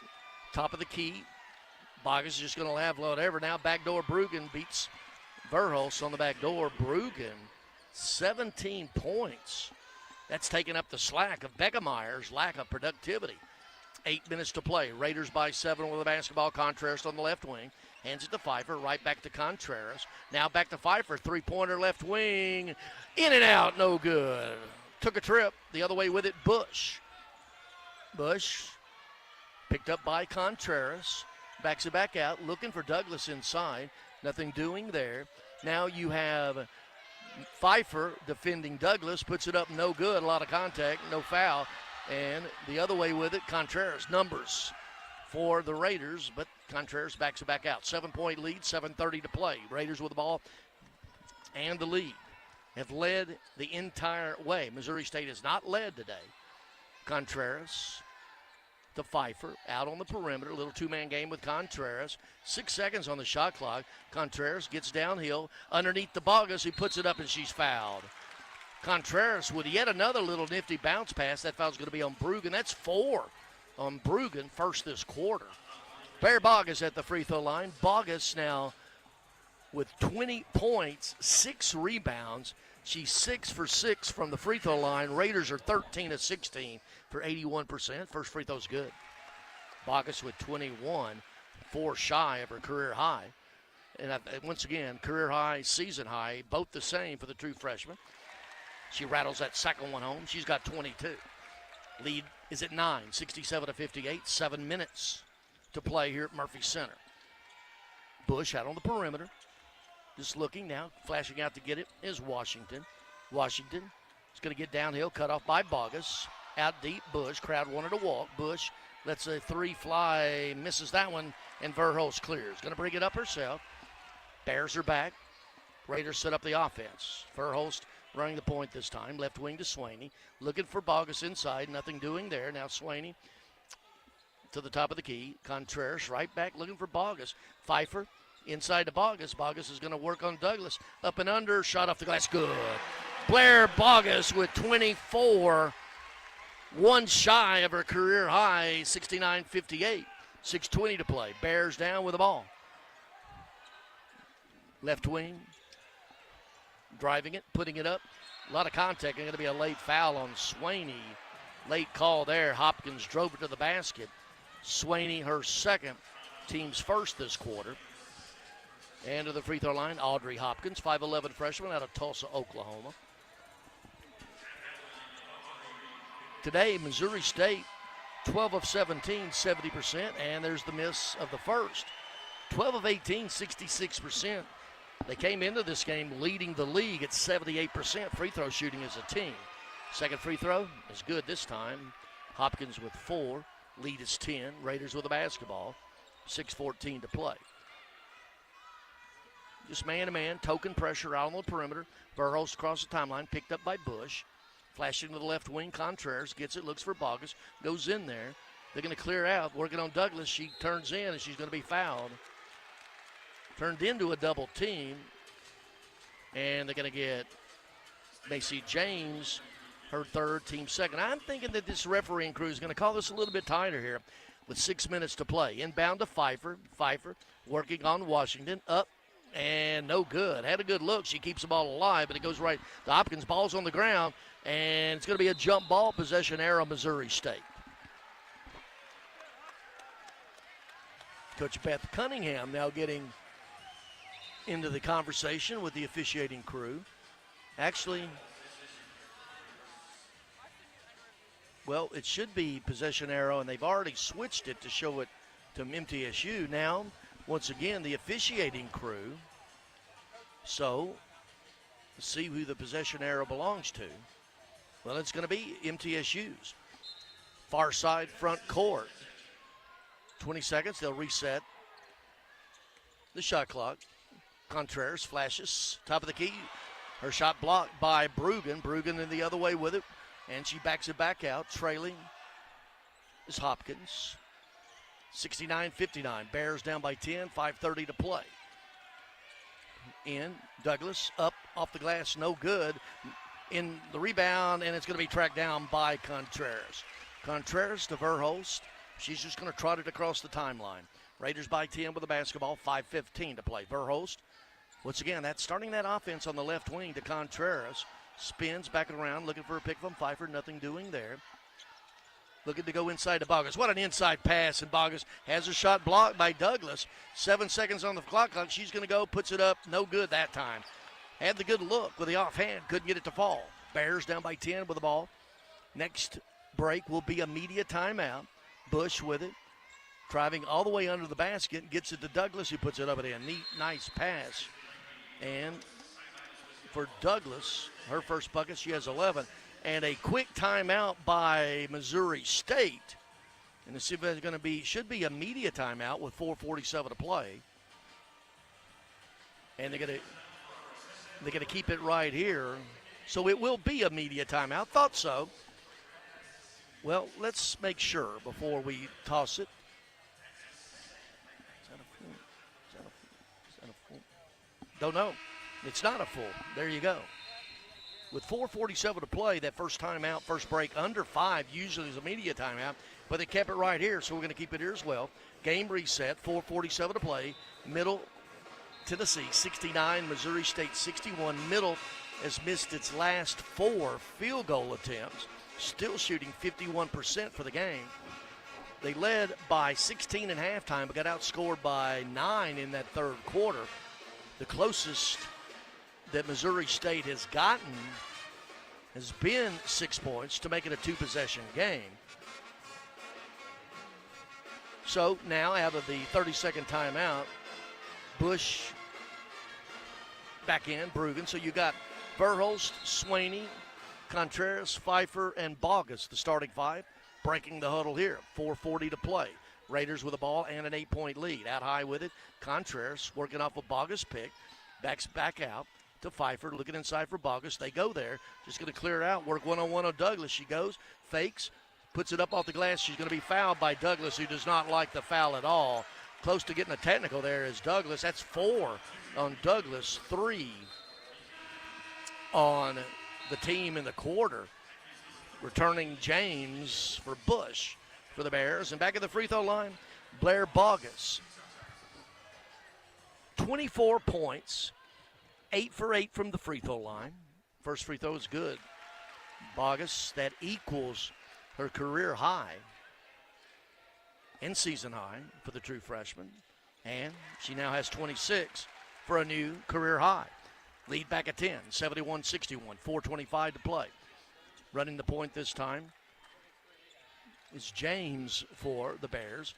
Top of the key. Bogus is just going to have whatever. Now backdoor Brugan beats Verhulst on the back door. Brugan, 17 points. That's taking up the slack of Beckermeyer's lack of productivity. 8 minutes to play. Raiders by 7 with the basketball. Contreras on the left wing. Hands it to Pfeiffer. Right back to Contreras. Now back to Pfeiffer. Three-pointer left wing. In and out. No good. Took a trip. The other way with it, Bush. Bush picked up by Contreras. Backs it back out. Looking for Douglas inside. Nothing doing there. Now you have Pfeiffer defending Douglas. Puts it up. No good. A lot of contact. No foul. And the other way with it, Contreras. Numbers for the Raiders, but Contreras backs it back out. 7-point lead, 7:30 to play. Raiders with the ball and the lead have led the entire way. Missouri State has not led today. Contreras to Pfeiffer, out on the perimeter. A little two-man game with Contreras. 6 seconds on the shot clock. Contreras gets downhill underneath the Bogus, who puts it up, and she's fouled. Contreras with yet another little nifty bounce pass. That foul's going to be on Brugan. That's 4 on Brugan, first this quarter. Bear Bogus at the free throw line. Bogus now with 20 points, 6 rebounds. She's 6 for 6 from the free throw line. Raiders are 13 of 16 for 81%. First free throw's good. Bogus with 21, 4 shy of her career high. And once again, career high, season high, both the same for the true freshman. She rattles that second one home. She's got 22. Lead is at 9, 67-58. 7 minutes to play here at Murphy Center. Bush out on the perimeter. Just looking now, flashing out to get it is Washington. Washington is going to get downhill, cut off by Bogus. Out deep, Bush. Crowd wanted to walk. Bush lets a 3 fly, misses that one, and Verhulst clears. Going to bring it up herself. Bears her back. Raiders set up the offense. Verhulst running the point this time. Left wing to Swaney. Looking for Bogus inside. Nothing doing there. Now Swaney to the top of the key. Contreras right back looking for Bogus. Pfeiffer inside to Bogus. Bogus is going to work on Douglas. Up and under. Shot off the glass. Good. Blair Bogus with 24. 1 shy of her career high. 69-58. 6:20 to play. Bears down with the ball. Left wing. Driving it, putting it up. A lot of contact. Going to be a late foul on Swaney. Late call there. Hopkins drove it to the basket. Swaney, her second, team's first this quarter. And to the free throw line, Audrey Hopkins, 5'11 freshman out of Tulsa, Oklahoma. Today, Missouri State, 12 of 17, 70%. And there's the miss of the first. 12 of 18, 66%. They came into this game leading the league at 78% free throw shooting as a team. Second free throw is good this time. Hopkins with 4. Lead is 10. Raiders with the basketball. 6:14 to play. Just man-to-man, token pressure out on the perimeter. Verhulst across the timeline, picked up by Bush. Flashing to the left wing. Contreras gets it, looks for Bogus, goes in there. They're going to clear out, working on Douglas. She turns in, and she's going to be fouled. Turned into a double team, and they're going to get Macy James, her third, team second. I'm thinking that this refereeing crew is going to call this a little bit tighter here with 6 minutes to play. Inbound to Pfeiffer. Pfeiffer working on Washington. Up and no good. Had a good look. She keeps the ball alive, but it goes right. The Hopkins ball's on the ground, and it's going to be a jump ball possession error, Missouri State. Coach Beth Cunningham now getting into the conversation with the officiating crew. Actually, Well, it should be possession arrow, and they've already switched it to show it to MTSU. Now, once again, the officiating crew. So, let's see who the possession arrow belongs to. Well, it's going to be MTSU's. Far side front court. 20 seconds, they'll reset the shot clock. Contreras flashes, top of the key. Her shot blocked by Brugan. Brugan in the other way with it, and she backs it back out. Trailing is Hopkins. 69-59. Bears down by 10, 5:30 to play. In, Douglas up off the glass, no good. In the rebound, and it's going to be tracked down by Contreras. Contreras to Verhulst. She's just going to trot it across the timeline. Raiders by 10 with the basketball, 5:15 to play. Verhulst, once again, that's starting that offense on the left wing to Contreras. Spins back around, looking for a pick from Pfeiffer. Nothing doing there. Looking to go inside to Bogus. What an inside pass, and Bogus has a shot blocked by Douglas. 7 seconds on the clock. She's going to go, puts it up. No good that time. Had the good look with the offhand. Couldn't get it to fall. Bears down by 10 with the ball. Next break will be a media timeout. Bush with it. Driving all the way under the basket. Gets it to Douglas, who puts it up at the end. Neat, nice pass. And for Douglas, her first bucket, she has 11. And a quick timeout by Missouri State. And this is going to be, should be a media timeout with 4:47 to play. And they're going to keep it right here. So it will be a media timeout. Thought so. Well, let's make sure before we toss it. Is that a full? Is that a full? Don't know. It's not a full. There you go. With 4:47 to play, that first timeout, first break, under 5 usually is a media timeout, but they kept it right here, so we're going to keep it here as well. Game reset, 4:47 to play. Middle Tennessee 69, Missouri State 61. Middle has missed its last 4 field goal attempts, still shooting 51% for the game. They led by 16 at halftime, but got outscored by 9 in that third quarter. The closest that Missouri State has gotten has been 6 points to make it a 2-possession game. So now out of the 30-second timeout, Bush back in, Brugan. So you got Verhulst, Swaney, Contreras, Pfeiffer, and Bogus, the starting 5, breaking the huddle here. 4:40 to play. Raiders with the ball and an 8-point lead. Out high with it, Contreras working off a Bogus pick. Backs back out to Pfeiffer, looking inside for Bogus. They go there, just going to clear it out, work one-on-one on Douglas. She goes, fakes, puts it up off the glass. She's going to be fouled by Douglas, who does not like the foul at all. Close to getting a technical there is Douglas. That's 4 on Douglas, 3 on the team in the quarter. Returning James for Bush for the Bears. And back at the free throw line, Blair Bogus. 24 points, 8 for 8 from the free throw line. First free throw is good. Bogus, that equals her career high and season high for the true freshman. And she now has 26 for a new career high. Lead back at 10, 71-61, 4:25 to play. Running the point this time is James for the Bears.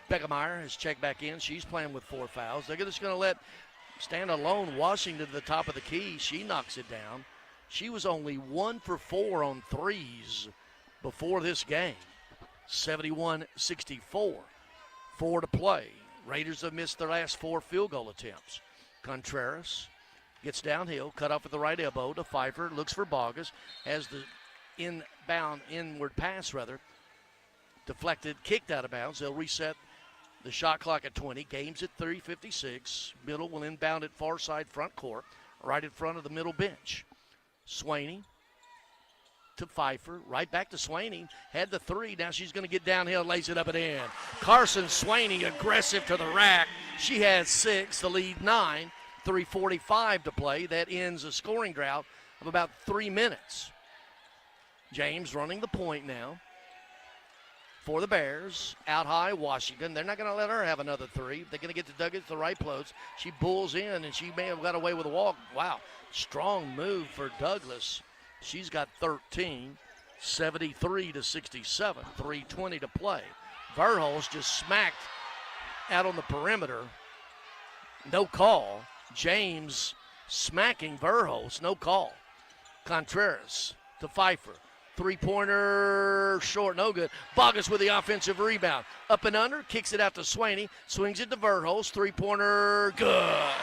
Beckemeyer has checked back in. She's playing with 4 fouls. They're just going to let stand alone Washington to the top of the key. She knocks it down. She was only 1 for 4 on threes before this game. 71-64. 4 to play. Raiders have missed their last 4 field goal attempts. Contreras gets downhill, cut off with the right elbow to Pfeiffer. Looks for Bogus. Has the inward pass, deflected, kicked out of bounds. They'll reset the shot clock at 20. Game's at 3:56. Middle will inbound at far side front court, right in front of the middle bench. Swaney to Pfeiffer, right back to Swaney. Had the 3. Now she's going to get downhill, lays it up and in. Carson Swaney aggressive to the rack. She has 6, the lead 9. 3:45 to play. That ends a scoring drought of about 3 minutes. James running the point now for the Bears. Out high, Washington. They're not going to let her have another 3. They're going to get to Douglas the right place. She bulls in, and she may have got away with a walk. Wow, strong move for Douglas. She's got 13. 73-67, 3:20 to play. Verhulst just smacked out on the perimeter. No call. James smacking Verhulst. No call. Contreras to Pfeiffer. Three-pointer short, no good. Bogus with the offensive rebound. Up and under, kicks it out to Swaney. Swings it to Verhulst. Three-pointer, good.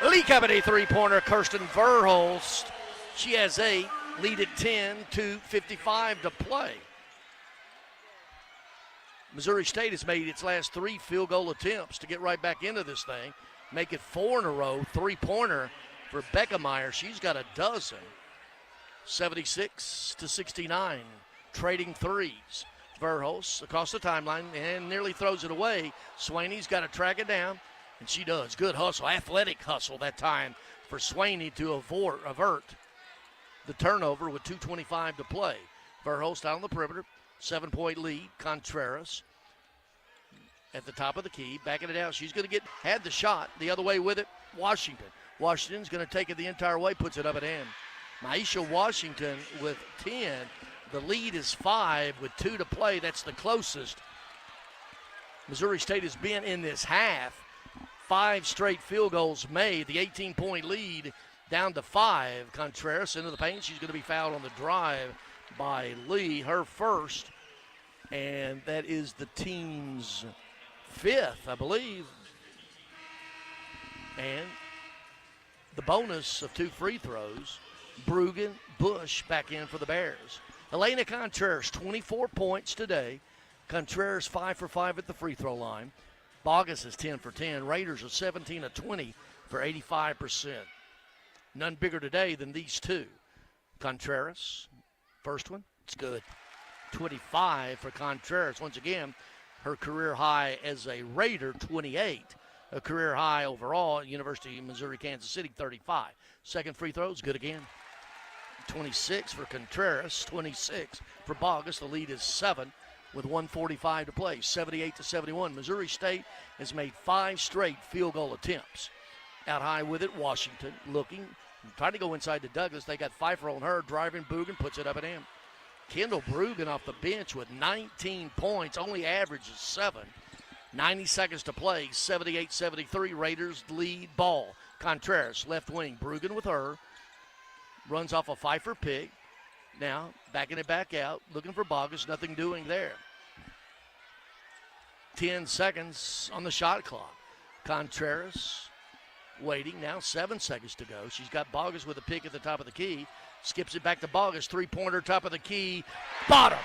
Lee Company three-pointer, Kirsten Verhulst. She has 8. Lead at 10, 2:55 to play. Missouri State has made its last 3 field goal attempts to get right back into this thing. Make it 4 in a row. Three-pointer for Beckemeyer. She's got a dozen. 76-69. Trading threes. Verhulst across the timeline and nearly throws it away. Swaney's got to track it down, and she does. Good hustle. Athletic hustle that time for Swaney to avert the turnover with 2:25 to play. Verhulst out on the perimeter. 7-point lead. Contreras at the top of the key. Backing it out. She's going to had the shot. The other way with it, Washington. Washington's going to take it the entire way. Puts it up and in. Maisha Washington with 10. The lead is 5 with 2 to play. That's the closest Missouri State has been in this half. 5 straight field goals made. The 18-point lead down to 5. Contreras into the paint. She's going to be fouled on the drive by Lee, her first. And that is the team's 5th, I believe. And the bonus of 2 free throws. Brugan, Bush back in for the Bears. Elena Contreras, 24 points today. Contreras 5 for 5 at the free throw line. Bogus is 10 for 10. Raiders are 17 of 20 for 85%. None bigger today than these two. Contreras, first one, it's good. 25 for Contreras. Once again, her career high as a Raider, 28. A career high overall at University of Missouri, Kansas City, 35. Second free throw is good again. 26 for Contreras, 26 for Bogus. The lead is 7 with 1:45 to play, 78-71. Missouri State has made 5 straight field goal attempts. Out high with it, Washington looking, trying to go inside to Douglas. They got Pfeiffer on her, driving. Brugan puts it up and in. Kendall Brugan off the bench with 19 points, only averages 7. 90 seconds to play, 78-73. Raiders lead ball. Contreras, left wing. Brugan with her. Runs off a Pfeiffer pick. Now, backing it back out, looking for Bogus. Nothing doing there. 10 seconds on the shot clock. Contreras waiting. Now 7 seconds to go. She's got Bogus with a pick at the top of the key. Skips it back to Bogus. Three-pointer, top of the key. Bottom.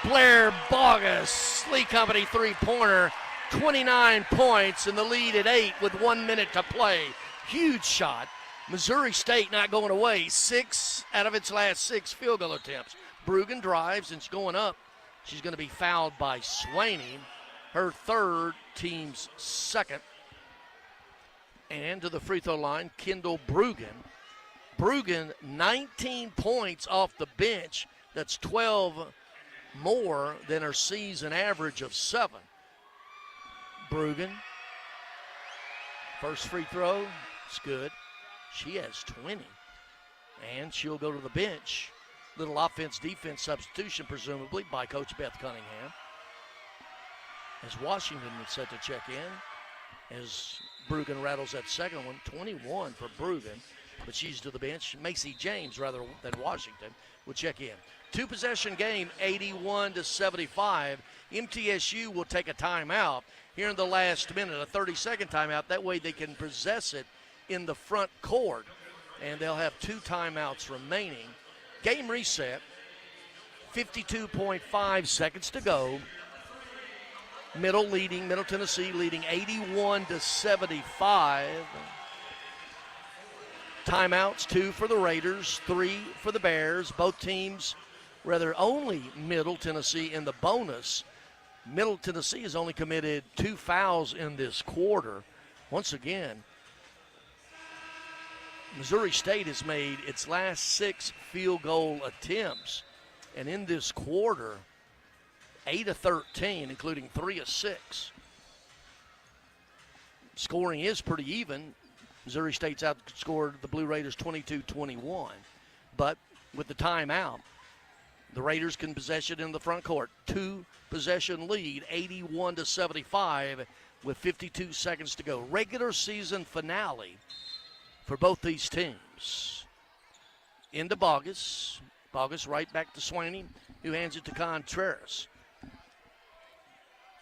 Blair Bogus. Lee Company three-pointer. 29 points and the lead at 8 with 1 minute to play. Huge shot. Missouri State not going away. 6 out of its last 6 field goal attempts. Brugan drives and it's going up. She's going to be fouled by Swaney. Her third, team's second. And to the free throw line, Kendall Brugan. Brugan, 19 points off the bench. That's 12 more than her season average of 7. Brugan, first free throw, it's good. She has 20, and she'll go to the bench. Little offense-defense substitution, presumably, by Coach Beth Cunningham. As Washington is set to check in, as Brugan rattles that second one, 21 for Brugan, but she's to the bench. Macy James, rather than Washington, will check in. 2-possession game, 81-75. MTSU will take a timeout here in the last minute, a 30-second timeout. That way they can possess it in the front court, and they'll have 2 timeouts remaining. Game reset, 52.5 seconds to go. Middle Tennessee leading 81-75. Timeouts, 2 for the Raiders, 3 for the Bears. Both teams, only Middle Tennessee in the bonus. Middle Tennessee has only committed 2 fouls in this quarter. Once again, Missouri State has made its last 6 field goal attempts, and in this quarter, 8 of 13, including 3 of 6. Scoring is pretty even. Missouri State's outscored the Blue Raiders 22-21. But with the timeout, The Raiders can possess it in the front court. 2-possession lead, 81-75 with 52 seconds to go. Regular season finale for both these teams. Into Bogus. Bogus right back to Swaney, who hands it to Contreras.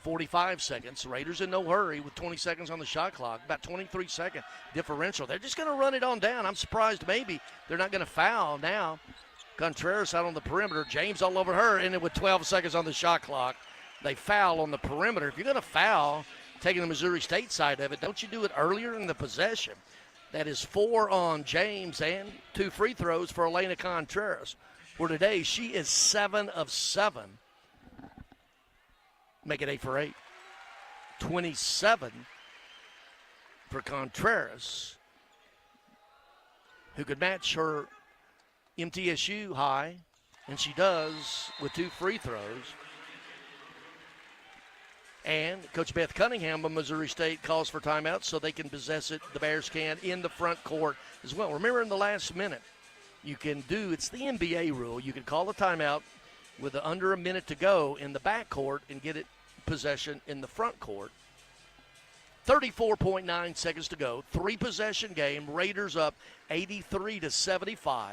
45 seconds. Raiders in no hurry with 20 seconds on the shot clock. About 23-second differential. They're just going to run it on down. I'm surprised maybe they're not going to foul now. Contreras out on the perimeter. James all over her, and with 12 seconds on the shot clock, they foul on the perimeter. If you're going to foul, taking the Missouri State side of it, don't you do it earlier in the possession? That is 4 on James and 2 free throws for Elena Contreras. For today, she is 7 of 7. Make it 8 for 8. 27 for Contreras, who could match her MTSU high, and she does with 2 free throws. And Coach Beth Cunningham of Missouri State calls for timeout so they can possess it, the Bears can, in the front court as well. Remember, in the last minute, you can do, it's the NBA rule, you can call a timeout with under a minute to go in the back court and get it possession in the front court. 34.9 seconds to go. 3-possession game. Raiders up 83-75.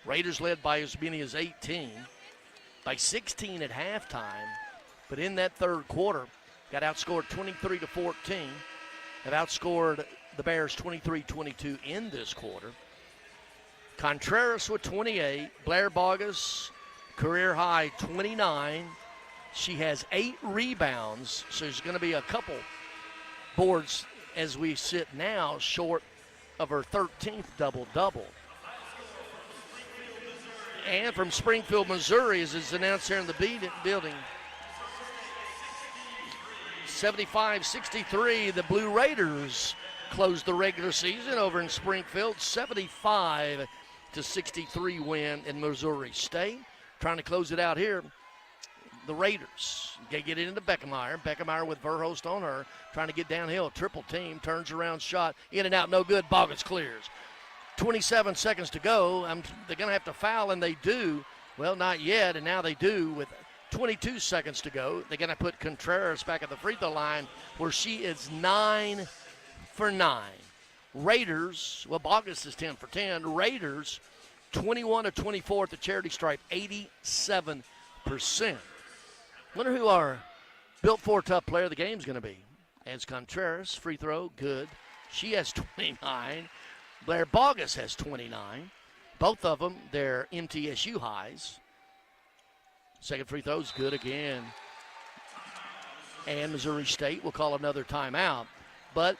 Raiders led by as many as 18, by 16 at halftime. But in that third quarter, got outscored 23-14. Have outscored the Bears 23-22 in this quarter. Contreras with 28. Blair Bogus, career high 29. She has 8 rebounds, so there's going to be a couple boards as we sit now short of her 13th double-double. And from Springfield, Missouri, as is announced here in the building, 75-63, the Blue Raiders closed the regular season over in Springfield. 75-63 win in Missouri State. Trying to close it out here, the Raiders. They get it into Beckemeyer. Beckemeyer with Verhulst on her, trying to get downhill. Triple team, turns around, shot, in and out, no good. Bogus clears. 27 seconds to go. They're going to have to foul, and they do. Well, not yet, and now they do with 22 seconds to go. They're going to put Contreras back at the free throw line where she is 9 for 9. Raiders, well, Bogus is 10 for 10. Raiders, 21 of 24 at the charity stripe, 87%. Wonder who our built for tough player of the game is going to be. As Contreras, free throw, good. She has 29. Blair Bogus has 29. Both of them, they're MTSU highs. Second free throw's good again. And Missouri State will call another timeout. But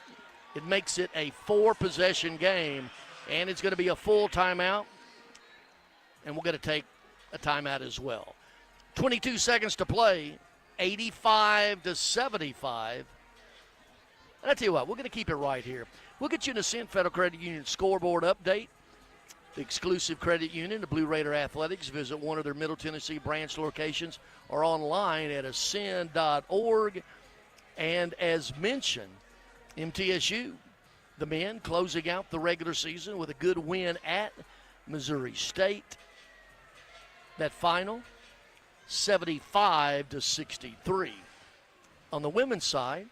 it makes it a 4-possession game, and it's going to be a full timeout. And we're going to take a timeout as well. 22 seconds to play, 85-75. And I tell you what, we're going to keep it right here. We'll get you an Ascent Federal Credit Union scoreboard update. The exclusive credit union, the Blue Raider Athletics. Visit one of their Middle Tennessee branch locations or online at ascend.org. And as mentioned, MTSU, the men, closing out the regular season with a good win at Missouri State. That final, 75-63. On the women's side,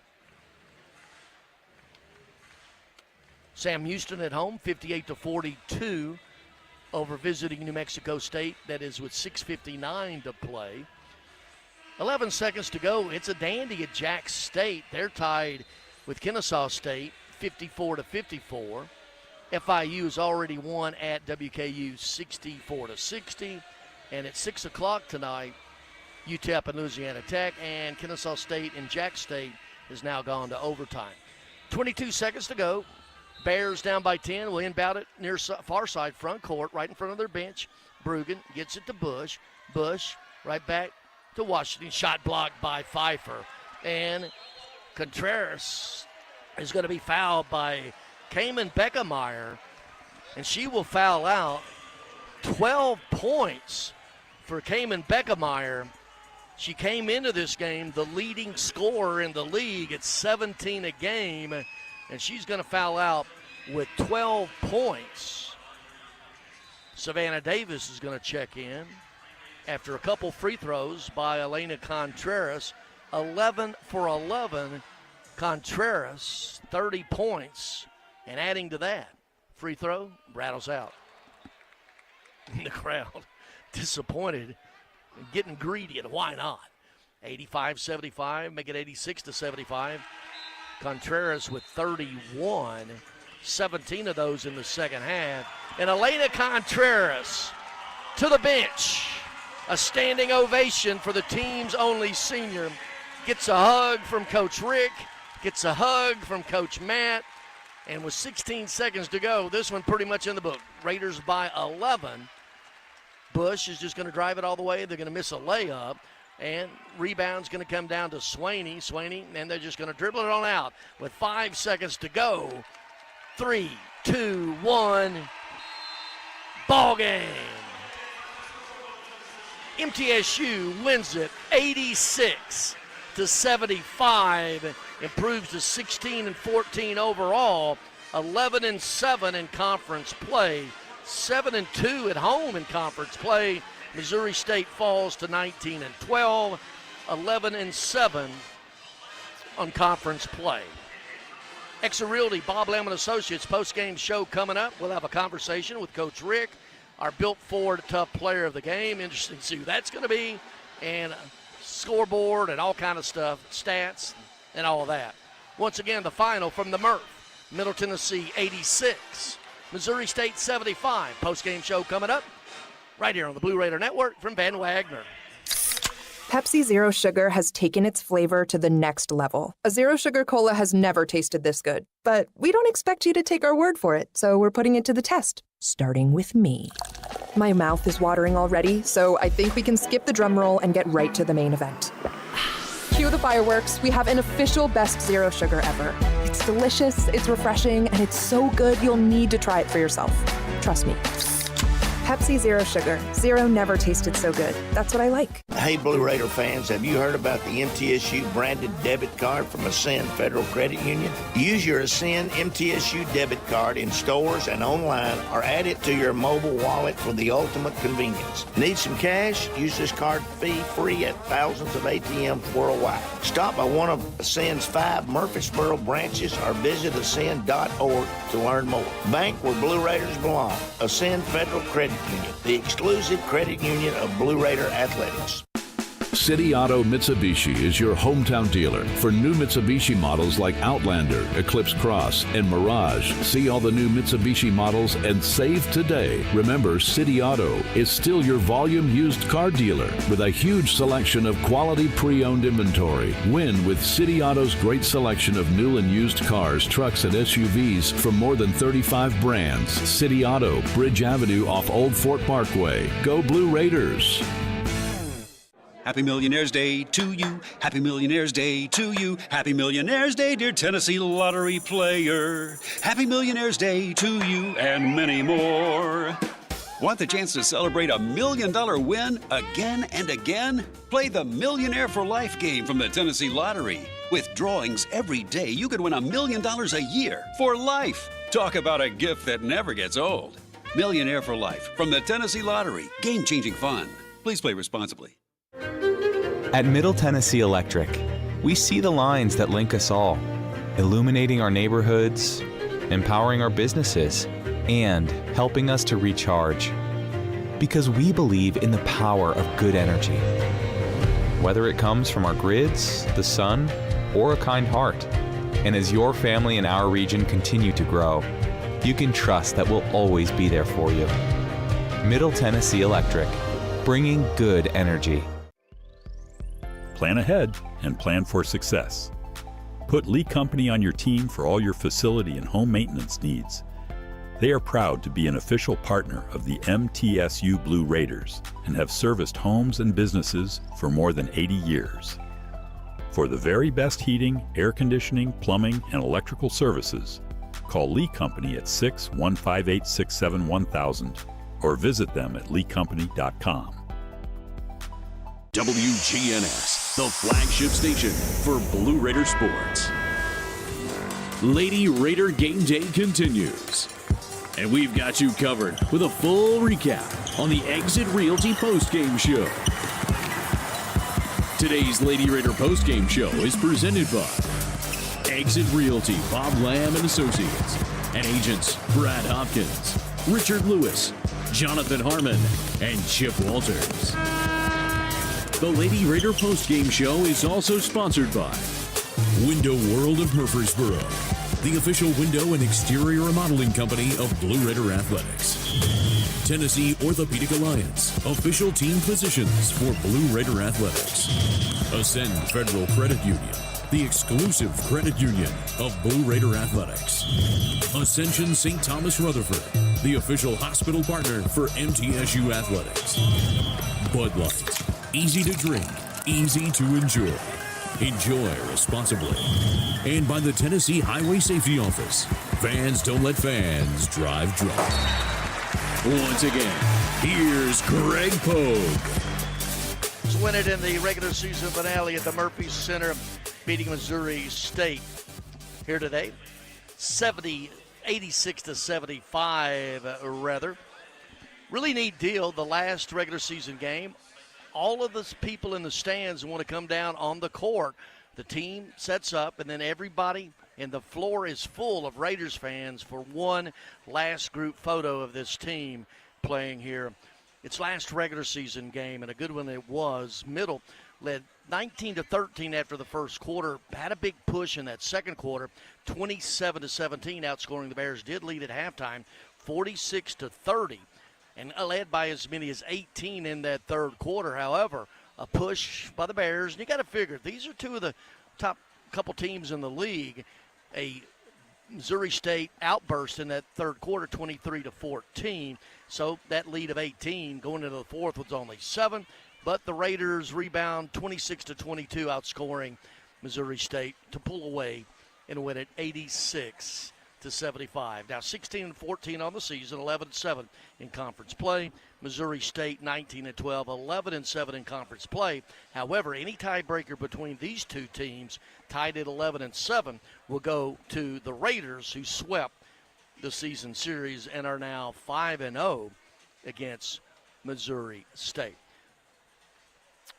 Sam Houston at home, 58-42 over visiting New Mexico State. That is with 6:59 to play. 11 seconds to go. It's a dandy at Jax State. They're tied with Kennesaw State, 54-54. FIU has already won at WKU 64-60. And at 6 o'clock tonight, UTEP and Louisiana Tech, and Kennesaw State and Jax State has now gone to overtime. 22 seconds to go. Bears down by 10. Will inbound it near far side front court, right in front of their bench. Brugan gets it to Bush. Bush right back to Washington. Shot blocked by Pfeiffer. And Contreras is going to be fouled by Cayman Beckemeyer, and she will foul out. 12 points for Cayman Beckemeyer. She came into this game the leading scorer in the league at 17 a game, and she's going to foul out with 12 points. Savannah Davis is going to check in. after a couple free throws by Elena Contreras. 11 for 11. Contreras, 30 points. And adding to that, free throw, rattles out. The crowd disappointed and getting greedy, and why not? 85-75, make it 86-75. Contreras with 31, 17 of those in the second half. And Elena Contreras to the bench. A standing ovation for the team's only senior. Gets a hug from Coach Rick, gets a hug from Coach Matt, and with 16 seconds to go, this one pretty much in the book. Raiders by 11. Bush is just going to drive it all the way. They're going to miss a layup, and rebound's going to come down to Swaney, and they're just going to dribble it on out with 5 seconds to go. 3, 2, 1, ball game. MTSU wins it 86-75, improves to 16-14 overall, 11-7 in conference play, 7-2 at home in conference play. Missouri State falls to 19-12, 11-7 on conference play. Exeter Realty, Bob Lemon Associates post-game show coming up. We'll have a conversation with Coach Rick, our Built Ford Tough Player of the Game. Interesting to see who that's going to be, and scoreboard and all kind of stuff, stats and all of that. Once again, the final from the Murph. Middle Tennessee 86, Missouri State 75. Post-game show coming up right here on the Blue Raider Network from Van Wagner. Pepsi Zero Sugar has taken its flavor to the next level. A Zero Sugar Cola has never tasted this good. But we don't expect you to take our word for it, so we're putting it to the test, starting with me. My mouth is watering already, so I think we can skip the drum roll and get right to the main event. Cue the fireworks. We have an official best Zero Sugar ever. It's delicious, it's refreshing, and it's so good you'll need to try it for yourself. Trust me. Pepsi Zero Sugar. Zero never tasted so good. That's what I like. Hey, Blue Raider fans, have you heard about the MTSU branded debit card from Ascend Federal Credit Union? Use your Ascend MTSU debit card in stores and online, or add it to your mobile wallet for the ultimate convenience. Need some cash? Use this card fee-free at thousands of ATMs worldwide. Stop by one of Ascend's 5 Murfreesboro branches or visit ascend.org to learn more. Bank where Blue Raiders belong. Ascend Federal Credit Union, the exclusive credit union of Blue Raider Athletics. City Auto Mitsubishi is your hometown dealer for new Mitsubishi models like Outlander, Eclipse Cross, and Mirage. See all the new Mitsubishi models and save today. Remember, City Auto is still your volume used car dealer with a huge selection of quality pre-owned inventory. Win with City Auto's great selection of new and used cars, trucks, and SUVs from more than 35 brands. City Auto, Bridge Avenue off Old Fort Parkway. Go Blue Raiders! Happy Millionaire's Day to you. Happy Millionaire's Day to you. Happy Millionaire's Day, dear Tennessee lottery player. Happy Millionaire's Day to you and many more. Want the chance to celebrate a $1 million win again and again? Play the Millionaire for Life game from the Tennessee Lottery. With drawings every day, you could win $1 million a year for life. Talk about a gift that never gets old. Millionaire for Life from the Tennessee Lottery. Game-changing fun. Please play responsibly. At Middle Tennessee Electric, we see the lines that link us all, illuminating our neighborhoods, empowering our businesses, and helping us to recharge. Because we believe in the power of good energy. Whether it comes from our grids, the sun, or a kind heart. And as your family and our region continue to grow, you can trust that we'll always be there for you. Middle Tennessee Electric, bringing good energy. Plan ahead and plan for success. Put Lee Company on your team for all your facility and home maintenance needs. They are proud to be an official partner of the MTSU Blue Raiders and have serviced homes and businesses for more than 80 years. For the very best heating, air conditioning, plumbing, and electrical services, call Lee Company at 6-158-67-1000 or visit them at leecompany.com. WGNS, the flagship station for Blue Raider sports. Lady Raider game day continues, and we've got you covered with a full recap on the Exit Realty postgame show. Today's Lady Raider postgame show is presented by Exit Realty, Bob Lamb and Associates, and agents Brad Hopkins, Richard Lewis, Jonathan Harmon, and Chip Walters. The Lady Raider postgame show is also sponsored by Window World of Murfreesboro, the official window and exterior remodeling company of Blue Raider Athletics. Tennessee Orthopedic Alliance, official team physicians for Blue Raider Athletics. Ascend Federal Credit Union, the exclusive credit union of Blue Raider Athletics. Ascension St. Thomas Rutherford, the official hospital partner for MTSU Athletics. Bud Light, easy to drink, easy to enjoy. Enjoy responsibly. And by the Tennessee Highway Safety Office, fans don't let fans drive drunk. Once again, here's Greg Pogue. Win it in the regular season finale at the Murphy Center, beating Missouri State here today. 86-75, rather. Really neat deal, the last regular season game. All of the people in the stands want to come down on the court. The team sets up, and then everybody and the floor is full of Raiders fans for one last group photo of this team playing here. Its last regular season game, and a good one it was. Middle led 19-13 after the first quarter. Had a big push in that second quarter, 27-17, outscoring the Bears. Did lead at halftime, 46-30, and led by as many as 18 in that third quarter. However, a push by the Bears, and you got to figure these are two of the top couple teams in the league. A Missouri State outburst in that third quarter, 23-14. So that lead of 18 going into the fourth was only 7. But the Raiders rebound 26-22, outscoring Missouri State to pull away and win it 86-75. Now 16-14 on the season, 11-7 in conference play. Missouri State 19-12, 11-7 in conference play. However, any tiebreaker between these two teams, tied at 11-7, will go to the Raiders, who swept the season series and are now 5-0 against Missouri State.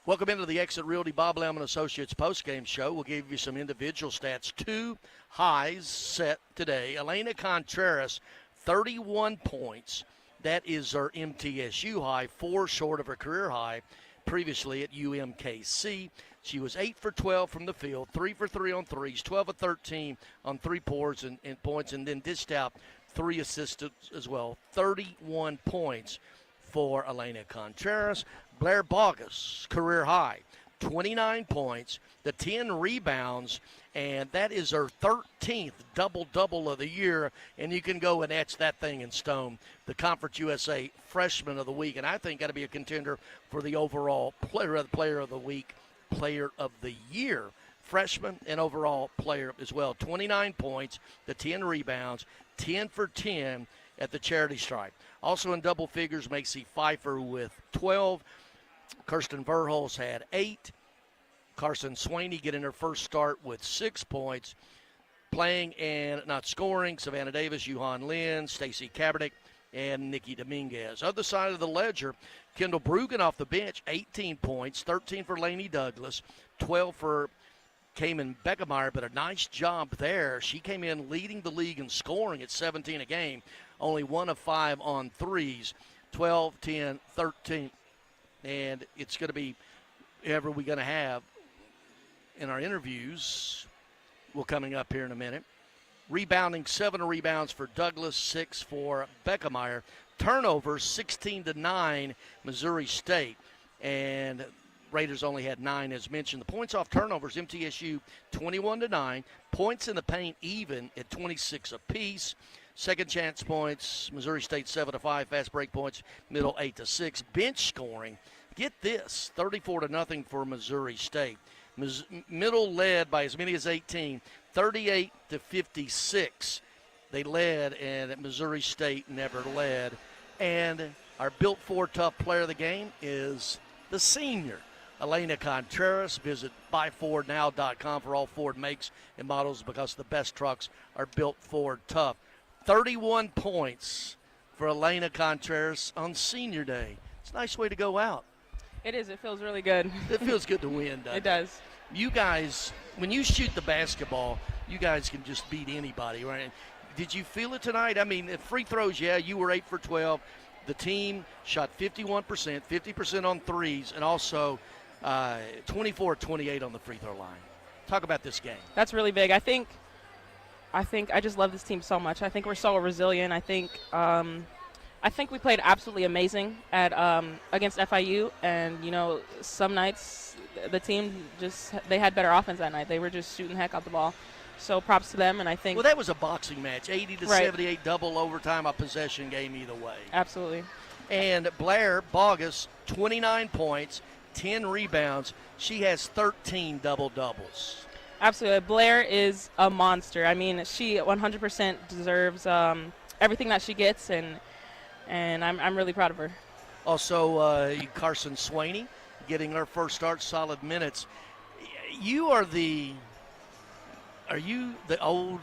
Welcome into the Exit Realty Bob Lamb and Associates postgame show. We'll give you some individual stats. 2 highs set today. Elena Contreras, 31 points. That is her MTSU high, 4 short of her career high previously at UMKC. She was 8 for 12 from the field, 3 for 3 on threes, 12 of 13 on three-pointers and points, and then dished out 3 assists as well. 31 points for Elena Contreras. Blair Bogus, career high, 29 points, the 10 rebounds, and that is her 13th double-double of the year, and you can go and etch that thing in stone. The Conference USA Freshman of the Week, and I think got to be a contender for the overall Player of the Week, Player of the Year, freshman and overall player as well. 29 points, the 10 rebounds, 10 for 10 at the charity stripe. Also in double figures, Macy Pfeiffer with 12. Kirsten Verhulst had 8. Carson Swaney getting her first start with 6 points. Playing and not scoring, Savannah Davis, Yuhan Lin, Stacy Kaepernick, and Nikki Dominguez. Other side of the ledger, Kendall Brugan off the bench, 18 points, 13 for Lainey Douglas, 12 for Cayman Beckemeyer, but a nice job there. She came in leading the league in scoring at 17 a game, only 1 of 5 on threes, 12, 10, 13. And it's going to be whoever we're going to have in our interviews. Well, coming up here in a minute. Rebounding, 7 rebounds for Douglas, 6 for Beckemeyer. Turnovers, 16-9, Missouri State. And Raiders only had 9, as mentioned. The points off turnovers, MTSU 21-9. Points in the paint even at 26 apiece. Second chance points, Missouri State 7-5. Fast break points, middle 8-6. Bench scoring, get this, 34-0 for Missouri State. Middle led by as many as 18, 38-56. They led, and Missouri State never led. And our Built For Tough player of the game is the senior, Elena Contreras. Visit buyfordnow.com for all Ford makes and models, because the best trucks are Built For Tough. 31 points for Elena Contreras on Senior Day. It's a nice way to go out. It is. It feels really good. It feels good to win, doesn't it? It does. You guys, when you shoot the basketball, you guys can just beat anybody, right? Did you feel it tonight? I mean, free throws, yeah, you were 8 for 12. The team shot 51%, 50% on threes, and also 24-28 on the free throw line. Talk about this game. That's really big. I think I just love this team so much. I think we're so resilient. I think we played absolutely amazing at against FIU, and some nights the team they had better offense that night. They were just shooting heck out the ball. So props to them, and I think. Well, that was a boxing match, 80-78, double overtime, a possession game either way. Absolutely. And Blair Bogus, 29 points, 10 rebounds. She has 13 double-doubles. Absolutely. Blair is a monster. I mean, she 100% deserves everything that she gets, and I'm really proud of her. Also, Carson Swaney getting her first start, solid minutes. Are you the old,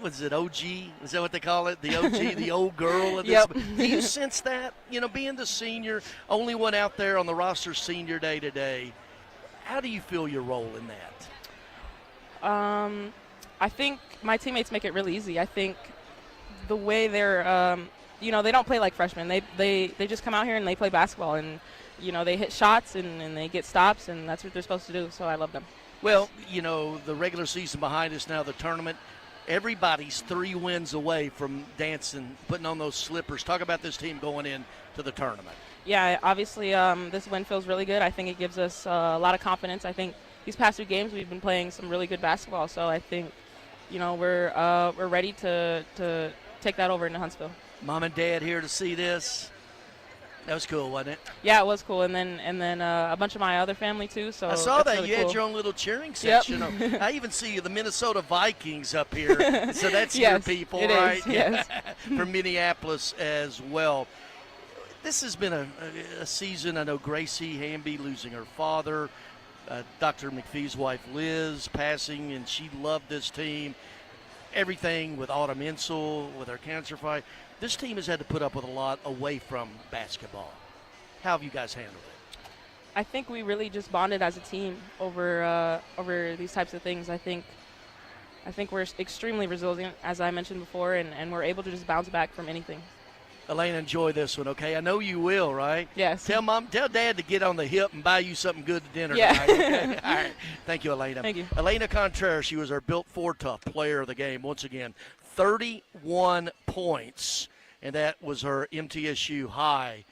was it OG? Is that what they call it? The OG, the old girl? Yep. Do you sense that? Being the senior, only one out there on the roster Senior Day today, how do you feel your role in that? I think my teammates make it really easy. I think the way they're, they don't play like freshmen. They just come out here and they play basketball, and, they hit shots and they get stops, and that's what they're supposed to do, so I love them. Well, the regular season behind us now, the tournament, everybody's 3 wins away from dancing, putting on those slippers. Talk about this team going into the tournament. Yeah, obviously this win feels really good. I think it gives us a lot of confidence. I think these past 2 games we've been playing some really good basketball, so I think, we're ready to take that over into Huntsville. Mom and Dad here to see this. That was cool, wasn't it? Yeah, it was cool, and then a bunch of my other family too. So I saw that really you cool. had your own little cheering section. Yep. I even see the Minnesota Vikings up here, so that's yes, your people, it right? Is, yes. From Minneapolis as well. This has been a season. I know Gracie Hamby losing her father, Dr. McPhee's wife Liz passing, and she loved this team. Everything with Autumn Insel, with her cancer fight. This team has had to put up with a lot away from basketball. How have you guys handled it? I think we really just bonded as a team over these types of things. I think we're extremely resilient, as I mentioned before, and we're able to just bounce back from anything. Elena, enjoy this one, okay? I know you will, right? Yes. Tell Dad to get on the hip and buy you something good to dinner yeah. tonight. Okay? All right. Thank you, Elena. Thank you. Elena Contreras, she was our Built For Tough player of the game. Once again, 31 points, and that was her MTSU high,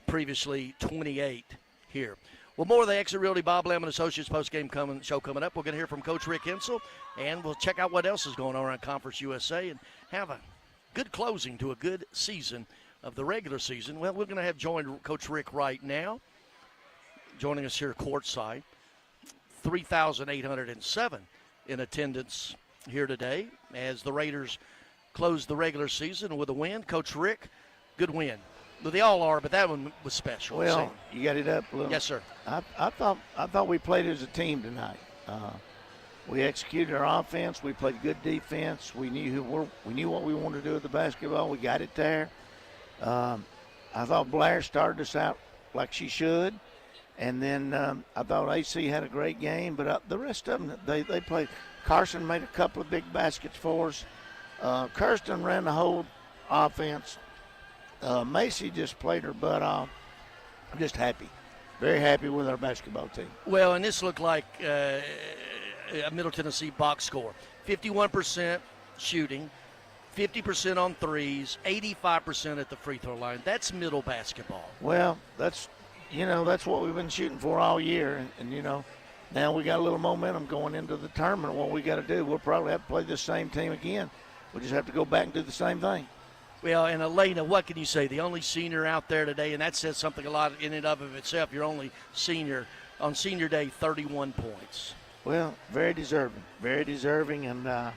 previously 28 here. Well, more of the Exit Realty Bob Lemon Associates post-game show coming up. We're going to hear from Coach Rick Hensel, and we'll check out what else is going on around Conference USA and have a good closing to a good season of the regular season. Well, we're going to have joined Coach Rick right now, joining us here courtside. 3,807 in attendance here today as the Raiders close the regular season with a win. Coach Rick, good win. Well, they all are, but that one was special. Well, you got it up a little. Yes, sir. I thought we played as a team tonight. We executed our offense. We played good defense. We knew what we wanted to do with the basketball. We got it there. I thought Blair started us out like she should, and then I thought AC had a great game. But the rest of them, they played. Carson made a couple of big baskets for us. Kirsten ran the whole offense. Macy just played her butt off. I'm just happy, very happy with our basketball team. Well, and this looked like a Middle Tennessee box score. 51% shooting, 50% on threes, 85% at the free throw line. That's middle basketball. Well, that's what we've been shooting for all year. And now we got a little momentum going into the tournament. What we got to do, we'll probably have to play this same team again. We'll just have to go back and do the same thing. Well, and Elena, what can you say? The only senior out there today, and that says something a lot in and of itself. You're only senior on Senior Day, 31 points. Well, very deserving, and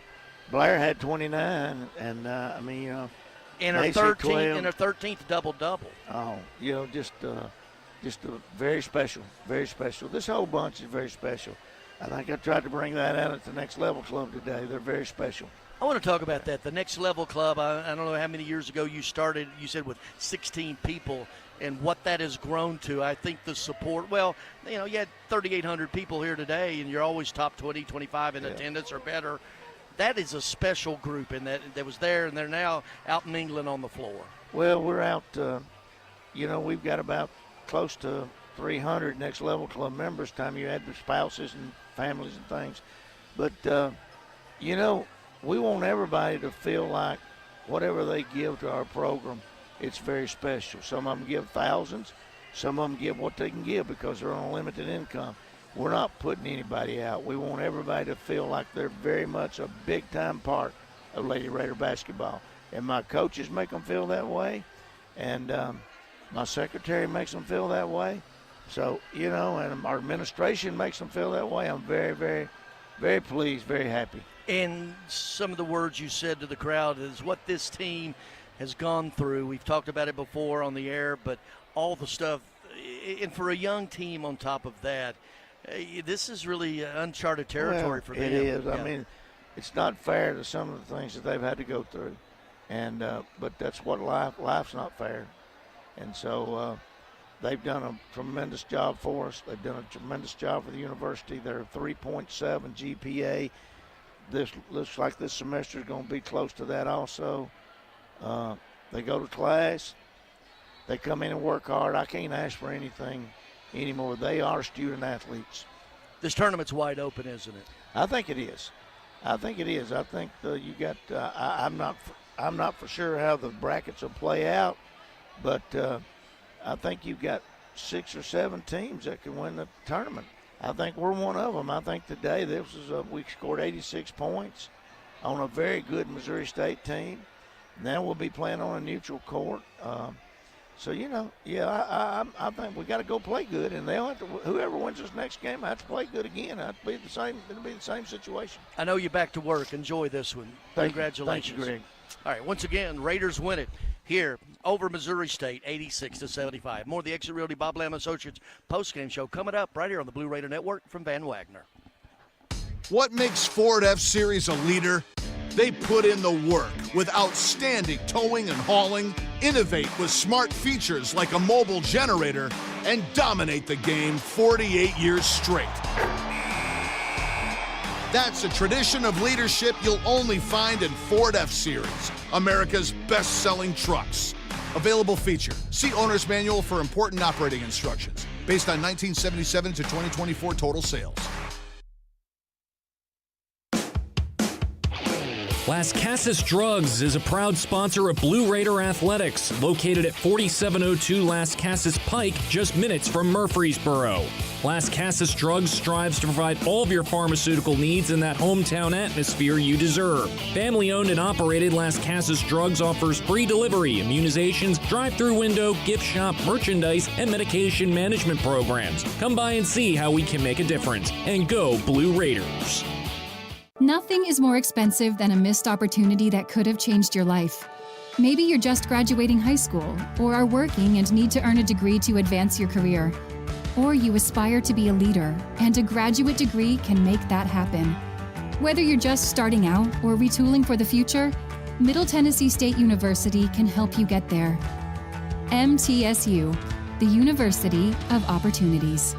Blair had 29, and and her 13th double-double. Oh, just very special, very special. This whole bunch is very special. I think I tried to bring that out at the Next Level Club today. They're very special. I want to talk about that. The Next Level Club, I don't know how many years ago you started, you said with 16 people, and what that has grown to. I think the support, well, you had 3,800 people here today, and you're always top 20, 25 in attendance or better. That is a special group, and that was there, and they're now out in England on the floor. Well, we're out, we've got about close to 300 Next Level Club members, time you add the spouses and families and things. But, we want everybody to feel like whatever they give to our program, it's very special. Some of them give thousands. Some of them give what they can give because they're on a limited income. We're not putting anybody out. We want everybody to feel like they're very much a big-time part of Lady Raider basketball. And my coaches make them feel that way, and my secretary makes them feel that way. So, and our administration makes them feel that way. I'm very, very, very pleased, very happy. And some of the words you said to the crowd is what this team has gone through. We've talked about it before on the air, but all the stuff, and for a young team on top of that, this is really uncharted territory for them. It is. Yeah. I mean, it's not fair to some of the things that they've had to go through, and but that's what life's not fair. And so they've done a tremendous job for us. They've done a tremendous job for the university. They're 3.7 GPA. This looks like this semester is going to be close to that also. They go to class. They come in and work hard. I can't ask for anything anymore. They are student athletes. This tournament's wide open, isn't it? I think it is. I think you got. I'm not for sure how the brackets will play out, but I think you've got 6 or 7 teams that can win the tournament. I think we're one of them. I think today we scored 86 points on a very good Missouri State team. Now we'll be playing on a neutral court. So, I think we got to go play good, and they'll have to. Whoever wins this next game, I have to play good again. It'll be the same situation. I know you're back to work. Enjoy this one. Congratulations. Thank you, Greg. All right, once again, Raiders win it here over Missouri State, 86-75. More of the Exit Realty Bob Lamb Associates postgame show coming up right here on the Blue Raider Network from Van Wagner. What makes Ford F-Series a leader? They put in the work with outstanding towing and hauling, innovate with smart features like a mobile generator, and dominate the game 48 years straight. That's a tradition of leadership you'll only find in Ford F-Series, America's best-selling trucks. Available feature. See Owner's Manual for important operating instructions. Based on 1977 to 2024 total sales. Las Casas Drugs is a proud sponsor of Blue Raider Athletics, located at 4702 Las Casas Pike, just minutes from Murfreesboro. Las Casas Drugs strives to provide all of your pharmaceutical needs in that hometown atmosphere you deserve. Family-owned and operated, Las Casas Drugs offers free delivery, immunizations, drive-through window, gift shop, merchandise, and medication management programs. Come by and see how we can make a difference. And go Blue Raiders. Nothing is more expensive than a missed opportunity that could have changed your life. Maybe you're just graduating high school, or are working and need to earn a degree to advance your career. Or you aspire to be a leader, and a graduate degree can make that happen. Whether you're just starting out or retooling for the future, Middle Tennessee State University can help you get there. MTSU, the University of Opportunities.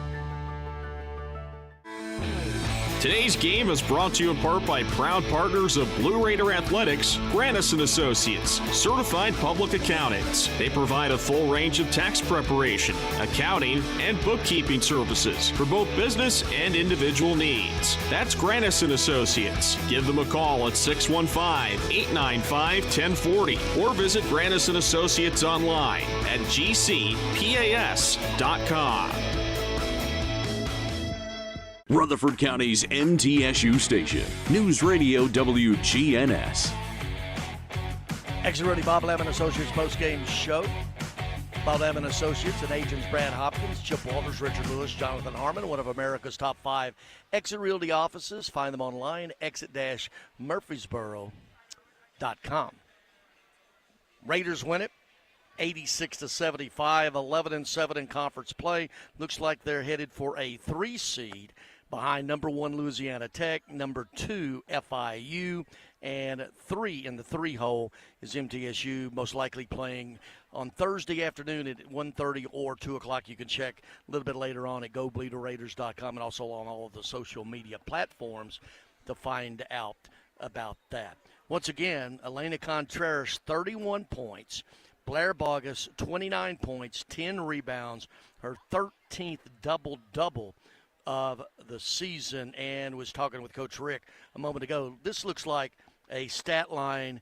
Today's game is brought to you in part by proud partners of Blue Raider Athletics, Grannis & Associates, certified public accountants. They provide a full range of tax preparation, accounting, and bookkeeping services for both business and individual needs. That's Grannis & Associates. Give them a call at 615-895-1040 or visit Grannis & Associates online at gcpas.com. Rutherford County's MTSU station, News Radio WGNS. Exit Realty Bob Lamb & Associates postgame show. Bob Lamb & Associates and agents Brad Hopkins, Chip Walters, Richard Lewis, Jonathan Harmon, one of America's top 5 Exit Realty offices. Find them online, exit-murfreesboro.com. Raiders win it, 86-75, 11-7 in conference play. Looks like they're headed for a 3 seed. behind number 1 Louisiana Tech, number 2 FIU, and 3 in the 3-hole is MTSU, most likely playing on Thursday afternoon at 1:30 or 2 o'clock. You can check a little bit later on at GoBleederRaiders.com and also on all of the social media platforms to find out about that. Once again, Elena Contreras, 31 points. Blair Bogus, 29 points, 10 rebounds, her 13th double-double of the season, and was talking with Coach Rick a moment ago. This looks like a stat line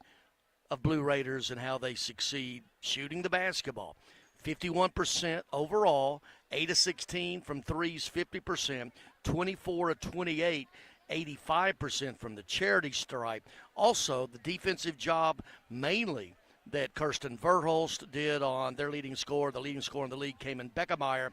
of Blue Raiders and how they succeed shooting the basketball. 51% overall, 8 of 16 from threes, 50%, 24 of 28, 85% from the charity stripe. Also, the defensive job mainly that Kirsten Verhulst did on their leading scorer. The leading scorer in the league came in Beckemeyer.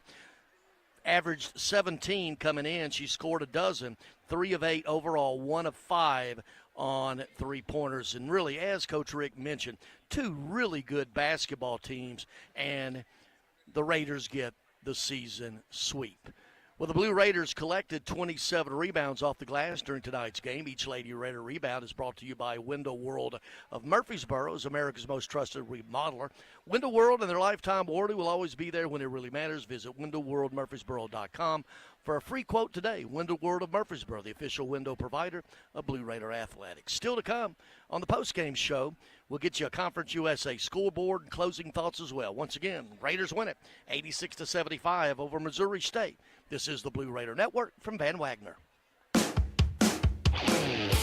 Averaged 17 coming in. She scored a dozen, 3 of 8 overall, 1 of 5 on three-pointers. And really, as Coach Rick mentioned, 2 really good basketball teams, and the Raiders get the season sweep. Well, the Blue Raiders collected 27 rebounds off the glass during tonight's game. Each Lady Raider rebound is brought to you by Window World of Murfreesboro, as America's most trusted remodeler. Window World and their lifetime warranty will always be there when it really matters. Visit windowworldmurfreesboro.com for a free quote today. Window World of Murfreesboro, the official window provider of Blue Raider Athletics. Still to come on the postgame show, we'll get you a Conference USA scoreboard and closing thoughts as well. Once again, Raiders win it 86-75 over Missouri State. This is the Blue Raider Network from Van Wagner.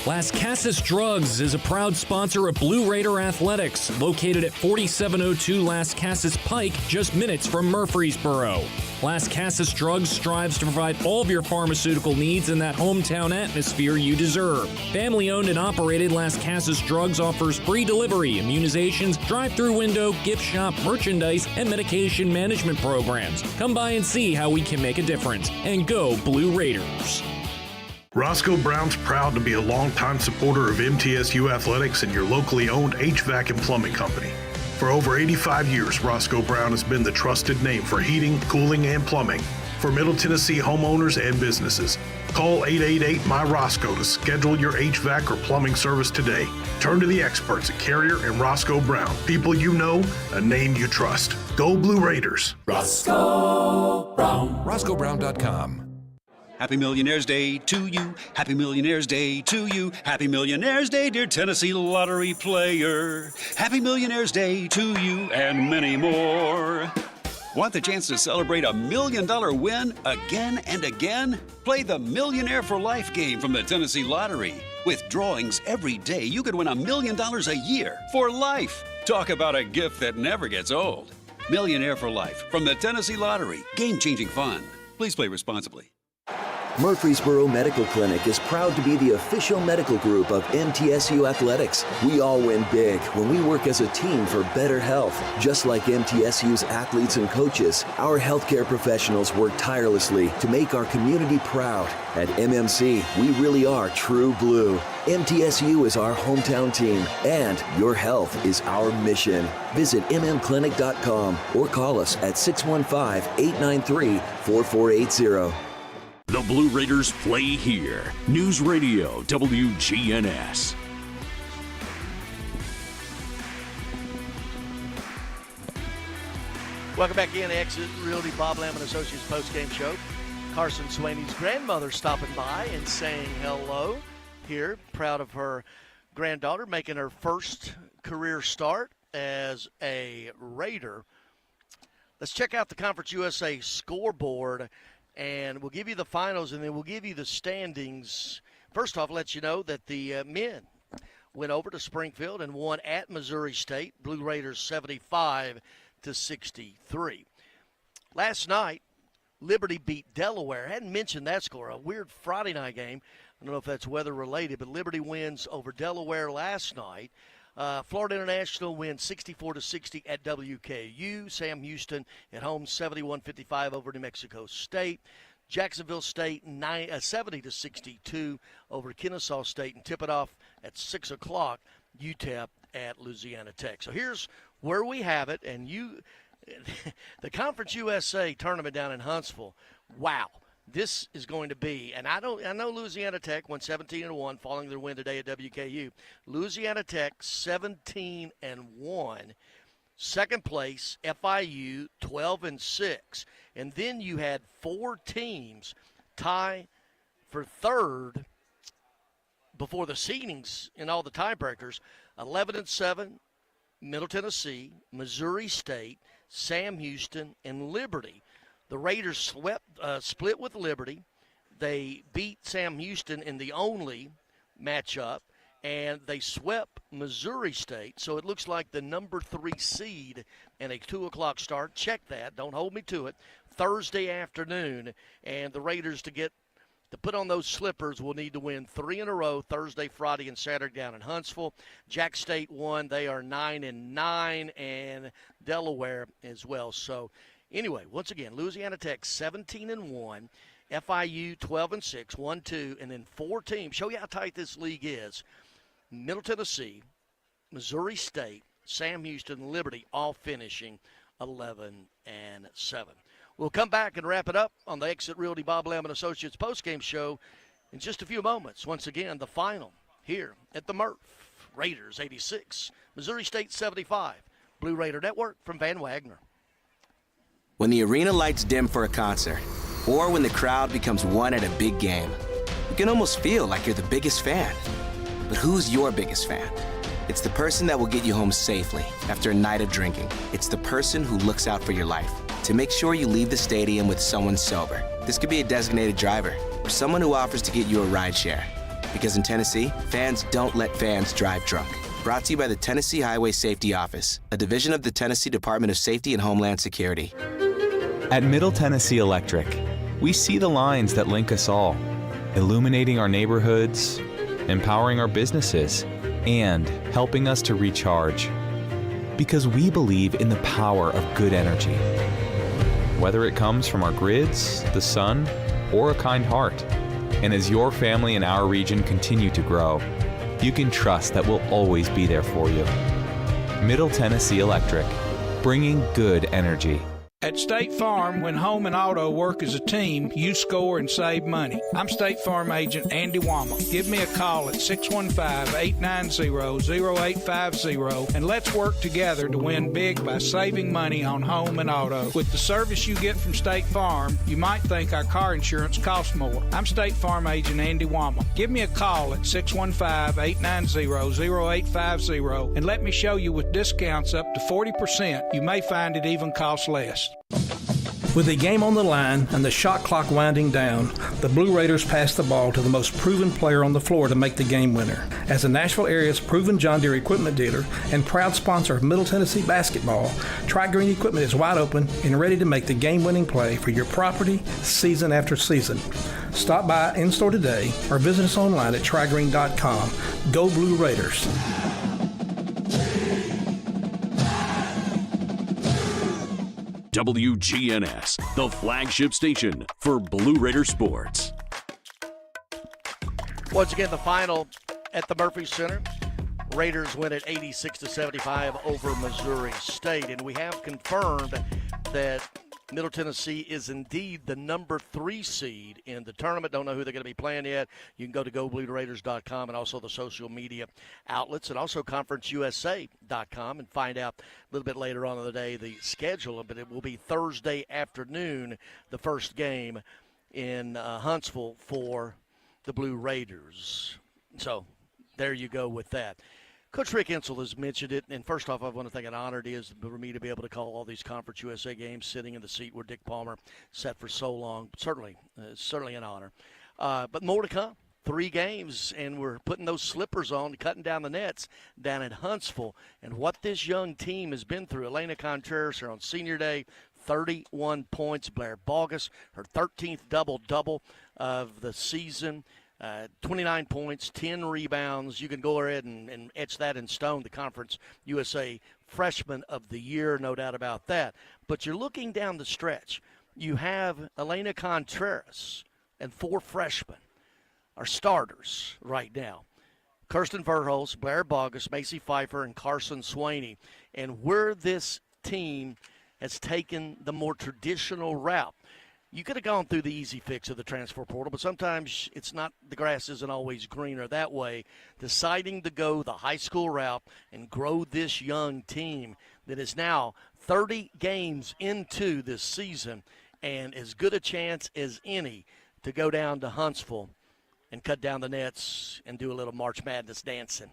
Las Casas Drugs is a proud sponsor of Blue Raider Athletics, located at 4702 Las Casas Pike, just minutes from Murfreesboro. Las Casas Drugs strives to provide all of your pharmaceutical needs in that hometown atmosphere you deserve. Family-owned and operated, Las Casas Drugs offers free delivery, immunizations, drive-through window, gift shop, merchandise, and medication management programs. Come by and see how we can make a difference. And go Blue Raiders. Roscoe Brown's proud to be a longtime supporter of MTSU athletics and your locally owned HVAC and plumbing company. For over 85 years, Roscoe Brown has been the trusted name for heating, cooling, and plumbing for Middle Tennessee homeowners and businesses. Call 888-MY-ROSCOE to schedule your HVAC or plumbing service today. Turn to the experts at Carrier and Roscoe Brown. People you know, a name you trust. Go Blue Raiders. Roscoe Brown. RoscoeBrown.com. Happy Millionaire's Day to you. Happy Millionaire's Day to you. Happy Millionaire's Day, dear Tennessee lottery player. Happy Millionaire's Day to you and many more. Want the chance to celebrate $1 million win again and again? Play the Millionaire for Life game from the Tennessee Lottery. With drawings every day, you could win $1 million a year for life. Talk about a gift that never gets old. Millionaire for Life from the Tennessee Lottery. Game-changing fun. Please play responsibly. Murfreesboro Medical Clinic is proud to be the official medical group of MTSU Athletics. We all win big when we work as a team for better health. Just like MTSU's athletes and coaches, our healthcare professionals work tirelessly to make our community proud. At MMC, we really are true blue. MTSU is our hometown team, and your health is our mission. Visit mmclinic.com or call us at 615-893-4480. The Blue Raiders play here. News Radio WGNS. Welcome back in, Exit Realty Bob Lamb and Associates postgame show. Carson Swaney's grandmother stopping by and saying hello here. Proud of her granddaughter making her first career start as a Raider. Let's check out the Conference USA scoreboard. And we'll give you the finals, and then we'll give you the standings. First off, let you know that the men went over to Springfield and won at Missouri State. Blue Raiders 75-63. Last night, Liberty beat Delaware. I hadn't mentioned that score. A weird Friday night game. I don't know if that's weather-related, but Liberty wins over Delaware last night. Florida International wins 64-60 at WKU. Sam Houston at home 71-55 over New Mexico State. Jacksonville State 70-62 over Kennesaw State, and tip it off at 6 o'clock, UTEP at Louisiana Tech. So here's where we have it, and the Conference USA tournament down in Huntsville. Wow. this is going to be, and I know Louisiana Tech won 17-1 following their win today at WKU. Louisiana Tech 17-1. Second place, FIU 12-6. And then you had 4 teams tie for third before the seedings in all the tiebreakers. 11-7, Middle Tennessee, Missouri State, Sam Houston, and Liberty. The Raiders split with Liberty. They beat Sam Houston in the only matchup, and they swept Missouri State. So it looks like the number 3 seed and a 2 o'clock start. Check that. Don't hold me to it. Thursday afternoon. And the Raiders, to put on those slippers, will need to win 3 in a row, Thursday, Friday, and Saturday down in Huntsville. Jack State won. They are 9-9, and Delaware as well. So anyway, once again, Louisiana Tech 17-1, FIU 12-6, 1-2, and then 4 teams. Show you how tight this league is. Middle Tennessee, Missouri State, Sam Houston, Liberty, all finishing 11-7. We'll come back and wrap it up on the Exit Realty Bob Lamb & Associates postgame show in just a few moments. Once again, the final here at the Murph. Raiders 86, Missouri State 75. Blue Raider Network from Van Wagner. When the arena lights dim for a concert, or when the crowd becomes one at a big game, you can almost feel like you're the biggest fan. But who's your biggest fan? It's the person that will get you home safely after a night of drinking. It's the person who looks out for your life to make sure you leave the stadium with someone sober. This could be a designated driver or someone who offers to get you a ride share. Because in Tennessee, fans don't let fans drive drunk. Brought to you by the Tennessee Highway Safety Office, a division of the Tennessee Department of Safety and Homeland Security. At Middle Tennessee Electric, we see the lines that link us all, illuminating our neighborhoods, empowering our businesses, and helping us to recharge. Because we believe in the power of good energy. Whether it comes from our grids, the sun, or a kind heart. And as your family and our region continue to grow, you can trust that we'll always be there for you. Middle Tennessee Electric, bringing good energy. At State Farm, when home and auto work as a team, you score and save money. I'm State Farm agent Andy Wama. Give me a call at 615-890-0850 and let's work together to win big by saving money on home and auto. With the service you get from State Farm, you might think our car insurance costs more. I'm State Farm agent Andy Wama. Give me a call at 615-890-0850 and let me show you with discounts up to 40%. You may find it even costs less. With the game on the line and the shot clock winding down, the Blue Raiders pass the ball to the most proven player on the floor to make the game winner. As the Nashville area's proven John Deere equipment dealer and proud sponsor of Middle Tennessee basketball, Tri-Green Equipment is wide open and ready to make the game-winning play for your property season after season. Stop by in-store today or visit us online at trigreen.com. Go Blue Raiders. WGNS, the flagship station for Blue Raider sports. Once again, the final at the Murphy Center. Raiders win at 86-75 over Missouri State. And we have confirmed that Middle Tennessee is indeed the number 3 seed in the tournament. Don't know who they're going to be playing yet. You can go to GoBlueRaiders.com and also the social media outlets and also ConferenceUSA.com and find out a little bit later on in the day the schedule. But it will be Thursday afternoon, the first game in Huntsville for the Blue Raiders. So there you go with that. Coach Rick Insel has mentioned it, and first off, I want to thank an honor it is for me to be able to call all these Conference USA games, sitting in the seat where Dick Palmer sat for so long. Certainly an honor. But more to come. 3 games, and we're putting those slippers on, cutting down the nets down at Huntsville. And what this young team has been through. Elena Contreras, her on senior day, 31 points. Blair Bogus, her 13th double-double of the season. 29 points, 10 rebounds. You can go ahead and etch that in stone, the Conference USA Freshman of the Year, no doubt about that. But you're looking down the stretch. You have Elena Contreras and 4 freshmen are starters right now. Kirsten Verhulst, Blair Bogus, Macy Pfeiffer, and Carson Swaney. And where this team has taken the more traditional route, you could have gone through the easy fix of the transfer portal, but sometimes it's not, the grass isn't always greener that way. Deciding to go the high school route and grow this young team that is now 30 games into this season and as good a chance as any to go down to Huntsville and cut down the nets and do a little March Madness dancing.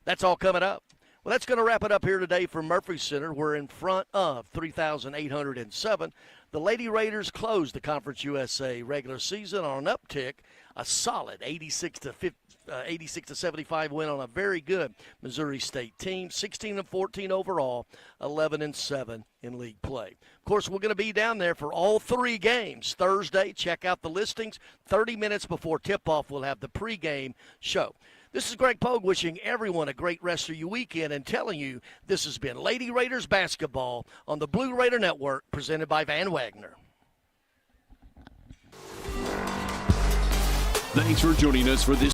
That's all coming up. Well, that's going to wrap it up here today from Murphy Center. We're in front of 3,807. The Lady Raiders closed the Conference USA regular season on an uptick, a solid 86-75 win on a very good Missouri State team, 16-14 overall, 11-7 in league play. Of course, we're going to be down there for all three games Thursday. Check out the listings. 30 minutes before tip-off, we'll have the pregame show. This is Greg Pogue wishing everyone a great rest of your weekend and telling you this has been Lady Raiders basketball on the Blue Raider Network, presented by Van Wagner. Thanks for joining us for this